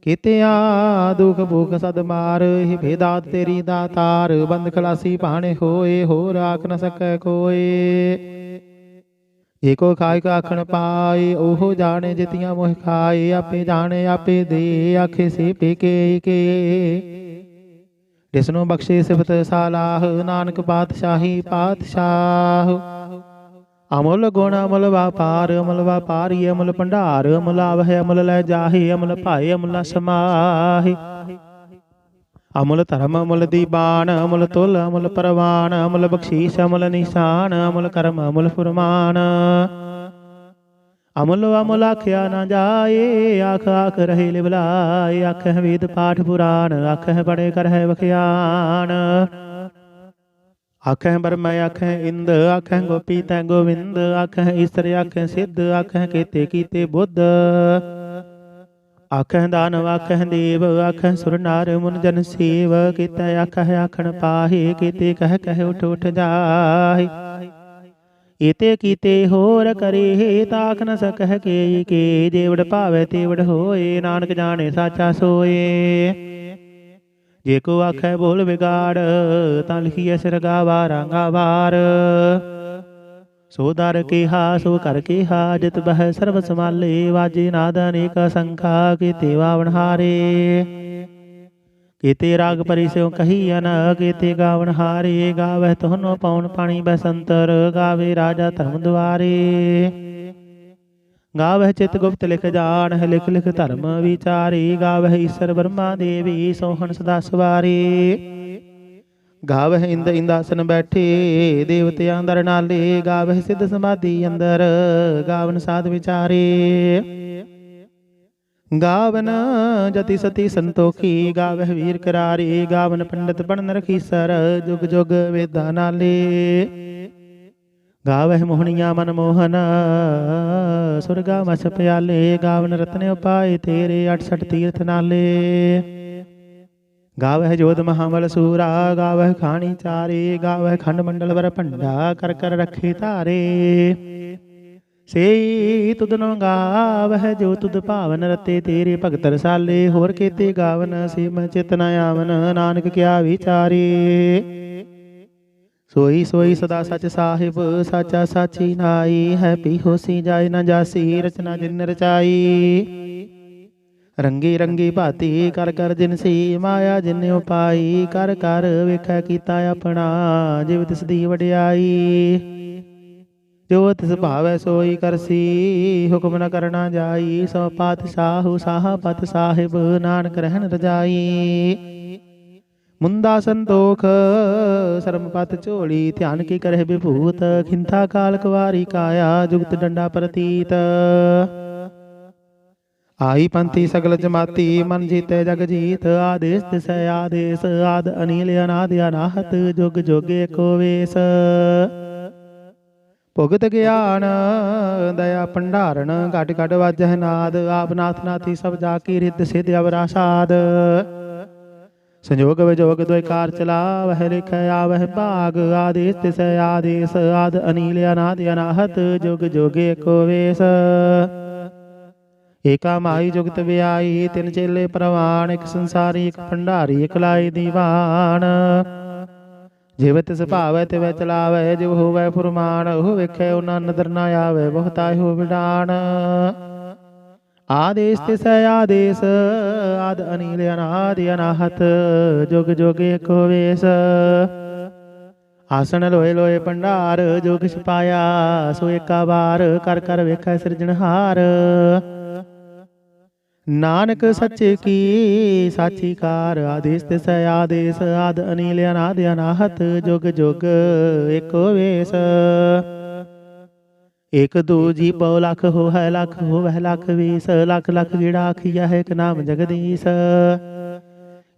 ਕੀਤਿਆਂ ਦੁਖ ਭੁਖ ਸਦ ਮਾਰ। ਇਹ ਭੇਦਾਤ ਤੇਰੀ ਦਾਤਾਰ, ਬੰਦ ਖਲਾਸੀ ਭਾਣੇ ਹੋਏ। ਹੋਰ ਆਖ ਨ ਸਕੈ ਕੋਏ। ਏਕੋ ਖਾਇਕ ਆਖਣ ਪਾਏ, ਉਹ ਜਾਣੇ ਜਿਤੀਆਂ ਮੋਹ ਖਾਏ। ਆਪੇ ਜਾਣੇ ਆਪੇ ਦੇ, ਆਖੇ ਸੇ ਪੇਕੇ ਕੇ। ਜਿਸਨੂੰ ਬਖਸ਼ੇ ਸਿਫਤ ਸਾਲਾਹ, ਨਾਨਕ ਪਾਤਸ਼ਾਹੀ ਪਾਤਸ਼ਾਹ। ਅਮੁੱਲ ਗੁਣ ਅਮੁੱਲ ਵਾਪਾਰ, ਅਮੁੱਲ ਵਾਪਾਰੀ ਅਮੁੱਲ ਭੰਡਾਰ। ਅਮੁੱਲ ਆਵਹਿ ਅਮੁੱਲ ਲੈ ਜਾਹੇ, ਅਮੁੱਲ ਭਾਏ ਅਮੁੱਲ ਸਮਾਹੇ। ਅਮੁੱਲ ਧਰਮ ਅਮੁੱਲ ਦੀਬਾਨ, ਅਮੁੱਲ ਤੁਲ ਅਮੁੱਲ ਪਰਵਾਨ। ਅਮੁੱਲ ਬਖਸ਼ੀਸ਼ ਅਮੁੱਲ ਨਿਸ਼ਾਨ, ਅਮੁੱਲ ਕਰਮ ਅਮੁੱਲ ਫੁਰਮਾਨ। ਅਮੁੱਲ ਅਮੁੱਲ ਆਖਿਆ ਨਾ ਜਾਏ, ਆਖ ਆਖ ਰਹੇ ਲਿਵਲਾਏ। ਆਖਹਿ ਵੇਦ ਪਾਠ ਪੁਰਾਣ, ਆਖਹਿ ਪੜੇ ਕਰਹਿ ਵਖਿਆਨ। ਆਖਹਿ ਬਰਮ ਆਖਹਿ ਇੰਦ, ਆਖਹਿ ਗੋਪੀ ਤੈ ਗੋਵਿੰਦ। ਆਖਹਿ ਈਸਰ ਆਖਹਿ ਸਿੱਧ, ਆਖਹਿ ਕੀਤੇ ਕੀਤੇ ਬੁੱਧ। ਆਖਹਿ ਦਾਨਵ ਆਖਹਿ ਦੇਵ, ਆਖਹਿ ਸੁਰ ਨਾਰ ਮੁਨ ਜਨ ਸੇਵ। ਕੀਤੇ ਆਖਹਿ ਆਖਣ ਪਾਹੇ, ਕੀਤੇ ਕਹਿ ਕਹਿ ਉਠ ਉਠ ਜਾਹੇ। ਏਤੇ ਕੀਤੇ ਹੋਰ ਕਰੇ, ਤਾਖ ਨ ਸਕਹਿ ਕੇ ਕੇ। ਜੇਵੜ ਭਾਵੈ ਤੇਵੜ ਹੋਏ, ਨਾਨਕ ਜਾਣੇ ਸਾਚਾ ਸੋਏ। ਜੇ ਕੋ ਆਖੈ ਬੋਲ ਵਿਗਾੜ, ਤਾਂ ਲਿਖੀਐ ਸਿਰ ਗਾਵਾ ਰਾਂਗਾ ਵਾਰ। ਸੋ ਦਰ ਕੇਹਾ ਸੋ ਕਰ ਕੇਹਾ, ਜਿਤ ਬਹਿ ਸਰਬ ਸਮਾਲੇ। ਵਾਜੇ ਨਾਦ ਅਨੇਕ ਸੰਖਾ, ਕੀਤੇ ਵਾਵਣ ਹਾਰੇ। ਕੀਤੇ ਰਾਗ ਪਰੀ ਸਿਉ ਕਹੀਅਨ, ਕੀਤੇ ਗਾਵਣ ਹਾਰੇ। ਗਾਵਹਿ ਤੋਹਨੋ ਪਉਣ ਪਾਣੀ ਬਸੰਤਰ, ਗਾਵੇ ਰਾਜਾ ਧਰਮ ਦੁਆਰੇ। ਗਾਵਹਿ ਚਿਤ ਗੁਪਤ ਲਿਖ ਜਾਣਹਿ, ਲਿਖ ਲਿਖ ਧਰਮ ਵਿਚਾਰੇ। ਗਾਵਹਿ ਈਸਰ ਬਰਮਾ ਦੇਵੀ, ਸੋਹਣ ਸਦਾ ਸਵਾਰੇ। ਗਾਵਹਿ ਇੰਦ ਇੰਦਾਸਨ ਬੈਠੇ, ਦੇਵਤਿਆਂ ਅੰਦਰ ਨਾਲੇ। ਗਾਵਹਿ ਸਿੱਧ ਸਮਾਧੀ ਅੰਦਰ, ਗਾਵਨ ਸਾਧ ਵਿਚਾਰੇ। गावन जति सती संतोखी, गावह वीर करारी, गावन पंडित बनन रखीसर, जुग जुग वेदा नाले। गावह मोहनिया मन मोहन, सुरगा मस प्याले, गावन रत्न उपाय तेरे, 68 तीर्थ नाले। गावह जोध महाबल सूरा, गावह खाणी चारे, गावह खंड मंडल वर भंडा, कर कर रखे तारे। से तुद नो गावह जो तुद भावन, रते तेरे भगत रसाले, होर केते गावन सिम चित न आवन, नानक क्या विचारे। सोई सोई सदा सच साहिब, साचा साची नाई, है पी होसी जाय न जासी, रचना जिन रचाई। रंगी रंगी भाती कर कर जिनसी, माया जिन उपाई, कर कर वेखै कीता अपना, जिव तिस दी वडियाई। जो तिस भावै सोई करसी, हुक्म न करना जाई, सौ पातशाहु साहपत साहिब, नानक रहन रजाई। मुंदा संतोख सरमपत झोली, ध्यान की करह विभूत, खिंथा काल कुवारी काया, जुगत डंडा प्रतीत। आई पंथी सगल जमाती, मन जीते जग जीत, आदेश तिसै आदेश, आद अनिल अनाद अनाहत, जुग जोगे को वेश। भुगत ज्ञान दया भंडारण, घट घट वाजह नाद, आप नाथ नाथी सब जाकी, रिद्ध सिद्ध अवरासाद। संयोग विजोग द्वैकार चला, वह लिख आवह भाग, आदेश तिसै आदेश, आद अनिल अनाद अनाहत, जुग जोगे को वेश। एका माई जुगत व्याई, तिन चेले प्रवान, एक संसारी एक भंडारी, एक लाई दीवान। जिव तिस भावै तिवै चलावै, जिव होवै फुरमान, ओह वेखै उना नदर न आवै, बहुताय हो विडान। आदेश तिसै आदेश, आद अनिल अनाद अनाहत, जुग जोगे को वेश। आसन लोए लोए भंडार, जो किछ पाया सो एका बार, कर कर वेखै सिरजनहार। नानक सच्चे की साची कार, आदेश तिसै आदेश, आद अनिल अनाद अनाहत, जुग जुग एको वेश। एक दो जी पौ लख हो है, लख हो वह लख बीस, लख लख गिड़ा खिया है, एक नाम जगदीश।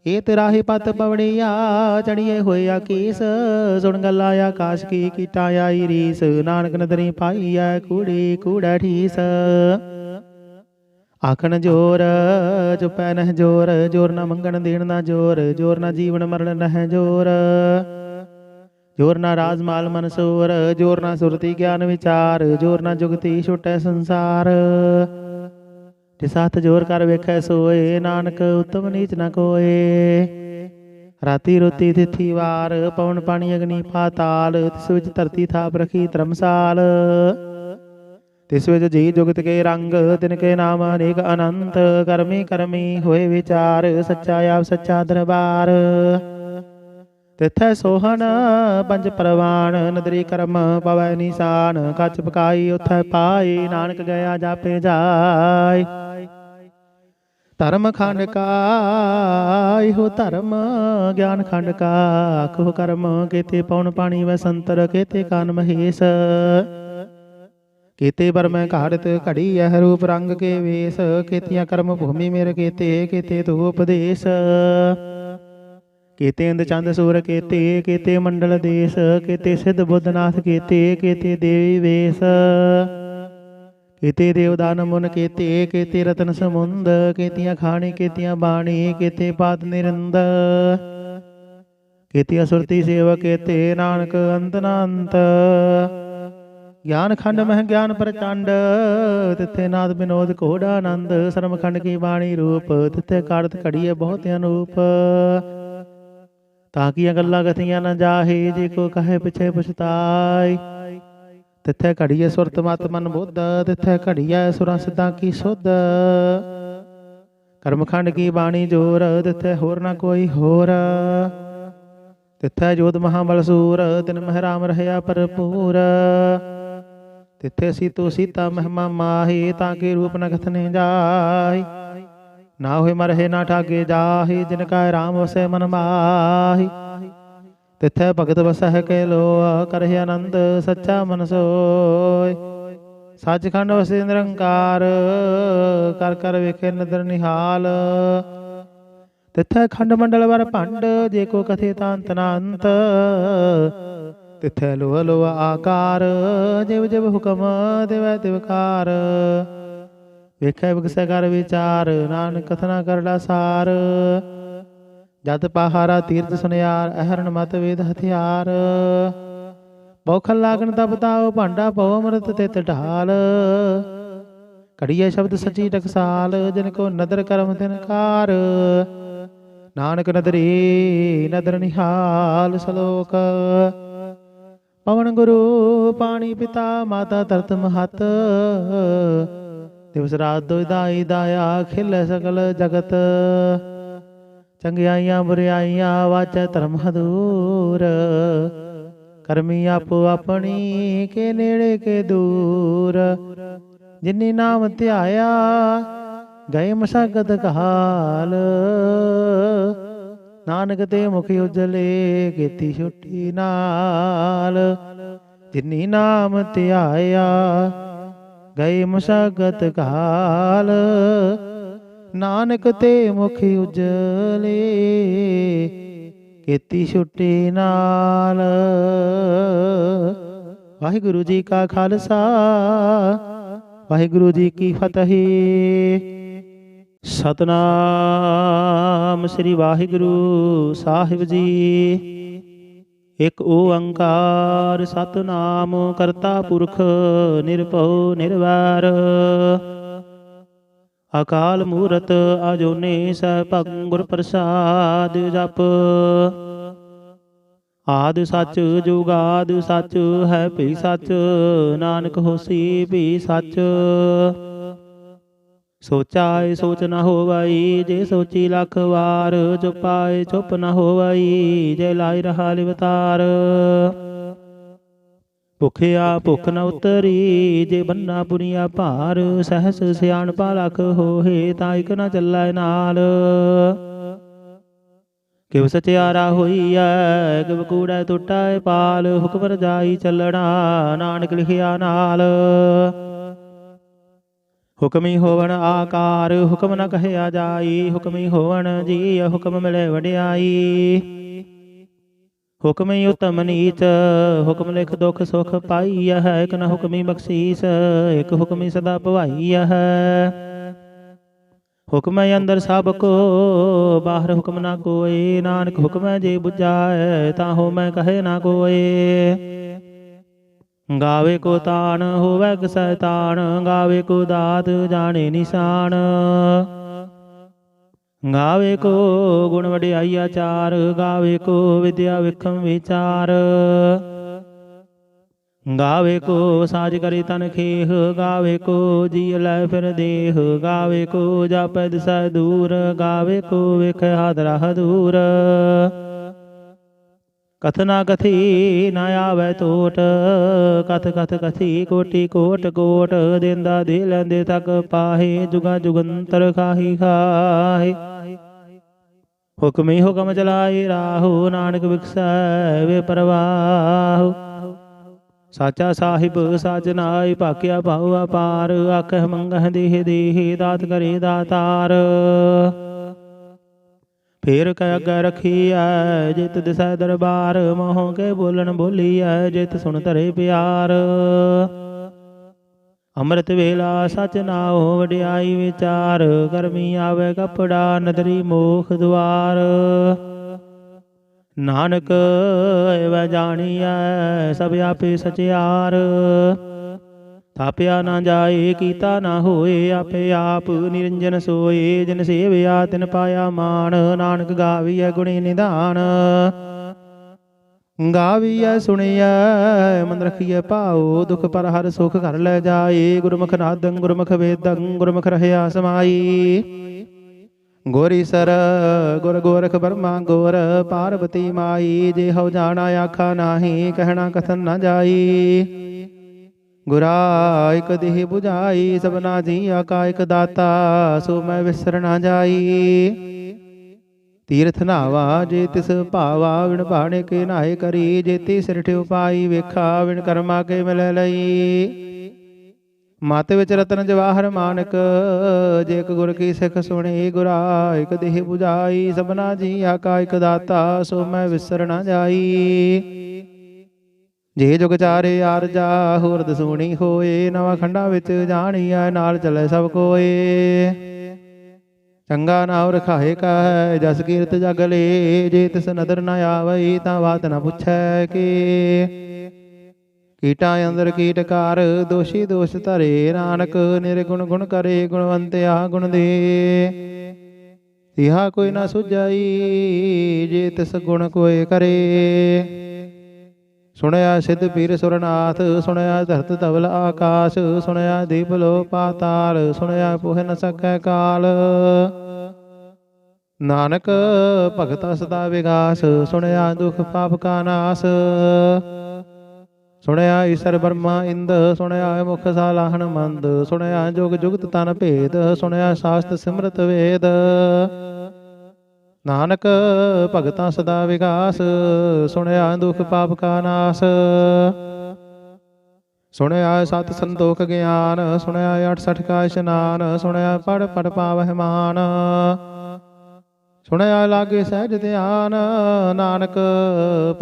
ये तेराही पत पवड़िया, चढ़िए होया कीस, सुन गल आया काश की, कीटा आई रीस, नानक नदरी पाई है, कूड़ी कूड़ा ठीस। आखन जोर चुपै नह जोर, जोर न मंगन देन न जोर, जोर न जीवन मरण नह जोर। जोर ना राजमाल मनसूर, जोर ना सुरति ज्ञान विचार, जोर ना जुगति छुटै संसार। जिस हथ जोर कर वेखै सोए, नानक उत्तम नीच न कोए। राती रोती तिथि वार, पवन पानी अग्नि पाताल, तिस विच धरती थाप रखी धर्मसाल। तिस विच जी जुगत के रंग, तिनके नाम अनेक अनंत, करमी करमी होए विचार, सच्चा आप सच्चा दरबार। तिथै सोहन पंज परवान, नदरी करम पवै निशान, कच पकाई उथै पाई, नानक गया जापे जाय। धर्म खंड का हो धर्म, ज्ञान खंड का आखो कर्म, केते पौन पानी व संतर, केते कान महेश। केते बर मैं घाड़त घड़ी यह रूप रंग के वेश, केतियां कर्म भूमि मेरे केते, केते तो उपदेश। केते इंद चंद सूर केते, केते मंडल देश, केते सिद्ध बुद्धनाथ केते, केते देवी वेश। केते देवदान मुन केते, केते रतन समुंद, केतियां खाणी केतियां बाणी, केते पाद निरंद। केतियां सुरती सेवक केते, नानक अंत नांत। ज्ञान खंड मह ज्ञान प्रचंड, तिथे नाद विनोद घोड़ानंद, शर्म खंड की बाणी रूप, तिथे काड़त घड़िए बहुत अनूप। ताकिया गल्ला गथियां न जाहे, जे को कहे पिछे पछताय। तिथे घड़िए सुरत मत मन बुद्ध, तिथे घड़िए सुरा सिद्धा की सुध। कर्मखंड की बाणी जोर, तिथे होर न कोई होर। तिथे जोध महाबल सूर, तिन मह राम रहया भरपूर। तिथे सीतो सीता महिमा माही, ताके रूप न कथने जाय। ना होए मरहे ना ठागे जाहि, जिनका राम वसै मन माहि। तिथै भगत बसह के लो, करहि आनंद सच्चा मन सोय। ਸੱਚਖੰਡ ਵਸੇ ਨਿਰੰਕਾਰ ਕਰ ਕਰ ਵੇਖੇ ਨਦਰ ਨਿਹਾਲ। ਤਿੱਥੈ ਖੰਡ ਮੰਡਲ ਵਰ ਭੰਡ ਜੇ ਕੋ ਕਥੇ ਤਾਂ ਅੰਤ ਨਾ ਅੰਤ। ਤਿੱਥੈ ਲੋਹ ਲੋਹ ਆਕਾਰ ਜਿਵ ਜਿਵ ਹੁਕਮ ਦੇਵੈ ਤਿਵਕਾਰ। ਵੇਖੈ ਵਿਗਸੈ ਕਰ ਵਿਚਾਰ ਨਾਨਕ ਕਥਨਾ ਕਰੜਾ ਸਾਰ। ਜਤ ਪਹਾਰਾ ਤੀਰਥ ਸੁਨਿਆਰ ਅਹਰਨ ਮਤ ਵੇਦ ਹਥਿਆਰ। ਬੌਖਲ ਲਾਗਣ ਤਪ ਤਾਉ ਭਾਂਡਾ ਪਉ ਅੰਮ੍ਰਿਤ ਤਿਤ ਢਾਲ। ਘੜੀਏ ਸ਼ਬਦ ਸੱਚੀ ਟਕਸਾਲ ਜਿਨ ਕੋ ਨਦਰ ਕਰਮ ਤਿਨਕਾਰ। ਨਾਨਕ ਨਦਰੀ ਨਦਰ ਨਿਹਾਲ ਸਲੋਕ। ਪਵਨ ਗੁਰੂ ਪਾਣੀ ਪਿਤਾ ਮਾਤਾ ਧਰਤ ਮਹਤ। ਦਿਵਸ ਰਾਤ ਦੁਇ ਦਾਈ ਦਾਇਆ ਖਿਲ ਸਕਲ ਜਗਤ। ਚੰਗਿਆਈਆਂ ਬੁਰਿਆਈਆਂ ਵਾਚੈ ਧਰਮ ਹਦੂਰ। ਕਰਮੀ ਆਪੋ ਆਪਣੀ ਕੇ ਨੇੜੇ ਕੇ ਦੂਰ। ਜਿਨੀ ਨਾਮ ਧਿਆਇਆ ਗਏ ਮਸਗਤ ਕਾਲ। ਨਾਨਕ ਤੇ ਮੁਖ ਉਜਲੇ ਕੀਤੀ ਛੁੱਟੀ ਨਾਲ। ਜਿਨੀ ਨਾਮ ਧਿਆਇਆ ਗਏ ਮਸਗਤ ਕਾਲ। ਨਾਨਕ ਤੇ ਮੁਖ ਉਜਲੇ ਕੀਤੀ ਛੁੱਟੀ ਨਾਲ। ਵਾਹਿਗੁਰੂ ਜੀ ਕਾ ਖਾਲਸਾ ਵਾਹਿਗੁਰੂ ਜੀ ਕੀ ਫਤਿਹ। ਸਤਨਾਮ ਸ੍ਰੀ ਵਾਹਿਗੁਰੂ ਸਾਹਿਬ ਜੀ। ਇਕ ਓੰਕਾਰ ਸਤਨਾਮ ਕਰਤਾ ਪੁਰਖ ਨਿਰਭਉ ਨਿਰਵੈਰ। ਅਕਾਲ ਮੂਰਤ ਅਜੂਨੀ ਸੈਭੰ ਗੁਰ ਪ੍ਰਸਾਦ ਜਪ। ਆਦਿ ਸੱਚ ਜੁਗਾਦ ਸੱਚ ਹੈ ਭਈ ਸੱਚ। ਨਾਨਕ ਹੋਸੀ ਭਈ ਸੱਚ। ਸੋਚਾਏ ਸੋਚ ਨ ਹੋਵਈ ਜੇ ਸੋਚੀ ਲੱਖ ਵਾਰ। ਚੁਪਾਏ ਚੁੱਪ ਨ ਹੋਵਈ ਜੇ ਲਾਇ ਰਹਾ ਲਿਵਤਾਰ। ਭੁਖਿਆ ਭੁੱਖ ਨ ਉਤਰੀ ਜੇ ਬੰਨਾ ਪੁਰੀਆ ਭਾਰ। ਸਹਸ ਸਿਆਣਪਾ ਲਖ ਹੋਏ ਤਾਂ ਇਕ ਨ ਚੱਲੈ ਨਾਲ। ਕਿਵ ਸਚਿਆਰਾ ਹੋਈਐ ਕਿਵ ਕੂੜੈ ਟੁੱਟੈ ਪਾਲ। ਹੁਕਮ ਰਜਾਈ ਚੱਲਣਾ ਨਾਨਕ ਲਿਖਿਆ ਨਾਲ। ਹੁਕਮੀ ਹੋਵਣ ਆਕਾਰ ਹੁਕਮ ਨ ਕਹਿਆ ਜਾਈ। ਹੁਕਮੀ ਹੋਵਣ ਜੀ ਹੁਕਮ ਮਿਲੇ ਵਡਿਆਈ। ਹੁਕਮੀ ਉਤਮ ਨੀਚ ਹੁਕਮ ਲਿਖ ਦੁਖ ਸੁਖ ਪਾਈਐ। ਇਕ ਨ ਹੁਕਮੀ ਬਖਸ਼ੀਸ ਇਕ ਹੁਕਮੀ ਸਦਾ ਭਵਾਈਐ। ਹੁਕਮ ਅੰਦਰ ਸਭ ਕੋ ਬਾਹਰ ਹੁਕਮ ਨਾ ਕੋਇ। ਨਾਨਕ ਹੁਕਮ ਜੇ ਬੁਝਾਏ ਤਾਂ ਹੋ ਮੈਂ ਕਹੇ ਨਾ ਕੋਇ। ਗਾਵੇ ਕੋ ਤਾਣ ਹੋਵੈ ਸੈਤਾਨ। ਗਾਵੇ ਕੋ ਦਾਤ ਜਾਣੇ ਨਿਸ਼ਾਨ। ਗਾਵੇ ਕੋ ਗੁਣ ਵਡਿਆਈ ਆਚਾਰ। ਗਾਵੇ ਕੋ ਵਿਦਿਆ ਵਿਖਮ ਵਿਚਾਰ। ਗਾਵੇ ਕੋ ਸਾਜ ਕਰੇ ਤਨ ਖੇਹ। ਗਾਵੇ ਕੋ ਜੀ ਲੈ ਫਿਰ ਦੇਹ। ਗਾਵੇ ਕੋ ਜਾਪੈ ਦਿਸੈ ਦੂਰ। ਗਾਵੇ ਕੋ ਵੇਖੈ ਹਾਦਰਾ ਹਦੂਰ। ਕਥਨਾ ਕਥੀ ਨ ਆਵੈ ਟੋਟ। ਕਥ ਕਥ ਕਥੀ ਕੋਟੀ ਕੋਟ ਕੋਟ। ਦੇਂਦਾ ਦੇ ਲੈਂਦੇ ਤੱਕ ਪਾਹੇ। ਜੁਗਾ ਜੁਗੰਤਰ ਖਾਹੀ ਖਾਹੇ। ਹੁਕਮੀ ਹੁਕਮ ਚਲਾਏ ਰਾਹੋ। ਨਾਨਕ ਵਿਖਸੈ ਵੇ ਪਰਵਾਹੋ। ਸਾਚਾ ਸਾਹਿਬ ਸਾਜਨਾਈ ਭਾਕਿਆ ਭਾਉ ਅਪਾਰ। ਆਖਹਿ ਮੰਗਹਿ ਦੇਹ ਦੇਹ ਦਾਤ ਕਰੇ ਦਾਤਾਰ। ਫੇਰ ਕੈ ਅੱਗੇ ਰਖੀਐ ਜਿਤ ਦਿਸੈ ਦਰਬਾਰ। ਮੋਹ ਕੇ ਬੋਲਣ ਬੋਲੀਐ ਜਿਤ ਸੁਣ ਧਰੇ ਪਿਆਰ। ਅੰਮ੍ਰਿਤ ਵੇਲਾ ਸਚ ਨਾਉ ਵਡਿਆਈ ਵਿਚਾਰ। ਕਰਮੀ ਆਵੇ ਕਪੜਾ ਨਦਰੀ ਮੋਖ ਦੁਆਰ। ਨਾਨਕ ਐਵੈ ਜਾਣੀਐ ਸਭ ਆਪੇ ਸਚਿਆਰ। ਥਾਪਿਆ ਨਾ ਜਾਏ ਕੀਤਾ ਨਾ ਹੋਏ ਆਪੇ ਆਪ ਨਿਰੰਜਨ ਸੋਏ। ਜਿਨ ਸੇਵਿਆ ਤਿਨ ਪਾਇਆ ਮਾਣ। ਨਾਨਕ ਗਾਵੀਐ ਗੁਣੀ ਨਿਧਾਨ। ਗਾਵੀਐ ਸੁਣੀਐ ਮਨ ਰਖੀਐ ਭਾਉ। ਦੁਖ ਪਰ ਹਰ ਸੁਖ ਘਰ ਲੈ ਜਾਏ। ਗੁਰਮੁਖ ਨਾਦੰ ਗੁਰਮੁਖ ਵੇਦੰ ਗੁਰਮੁਖ ਰਹਿਆ ਸਮਾਈ। ਗੁਰ ਈਸਰ ਗੁਰ ਗੋਰਖ ਬਰਮਾ ਗੋਰ ਪਾਰਬਤੀ ਮਾਈ। ਜੇ ਹਉ ਜਾਣਾ ਆਖਾ ਨਾਹੀ ਕਹਿਣਾ ਕਥਨ ਨ ਜਾਈ। ਗੁਰਾ ਇਕ ਦੇਹ 부ਝਾਈ ਸਭਨਾ ਜੀਆ ਕਾ ਇਕ ਦਾਤਾ। ਸੋ ਮੈਂ ਵਿਸਰ ਨਾ ਜਾਈ। ਤੀਰਥ ਨਾਵਾ ਜੇ ਤਿਸ ਭਾਵਾ ਵਿਣ ਭਾਣੇ ਕੇ ਨਾਏ ਕਰੀ। ਜੇਤੀ ਸਿਰ ਠਿਉ ਪਾਈ ਵੇਖਾ ਵਿਣ ਕਰਮਾ ਕੇ ਮਿਲੈ ਲਈ। ਮਤ ਵਿੱਚ ਰਤਨ ਜਵਾਹਰ ਮਾਨਕ, ਜੇ ਇੱਕ ਗੁਰ ਕੀ ਸਿੱਖ ਸੁਣੀ ਗੁਰਾ ਇਕ ਦੇਹ 부ਝਾਈ। ਸਭਨਾ ਜੀਆ ਕਾ ਇਕ ਦਾਤਾ ਸੋ ਮੈਂ ਵਿਸਰ ਨਾ ਜਾਈ। ਜੇ ਜੁਗ ਚਾਰੇ ਆਰਜਾ ਹੋਰ ਦਸੂਣੀ ਹੋਏ, ਨਵਾਂ ਖੰਡਾਂ ਵਿੱਚ ਜਾਣੀਐ ਨਾਲ ਚੱਲੇ ਸਭ ਕੋਏ। ਚੰਗਾ ਨਾਮ ਰਖਾਏ ਕਾ ਹੈ ਜਸ ਕੀਰਤ ਜਗ ਲੇ, ਜੇ ਤਿਸ ਨਦਰ ਨ ਆਵਈ ਤਾਂ ਬਾਤ ਨ ਪੁੱਛੈ ਕੇ। ਕੀਟਾਂ ਅੰਦਰ ਕੀਟਕਾਰ ਦੋਸ਼ੀ ਦੋਸ਼ ਧਰੇ, ਨਾਨਕ ਨਿਰਗੁਣ ਗੁਣ ਕਰੇ ਗੁਣਵੰਤਿਆ ਗੁਣ ਦੇ। ਤਿਹਾ ਕੋਈ ਨਾ ਸੁਝਾਈ ਜੇ ਤਿਸ ਗੁਣ ਕੋਇ ਕਰੇ। ਸੁਣਿਆ ਸਿੱਧ ਪੀਰ ਸੁਰਨਾਥ, ਸੁਣਿਆ ਧਰਤ ਧਵਲ ਆਕਾਸ਼, ਸੁਣਿਆ ਦੀਪ ਲੋ ਪਾਤਾਲ, ਸੁਣਿਆ ਪੁਹ ਨ ਸਕੈ ਕਾਲ। ਨਾਨਕ ਭਗਤਾ ਸਦਾ ਵਿਗਾਸ, ਸੁਣਿਆ ਦੁਖ ਪਾਪ ਕਾ ਨਾਸ। ਸੁਣਿਆ ਈਸ਼ਰ ਬਰਮਾ ਇੰਦ, ਸੁਣਿਆ ਮੁਖ ਸਾਲਾਹਣ ਮੰਦ, ਸੁਣਿਆ ਜੁਗ ਜੁਗਤ ਤਨ ਭੇਦ, ਸੁਣਿਆ ਸ਼ਾਸਤ ਸਿਮਰਤ ਵੇਦ। ਨਾਨਕ ਭਗਤਾਂ ਸਦਾ ਵਿਗਾਸ, ਸੁਣਿਆ ਦੁਖ ਪਾਪ ਕਾ ਨਾਸ। ਸੁਣਿਆ ਸਤ ਸੰਤੋਖ ਗਿਆਨ, ਸੁਣਿਆ 68 ਕਾ ਇਸ਼ਨਾਨ, ਸੁਣਿਆ ਪੜ ਪੜ ਪਾਵਹਿ ਮਾਨ। ਸੁਣਿਆ ਲਾਗੇ ਸਹਿਜ ਧਿਆਨ, ਨਾਨਕ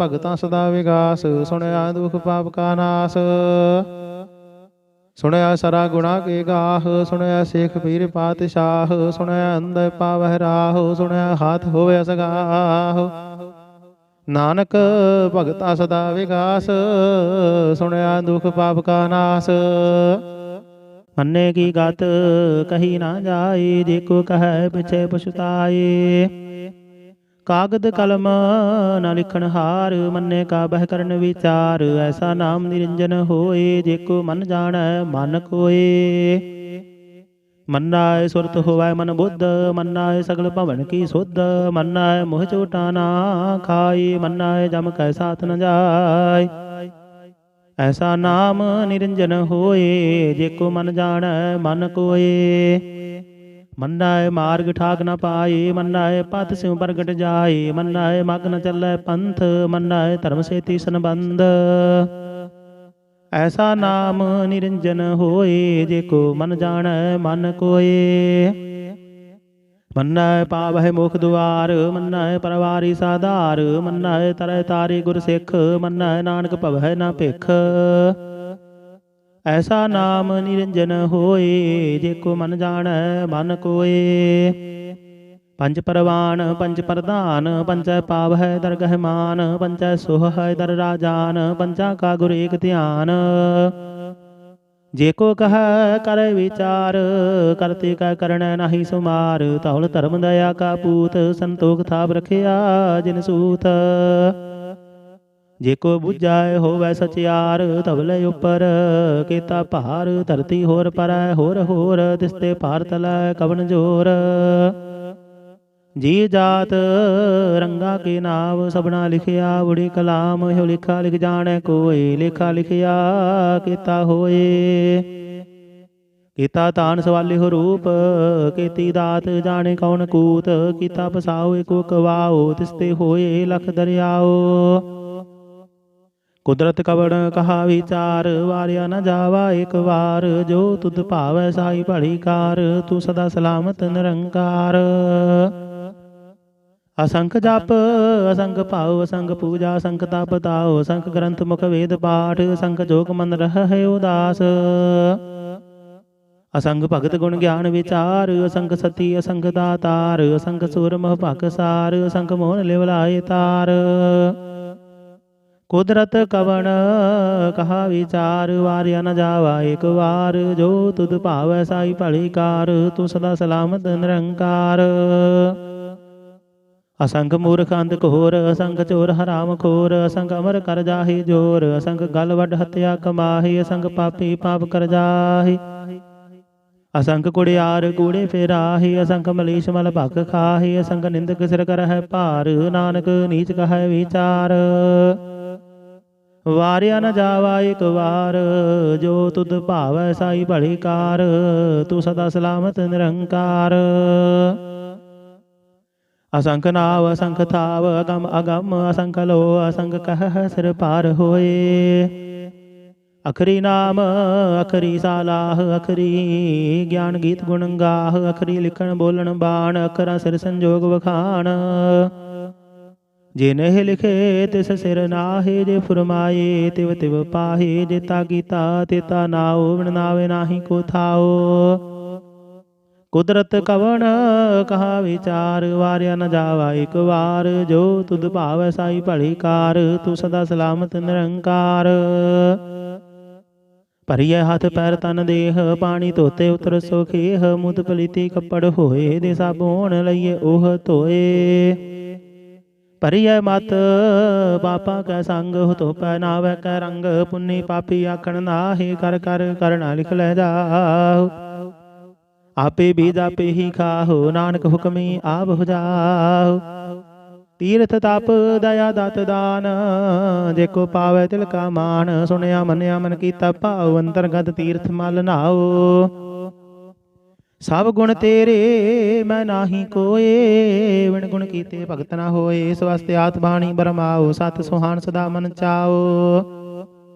ਭਗਤਾਂ ਸਦਾ ਵਿਗਾਸ, ਸੁਣਿਆ ਦੁਖ ਪਾਪ ਕਾ ਨਾਸ। ਸੁਣਿਆ ਸਰਾ ਗੁਣਾ ਕੇ ਗਾਹ, ਸੁਣਿਆ ਸੇਖ ਪੀਰ ਪਾਤਸ਼ਾਹ, ਸੁਣਿਆ ਅੰਦਰ ਪਾਵਹਿ ਰਾਹ, ਸੁਣਿਆ ਹਾਥ ਹੋਵੇ ਸਗਾਹ। ਨਾਨਕ ਭਗਤਾ ਸਦਾ ਵਿਗਾਸ, ਸੁਣਿਆ ਦੁਖ ਪਾਪ ਕਾ ਨਾਸ। ਮੰਨੇ ਕੀ ਗਤ ਕਹੀ ਨਾ ਜਾਏ, ਜੇ ਕੋ ਕਹੈ ਪਿਛੇ ਪਛਤਾਏ। ਕਾਗਦ ਕਲਮ ਨ ਲਿਖਣ ਹਾਰ, ਮੰਨੇ ਕਾ ਬਹਿ ਕਰਨ ਵਿਚਾਰ। ਐਸਾ ਨਾਮ ਨਿਰੰਜਨ ਹੋਏ, ਜੇ ਕੋ ਮਨ ਜਾਣੈ ਮਨ ਕੋਏ। ਮੰਨਾਏ ਸੁਰਤ ਹੋਵੈ ਮਨ ਬੁੱਧ, ਮੰਨਾਏ ਸਗਲ ਭਵਨ ਕੀ ਸੁਧ। ਮੰਨਾਏ ਮੋਹ ਝੂਟਾ ਨਾ ਖਾਈ, ਮੰਨਾਏ ਜਮ ਕੈ ਸਾਥ ਨ ਜਾਏ। ਐਸਾ ਨਾਮ ਨਿਰੰਜਨ ਹੋਏ, ਜੇ ਕੋ ਮਨ ਜਾਣੈ ਮਨ ਕੋਏ। ਮੰਨਾਏ ਮਾਰਗ ਠਾਕ ਨ ਪਾਏ, ਮੰਨਾਏ ਪਥ ਸਿਉ ਪ੍ਰਗਟ ਜਾਏ। ਮੰਨਾਏ ਮਗ ਨ ਚੱਲੈ ਪੰਥ, ਮੰਨਾਏ ਧਰਮ ਸੇਤੀ ਸੰਬੰਧ। ਐਸਾ ਨਾਮ ਨਿਰੰਜਨ ਹੋਏ, ਜੇ ਕੋ ਮਨ ਜਾਣੈ ਮਨ ਕੋਏ। ਮੰਨੈ ਪਾਵਹਿ ਮੁਖ ਦੁਆਰ, ਮੰਨੈ ਪਰਵਾਰੀ ਸਾਧਾਰ। ਮੰਨੈ ਤਰੈ ਤਾਰੀ ਗੁਰ ਸਿੱਖ, ਮੰਨੈ ਨਾਨਕ ਭਵਹਿ ਨਾ ਭਿਖ। ਐਸਾ ਨਾਮ ਨਿਰੰਜਨ ਹੋਏ, ਜੇ ਕੋ ਮਨ ਜਾਣੈ ਮਨ ਕੋਏ। ਪੰਜ ਪਰਵਾਨ ਪੰਜ ਪ੍ਰਧਾਨ, ਪੰਚੈ ਪਾਵਹਿ ਦਰਗਹਿ ਮਾਨ। ਪੰਚੈ ਸੋਹੈ ਦਰ ਰਾਜਾਨ, ਪੰਚਾ ਕਾ ਗੁਰ ਏਕ ਧਿਆਨ। ਜੇ ਕੋ ਕਹੈ ਕਰੈ ਵਿਚਾਰ, ਕਰਤੇ ਕਾ ਕਰਣੈ ਨਾਹੀ ਸੁਮਾਰ। ਧੌਲ ਧਰਮ ਦਇਆ ਕਾ ਪੂਤ, ਸੰਤੋਖ ਥਾਪ ਰਖਿਆ ਜਿਨ ਸੂਤ। ਜੇ ਕੋ ਬੁਝਾਏ ਹੋਵੈ ਸਚਿਆਰ, ਧਵਲੇ ਉਪਰ ਕੀਤਾ ਭਾਰ। ਧਰਤੀ ਹੋਰ ਪਰੈ ਹੋਰ ਹੋਰ, ਤਿਸਤੇ ਭਾਰ ਤਲੈ ਕਵਣ ਜੋਰ। ਜੀ ਜਾਤ ਰੰਗਾ ਕੇ ਨਾਮ, ਸਭਨਾ ਲਿਖਿਆ ਬੁੜੀ ਕਲਾਮ। ਇਹੋ ਲਿਖਾ ਲਿਖ ਜਾਣੈ ਕੋਇ, ਲੇਖਾ ਲਿਖਿਆ ਕੀਤਾ ਹੋਏ। ਕੀਤਾ ਤਾਨ ਸਵਾਲੇ ਹੋ ਰੂਪ, ਕੀਤੀ ਦਾਤ ਜਾਣੇ ਕੌਣ ਕੂਤ। ਕੀਤਾ ਪਸਾਓ ਏਕੋ ਕਵਾਓ, ਤਿਸਤੇ ਹੋਏ ਲਖ ਦਰਿਆਓ। ਕੁਦਰਤ ਕਵਣ ਕਹਾ ਵਿਚਾਰ, ਵਾਰਿਆ ਨ ਜਾਵਾ ਇੱਕ ਵਾਰ। ਜੋ ਤੁਧ ਭਾਵੈ ਸਾਈ ਭਲੀ ਕਾਰ, ਤੂੰ ਸਦਾ ਸਲਾਮਤ ਨਿਰੰਕਾਰ। ਅਸੰਖ ਜਪ ਅਸੰਖ ਭਾਉ, ਅਸੰਖ ਪੂਜਾ, ਅਸੰਖ ਤਪ ਤਾਉ। ਅਸੰਖ ਗ੍ਰੰਥ ਮੁਖ ਵੇਦ ਪਾਠ, ਅਸੰਖ ਜੋਗ ਮਨ ਰਹਿ ਉਦਾਸ। ਅਸੰਖ ਭਗਤ ਗੁਣ ਗਿਆਨ ਵਿਚਾਰ, ਅਸੰਖ ਸਤੀ ਅਸੰਖ ਦਾਤਾਰ। ਅਸੰਖ ਸੂਰ ਮਹ ਭਗਸਾਰ, ਅਸੰਖ ਮੋਹਨ ਲਿਵ ਲਾਏ ਤਾਰ। ਕੁਦਰਤ ਕਵਣ ਕਹਾ ਵਿਚਾਰ, ਵਾਰਿਆ ਨ ਜਾਵਾ ਇੱਕ ਵਾਰ। ਜੋ ਤੁਧ ਭਾਵੈ ਸਾਈ ਭਲੀ ਕਾਰ, ਤੂੰ ਸਦਾ ਸਲਾਮਤ ਨਿਰੰਕਾਰ। ਅਸੰਖ ਮੂਰਖ ਅੰਧ ਘੋਰ, ਅਸੰਖ ਚੋਰ ਹਰਾਮ ਖੋਰ। ਅਸੰਖ ਅਮਰ ਕਰ ਜਾਹੀ ਜੋਰ, ਅਸੰਖ ਗਲ ਵੱਡ ਹੱਤਿਆ ਕਮਾਹੀ। ਅਸੰਖ ਪਾਪੀ ਪਾਪ ਕਰ ਜਾਹੀ। ਅਸੰਖ ਕੁੜਿਆਰ ਕੂੜੇ ਫੇਰਾਹੀ। ਅਸੰਖ ਮਲੀਸ਼ ਮਲ ਭਖ ਖਾਹੀ। ਅਸੰਖ ਨਿੰਦਕ ਸਿਰ ਕਰਹਿ ਭਾਰ, ਨਾਨਕ ਨੀਚ ਕਹੈ ਵਿਚਾਰ। ਵਾਰਿਆ ਨ ਜਾਵਾ ਇੱਕ ਵਾਰ, ਜੋ ਤੁਧ ਭਾਵੈ ਸਾਈ ਭਲੀ ਕਾਰ। ਤੂੰ ਸਦਾ ਸਲਾਮਤ ਨਿਰੰਕਾਰ। ਅਸੰਖ ਨਾਵ ਅਸੰਖ ਥਾਵ, ਅਗਮ ਅਗਮ ਅਸੰਖ ਲੋ। ਅਸੰਖ ਕਹਿ ਸਿਰ ਪਾਰ ਹੋਏ। ਅਖਰੀ ਨਾਮ ਅਖਰੀ ਸਾਲਾਹ ਅਖਰੀ ਗਿਆਨ ਗੀਤ ਗੁਣ ਗਾਹ ਅਖਰੀ ਲਿਖਣ ਬੋਲਣ ਬਾਣ ਅਖਰਾਂ ਸਿਰ ਸੰਜੋਗ ਵਖਾਣ ਜੇ ਨਹਿ ਲਿਖੇ ਤਿਸ ਸਿਰ ਨਾਹੇ ਜੇ ਫੁਰਮਾਏ ਤਿਵ ਤਿਵ ਪਾਹੇ ਜੇਤਾ ਕੀਤਾ ਤੇਤਾ ਨਾਉ ਬਿਨ ਨਾਵੇ ਨਾਹੀ ਕੋ ਥਾਓ ਕੁਦਰਤ ਕਵਣ ਕਹਾ ਵਿਚਾਰ ਵਾਰਿਆ ਨ ਜਾਵਾ ਇਕ ਵਾਰ ਜੋ ਤੁਧ ਭਾਵੈ ਸਾਈ ਭਲੀ ਕਾਰ ਤੂੰ ਸਦਾ ਸਲਾਮਤ ਨਿਰੰਕਾਰ ਭਰੀਐ ਹੱਥ ਪੈਰ ਤਨ ਦੇਹ ਪਾਣੀ ਧੋਤੇ ਉਤਰ ਸੋਖੇਹ ਮੁਦ ਪਲੀਤੀ ਕੱਪੜ ਹੋਏ ਦੇ ਸਾਬੂਣ ਲਈਏ ਉਹ ਧੋਏ ਭਰੀਐ ਮਤ ਪਾਪਾ ਕੈ ਸੰਗ ਧੋਪੈ ਨਾਵੈ ਕੈ ਰੰਗ ਪੁੰਨੀ ਪਾਪੀ ਆਖਣ ਨਾਹੀ ਕਰ ਕਰ ਕਰਣਾ ਲਿਖ ਲੈ ਜਾਹੁ ਆਪੇ ਬੀਜ ਆਪੇ ਹੀ ਖਾਹੋ ਨਾਨਕ ਹੁਕਮੀ ਆਪ ਹੋ ਜਾਹੁ ਤੀਰਥ ਤਪ ਦਇਆ ਦਤ ਦਾਨ ਜੇ ਕੋ ਪਾਵੈ ਤਿਲ ਕਾ ਮਾਨ ਸੁਣਿਆ ਮੰਨਿਆ ਮਨ ਕੀਤਾ ਭਾਉ ਅੰਤਰਗਤ ਤੀਰਥ ਮਲ ਨਾਓ ਸਭ ਗੁਣ ਤੇਰੇ ਮੈਂ ਨਾਹੀ ਕੋਏ ਵਿਣ ਗੁਣ ਕੀਤੇ ਭਗਤ ਨਾ ਹੋਏ ਇਸ ਵਾਸਤੇ ਆਤ ਬਾਣੀ ਬਰਮਾਓ ਸਤ ਸੁਹਾਣ ਸਦਾ ਮਨ ਚਾਓ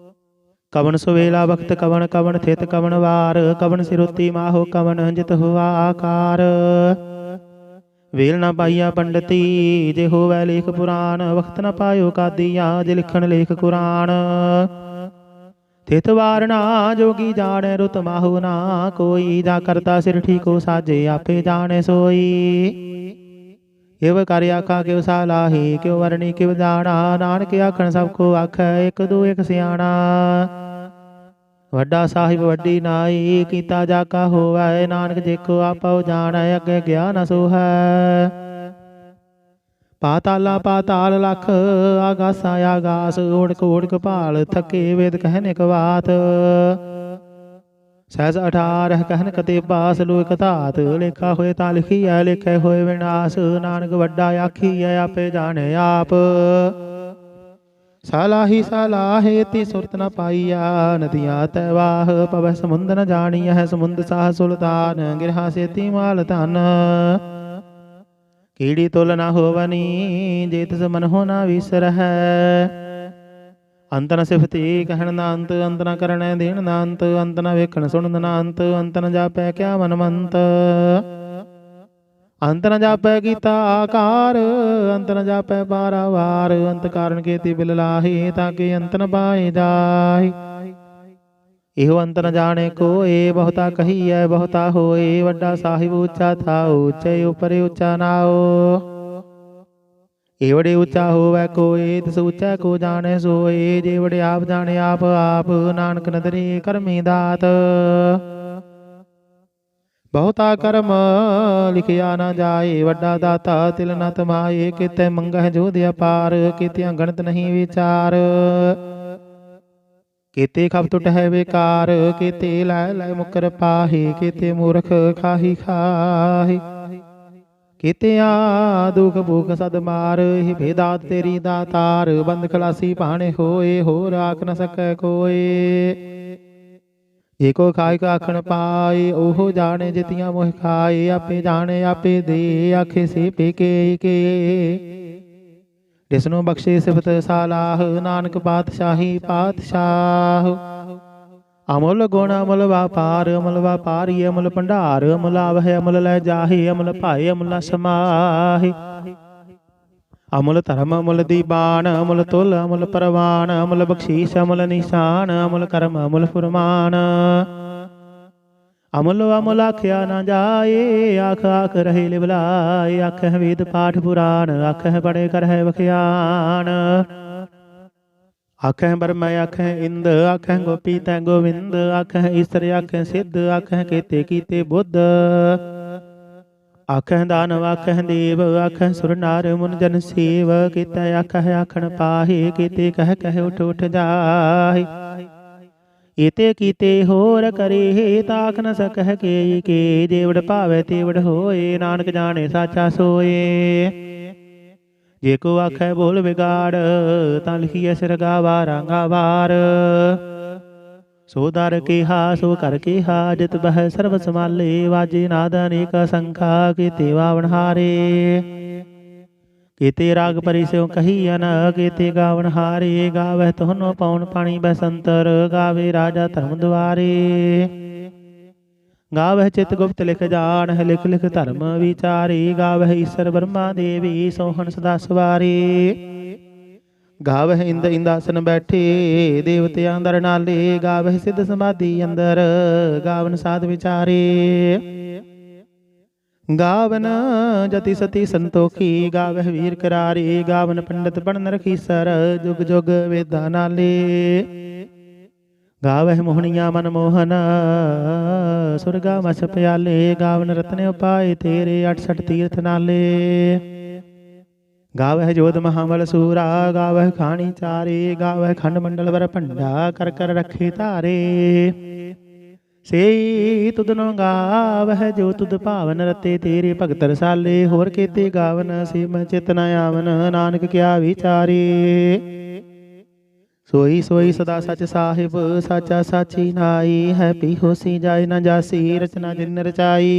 ਕਵਣ ਸੁਵੇਲਾ ਵਕਤ ਕਵਣ ਕਵਣ ਥਿਤ ਕਵਣ ਵਾਰ ਕਵਣ ਸਿਰੋਤੀ ਮਾਹੋ ਕਵਣ ਜਿਤ ਹੁਆ ਆਕਾਰ ਵੇਲ ਨਾ ਪਾਈਆ ਪੰਡਤੀ ਜੇ ਹੋਵੈ ਲੇਖ ਪੁਰਾਣ ਵਕਤ ਨਾ ਪਾਇਓ ਕਾਦੀਆ ਜੇ ਲਿਖਣ ਲੇਖ ਕੁਰਾਨ ਥਿਤ ਵਾਰ ਨਾ ਜੋਗੀ ਜਾਣੈ ਰੁਤ ਮਾਹੋ ਨਾ ਕੋਈ ਜਾ ਕਰਤਾ ਸਿਰ ਠੀਕੋ ਸਾਜੇ ਆਪੇ ਜਾਣੈ ਸੋਈ ਇਵ ਕਰ ਆਖਾ ਕਿਉ ਸਾਲਾਹੀ ਕਿਉ ਵਰਣੀ ਕਿਵ ਜਾਣਾ ਨਾਨਕ ਆਖਣ ਸਭ ਕੋ ਆਖੈ ਇੱਕ ਦੋ ਇੱਕ ਸਿਆਣਾ ਵੱਡਾ ਸਾਹਿਬ ਵੱਡੀ ਨਾਈ ਕੀਤਾ ਜਾ ਕਾ ਹੋਵੈ ਨਾਨਕ ਜੇ ਕੋ ਆਪਉ ਜਾਣੈ ਅੱਗੇ ਗਿਆ ਨ ਸੋਹੈ ਪਾਤਾਲਾ ਪਾਤਾਲ ਲਖ ਆਗਾਸਾ ਆਗਾਸ ਓੜਕ ਓੜਕ ਭਾਲ ਥਕੇ ਵੇਦ ਕਹਿਨ ਇਕ ਬਾਤ ਸਹਿਜ 18 ਕਹਿਨ ਕਤੇ ਬਾਸ ਲੋਕ ਧਾਤ ਲੇਖਾ ਹੋਏ ਤਾਂ ਲਿਖੀਐ ਲੇਖੇ ਹੋਏ ਵਿਨਾਸ਼ ਨਾਨਕ ਵੱਡਾ ਆਖੀਐ ਆਪੇ ਜਾਣੇ ਆਪ ਸਾਲਾਹੀ ਸਾਲਾਹੇ ਤੀ ਸੁਰਤ ਨ ਪਾਈਆ ਨਦੀਆਂ ਤੈ ਵਾਹ ਪਵੈ ਸਮੁੰਦ ਨ ਜਾਣੀਐ ਸਮੁੰਦ ਸਾਹ ਸੁਲਤਾਨ ਗਿਰਹਾ ਸੇਤੀ ਮਾਲ ਧਨ ਕੀੜੀ ਤੁਲ ਨਾ ਹੋਵਨੀ ਜੇ ਤਿਸ ਮਨ ਹੋ ਨਾ ਵਿਸਰਹਿ ਅੰਤ ਨ ਸਿਫਤੀ ਕਹਿਣ ਨਾ ਅੰਤ ਅੰਤ ਨ ਕਰਨੈ ਦੇਣ ਨਾ ਅੰਤ ਅੰਤ ਨ ਵੇਖਣ ਸੁਣਨ ਨਾ ਅੰਤ ਅੰਤ ਨ ਜਾਪੈ ਕਿਆ ਮਨ ਮੰਤ ਅੰਤ ਨ ਜਾਪੈ ਕੀਤਾ ਆਕਾਰ ਅੰਤ ਨ ਜਾਪੈ ਪਾਰਾਵਾਰ ਅੰਤ ਕਾਰਨ ਕੇਤੀ ਬਿਲ ਲਾਹੀ ਤਾਂ ਕਿ ਅੰਤ ਨ ਪਾਏ ਜਾਹੀ ਇਹੋ ਅੰਤ ਨ ਜਾਣੇ ਕੋਏ ਬਹੁਤਾ ਕਹੀਐ ਬਹੁਤਾ ਹੋਏ ਵੱਡਾ ਸਾਹਿਬ ਉੱਚਾ ਥਾਉ ਉੱਚੇ ਉਪਰੇ ਉੱਚਾ ਨਾਓ ਏਵੜੇ ਉੱਚਾ ਹੋਵੈ ਕੋਏ ਤਿਸ ਉੱਚਾ ਕੋ ਜਾਣੈ ਸੋਏ ਜੇ ਵੜੇ ਆਪ ਜਾਣੇ ਆਪ ਆਪ ਨਾਨਕ ਨਦਰੀ ਕਰਮੀ ਦਾਤ ਬਹੁਤਾ ਕਰਮ ਲਿਖਿਆ ਨਾ ਜਾਏ ਵੱਡਾ ਦਾਤਾ ਤਿਲ ਨ ਤਮਾਏ ਕਿਤੇ ਮੰਗਹਿ ਜੋਧ ਅਪਾਰ ਕੀਤਿਆਂ ਗਣਤ ਨਹੀਂ ਵਿਚਾਰ ਕੀਤੇ ਖਪ ਟੁੱਟ ਹੈ ਬੇਕਾਰ ਕੀਤੇ ਲੈ ਲੈ ਮੁਕਰ ਪਾਹੀ ਕੀਤੇ ਮੂਰਖ ਖਾਹੀ ਖਾਹੀ ਕੀਤਿਆਂ ਦੁਖ ਭੁਖ ਸਦ ਮਾਰ ਇਹ ਭੇਦਾਤ ਤੇਰੀ ਦਾਤਾਰ ਬੰਦ ਖਲਾਸੀ ਭਾਣੇ ਹੋਏ ਹੋਰ ਆਖ ਨ ਸਕੈ ਕੋਏ ਏਕੋ ਖਾਇ ਆਖਣ ਪਾਏ ਉਹ ਜਾਣੇ ਜਿਤੀਆਂ ਮੋਹ ਖਾਏ ਆਪੇ ਜਾਣੇ ਆਪੇ ਦੇ ਆਖੇ ਸੇ ਪੇਕੇ ਕੇ ਜਿਸਨੂੰ ਬਖਸ਼ੇ ਸਿਫਤ ਸਾਲਾਹ ਨਾਨਕ ਪਾਤਸ਼ਾਹੀ ਪਾਤਸ਼ਾਹ ਅਮੁੱਲ ਗੁਣ ਅਮੁੱਲ ਵਪਾਰੀ ਅਮੁੱਲ ਭੰਡਾਰ ਅਮੁੱਲ ਆਵਹਿ ਅਮੁੱਲ ਲੈ ਜਾਹੇ ਅਮੁੱਲ ਭਾਏ ਅਮੁੱਲ ਸਮਾਹੇ ਅਮੁੱਲ ਧਰਮ ਅਮੁੱਲ ਦੀਬਾਨ ਅਮੁੱਲ ਤੁਲ ਅਮੁੱਲ ਪਰਵਾਨ ਅਮੁੱਲ ਬਖਸ਼ੀਸ਼ ਅਮੁੱਲ ਨਿਸ਼ਾਨ ਅਮੁੱਲ ਕਰਮ ਅਮੁੱਲ ਫੁਰਮਾਨ ਅਮੁੱਲ ਅਮੁੱਲ ਆਖਿਆ ਨਾ ਜਾਏ ਆਖ ਆਖ ਰਹੇ ਲਿਵਲਾਏ ਆਖਹਿ ਵੇਦ ਪਾਠ ਪੁਰਾਨ ਆਖਹਿ ਪੜੇ ਕਰਹਿ ਵਖਿਆਨ ਆਖਹਿ ਬਰਮ ਆਖਹਿ ਇੰਦ ਆਖਹਿ ਗੋਪੀ ਤੈ ਗੋਵਿੰਦ ਆਖਹਿ ਈਸਰ ਆਖਹਿ ਸਿੱਧ ਆਖਹਿ ਕੀਤੇ ਕੀਤੇ ਬੁੱਧ ਆਖਹਿ ਦਾਨਵ ਆਖਹਿ ਦੇਵ ਆਖਹਿ ਸੁਰ ਨਾਰ ਮੁਨ ਜਨ ਸੇਵ ਕੀਤੇ ਆਖਹਿ ਆਖਣ ਪਾਹੇ ਕੀਤੇ ਕਹਿ ਕਹਿ ਉਠ ਉਠ ਜਾਹੇ ਏਤੇ ਕੀਤੇ ਹੋਰ ਕਰੇ ਤਾਖ ਨ ਸਕਹਿ ਕੇ ਜੇਵੜ ਭਾਵੈ ਤੇਵੜ ਹੋਏ ਨਾਨਕ ਜਾਣੇ ਸਾਚਾ ਸੋਏ ਜੇ ਕੋ ਆਖੈ ਬੋਲ ਵਿਗਾੜ ਤਾਂ ਲਿਖੀਐ ਸਿਰ ਗਾਵਾ ਰਾਂਗਾ ਵਾਰ ਸੋ ਦਰ ਕਿਹਾ ਸੋ ਕਰ ਕਿਹਾ ਜਿਤ ਬਹਿ ਸਰਬ ਸਮਾਲੇ ਵਾਜੇ ਨਾਦ ਅਨੇਕ ਸੰਖਾ ਕੀਤੇ ਵਾਵਣ ਹਾਰੇ केते राग परि स्यों कहियन केते गावन हारे गावह तोहनो पौन पाणी बसंतर गावे राजा धर्म द्वारे गावह चित गुप्त लिख जान है लिख लिख धर्म विचारे गावह ईश्वर ब्रह्मा देवी सोहन सदा सवारे गावह इंद इंदासन बैठे देवते अंदर नाले गावह सिद्ध समाधि अंदर गावन साध विचारे गावन जति सती संतोखी गावह वीर करारे गावन पंडित बन रखीसर जुग जुग वेदा नाले गावह मोहनिया मनमोहन सुरगा मस प्याले गावन रत्न उपाय तेरे 68 तीर्थ नाले गावह जोध महाबल सूरा गावह खानी चारे गावह खंड मंडल वर भंडा कर कर रखे तारे से तुदनो गावह जो तुद भावन रते तेरे भगत रसाले होर केते गावन सिम चित न आवन नानक क्या विचारे सोई सोई सदा सच साहिब साचा साची नाई है पी होसी जाय न जासी रचना जिन रचाई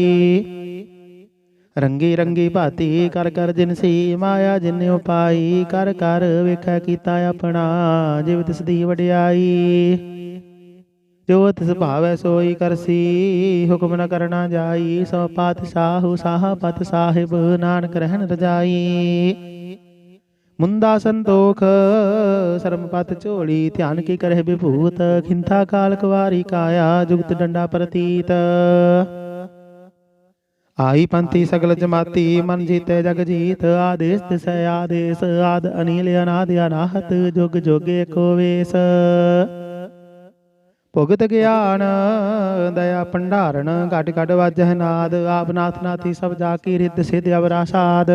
रंगी रंगी भाती कर कर जिनसी माया जिन उपाई कर कर वेखै कीता अपना जिव तिस दी वडियाई जो तिस भावै सोई करसी हुक्म न करना जाई सौ पातशाहु साहपत साहिब नानक रहन रजाई मुंदा संतोख शर्मपत झोली ध्यान की करह विभूत खिंथा काल कुवारी काया जुगत डंडा प्रतीत आई पंथी सगल जमाती मन जीते जग जीत आदेश तिस आदेश आद अनिल अनाद अनाहत जुग जोगे को वेश भुगत ज्ञान दया भंडारण घट घट वाजह नाद आप नाथ नाथी सब जाकी रिद्ध सिद्ध अवरासाद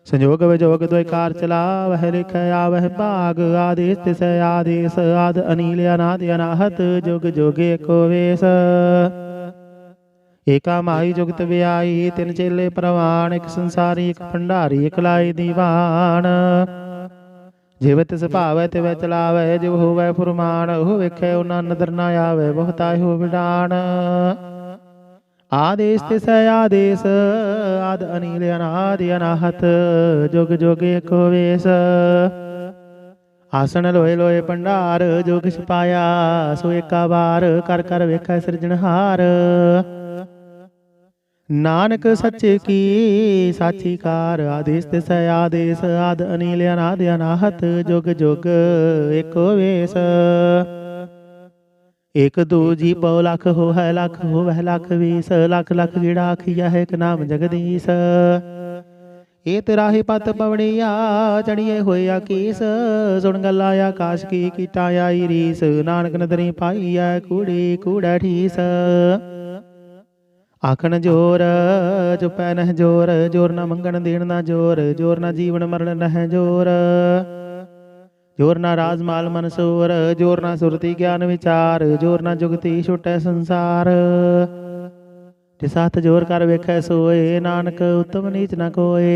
संयोग विजोग द्वैकार चला वह लिख आवह भाग आदेश तिस आदेश आद अनिल अनाद अनाहत जुग जोगे को वेश एका माई जुगत व्याई तिन चेले प्रवाण एक संसारी एक भंडारी एक लाई दीवान जिव तिस भावै तिवै चलावै जिव होवै फुरमान हो वेखै उना नदर न आवै बहुता हो विडान आदेश तिस आदेश आद अनिल अनादि अनाहत जुग जोगे को वेश आसन लोए लोए भंडार जो किछ पाया सो एका बार कर कर वेखै सिरजनहार नानक सच्चे की साची कार आदेश तिस आदेश आद अनिल अनाद अनाहत जुग जुग एको वेश एक दो जी पौ लख हो है लख हो वह लख बीस लख लख गिड़ा खिया है एक नाम जगदीश ए तेराहे पत पवड़िया चढ़िए होया कीस सुन गल आया काश की कीटा आई रीस नानक नदरी पाई है कूड़ी कूड़ा ठीस आखन जोर चुपै नह जोर जोर न मंगन देन ना जोर जोर न जीवन मरण नह जोर जोर न राजमाल मनसूर जोर न सुरति ज्ञान विचार जोर न जुगति छुटै संसार तिसाथ जोर कर वेखै सोए नानक उत्तम नीच न कोए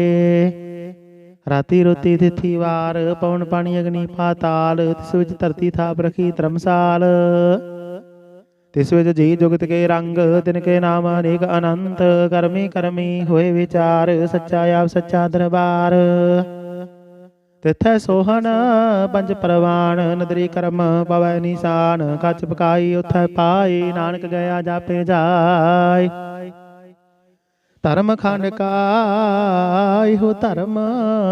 राती रोती तिथि वार पवन पानी अग्नि पाताल तिस विच धरती थाप रखी धर्मसाल तिस विच जी जुगत के रंग तिनके नाम अनेक अनंत करमी करमी होए विचार सच्चा आप सच्चा दरबार तिथै सोहन पंच परवान नदरी करम पवै निशान कच पकाई उथै पाई नानक गया जापे जाय धर्म खंड का हो धर्म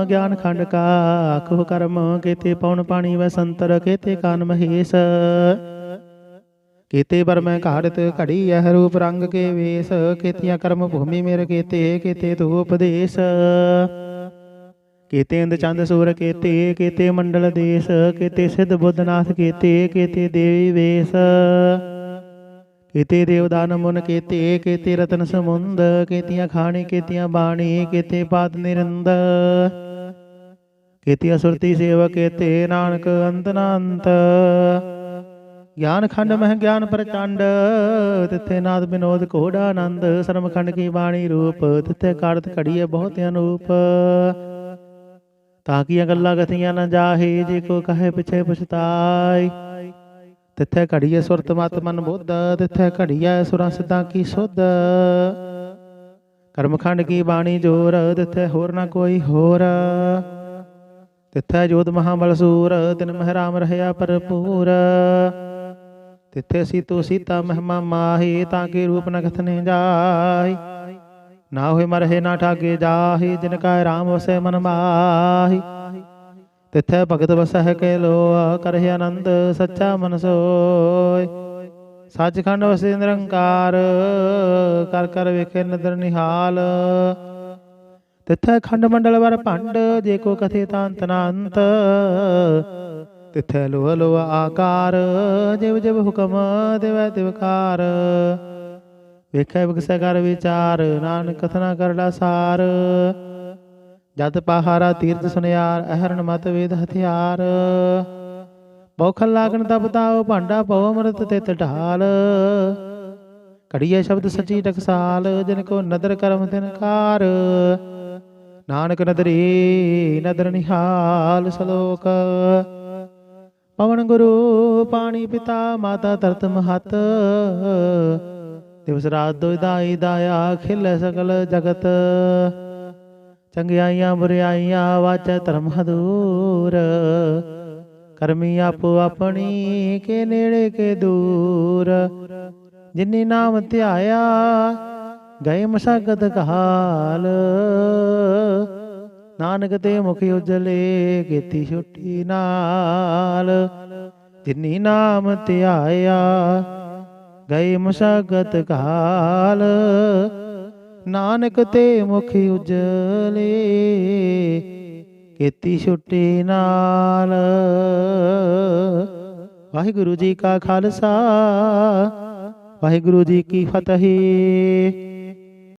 ज्ञान खंड का आखो कर्म केते पौन पानी व संतर केते कान महेश केते बर मैं घाड़त घड़ी यह रूप रंग के वेश केतिया कर्म भूमि मेरे केते केते तो उपदेश केते इंद चंद सूर केते केते मंडल देश केते सिद्ध बुद्धनाथ केते केते देवी वेश केते देवदान मुन केते केते रतन समुंद केतिया खाणी केतिया बाणी केते पाद निरंद केतिया सुरती सेवक केते नानक अंत नांत ज्ञान खंड मह ज्ञान प्रचंड तिथे नाद विनोद घोड़ानंद शर्म खंड की बाणी रूप तिथे कारत घड़िए बहुत अनूप ताकिया गल्ला गथियां न जाहे जे को कहे पिछे पछताय तिथे घड़िए सुरत मत मन बुद्ध तिथे घड़िए सुरा सिद्धा की सुध ਕਰਮਖੰਡ ਕੀ ਬਾਣੀ ਜੋਰ, ਤਿੱਥੈ ਹੋਰ ਨਾ ਕੋਈ ਹੋਰ। ਤਿੱਥੈ ਜੋਤ ਮਹਾਬਲ ਸੂਰ, ਤਿਨ ਮਹਿ ਰਾਮ ਰਹਿਆ ਭਰਪੂਰ। ਤਿੱਥੇ ਸੀਤੋ ਸੀਤਾ ਮਹਿਮਾ ਮਾਹੀ, ਤਾਂ ਕੇ ਰੂਪ ਨ ਕਥਨੇ ਜਾਹੀ। ਨਾ ਹੋਏ ਮਰਹਿ ਨਾ ਠਾਗੇ ਜਾਹੀ, ਜਿਨ ਕਾ ਰਾਮ ਵਸੈ ਮਨ ਮਾਹੀ। ਤਿੱਥੈ ਭਗਤ ਵਸਹਿ ਕੇ ਲੋਆ, ਕਰਹਿ ਆਨੰਦ ਸੱਚਾ ਮਨ ਸੋਇ। ਸੱਚਖੰਡ ਵਸੈ ਨਿਰੰਕਾਰ, ਕਰ ਕਰ ਵੇਖੇ ਨਦਰ ਨਿਹਾਲ। ਤਿੱਥੈ ਖੰਡ ਮੰਡਲ ਵਰ ਭੰਡ, ਜੇ ਕੋ ਕਥੇ ਤਾਂ ਅੰਤ ਨਾ ਅੰਤ। ਤਿੱਥੈ ਲੋਹ ਲੋਹ ਆਕਾਰ, ਜਿਵ ਜਿਵ ਹੁਕਮ ਦੇਵੈ ਤਿਵਕਾਰ। ਵੇਖੈ ਵਿਗਸੈ ਕਰ ਵਿਚਾਰ, ਨਾਨਕ ਕਥਨਾ ਕਰੜਾ ਸਾਰ। ਜਤ ਪਹਾਰਾ ਤੀਰਥ ਸੁਨਿਆਰ, ਅਹਰਨ ਮਤ ਵੇਦ ਹਥਿਆਰ। ਬੌਖਲ ਲਾਗਣ ਤਪ ਤਾਉ, ਭਾਂਡਾ ਪਉ ਅੰਮ੍ਰਿਤ ਤਿਤ ਢਾਲ। ਘੜੀਏ ਸ਼ਬਦ ਸੱਚੀ ਟਕਸਾਲ, ਜਿਨ ਕੋ ਨਦਰ ਕਰਮ ਤਿਨਕਾਰ। ਨਾਨਕ ਨਦਰੀ ਨਦਰ ਨਿਹਾਲ। ਸ਼ਲੋਕ। ਪਵਨ ਗੁਰੂ ਪਾਣੀ ਪਿਤਾ, ਮਾਤਾ ਧਰਤ ਮਹਤ। ਦਿਵਸ ਰਾਤ ਦੁਇ ਦਾਈ ਦਾਇਆ, ਖਿਲ ਸਕਲ ਜਗਤ। ਚੰਗਿਆਈਆਂ ਬੁਰਿਆਈਆਂ, ਵਾਚੈ ਧਰਮ ਹਦੂਰ। ਕਰਮੀ ਆਪੋ ਆਪਣੀ, ਕੇ ਨੇੜੇ ਕੇ ਦੂਰ। ਜਿਨੀ ਨਾਮ ਧਿਆਇਆ, ਗਏ ਮਸ਼ਕਤ ਕਾਲ। ਨਾਨਕ ਤੇ ਮੁਖ ਉਜਲੇ, ਕੀਤੀ ਛੁੱਟੀ ਨਾਲ। ਜਿਨੀ ਨਾਮ ਧਿਆਇਆ, ਗਏ ਮਸ਼ਕਤ ਕਾਲ। ਨਾਨਕ ਤੇ ਮੁਖ ਉਜਲੇ, ਕੀਤੀ ਛੁੱਟੀ ਨਾਲ। ਵਾਹਿਗੁਰੂ ਜੀ ਕਾ ਖਾਲਸਾ, ਵਾਹਿਗੁਰੂ ਜੀ ਕੀ ਫਤਿਹ।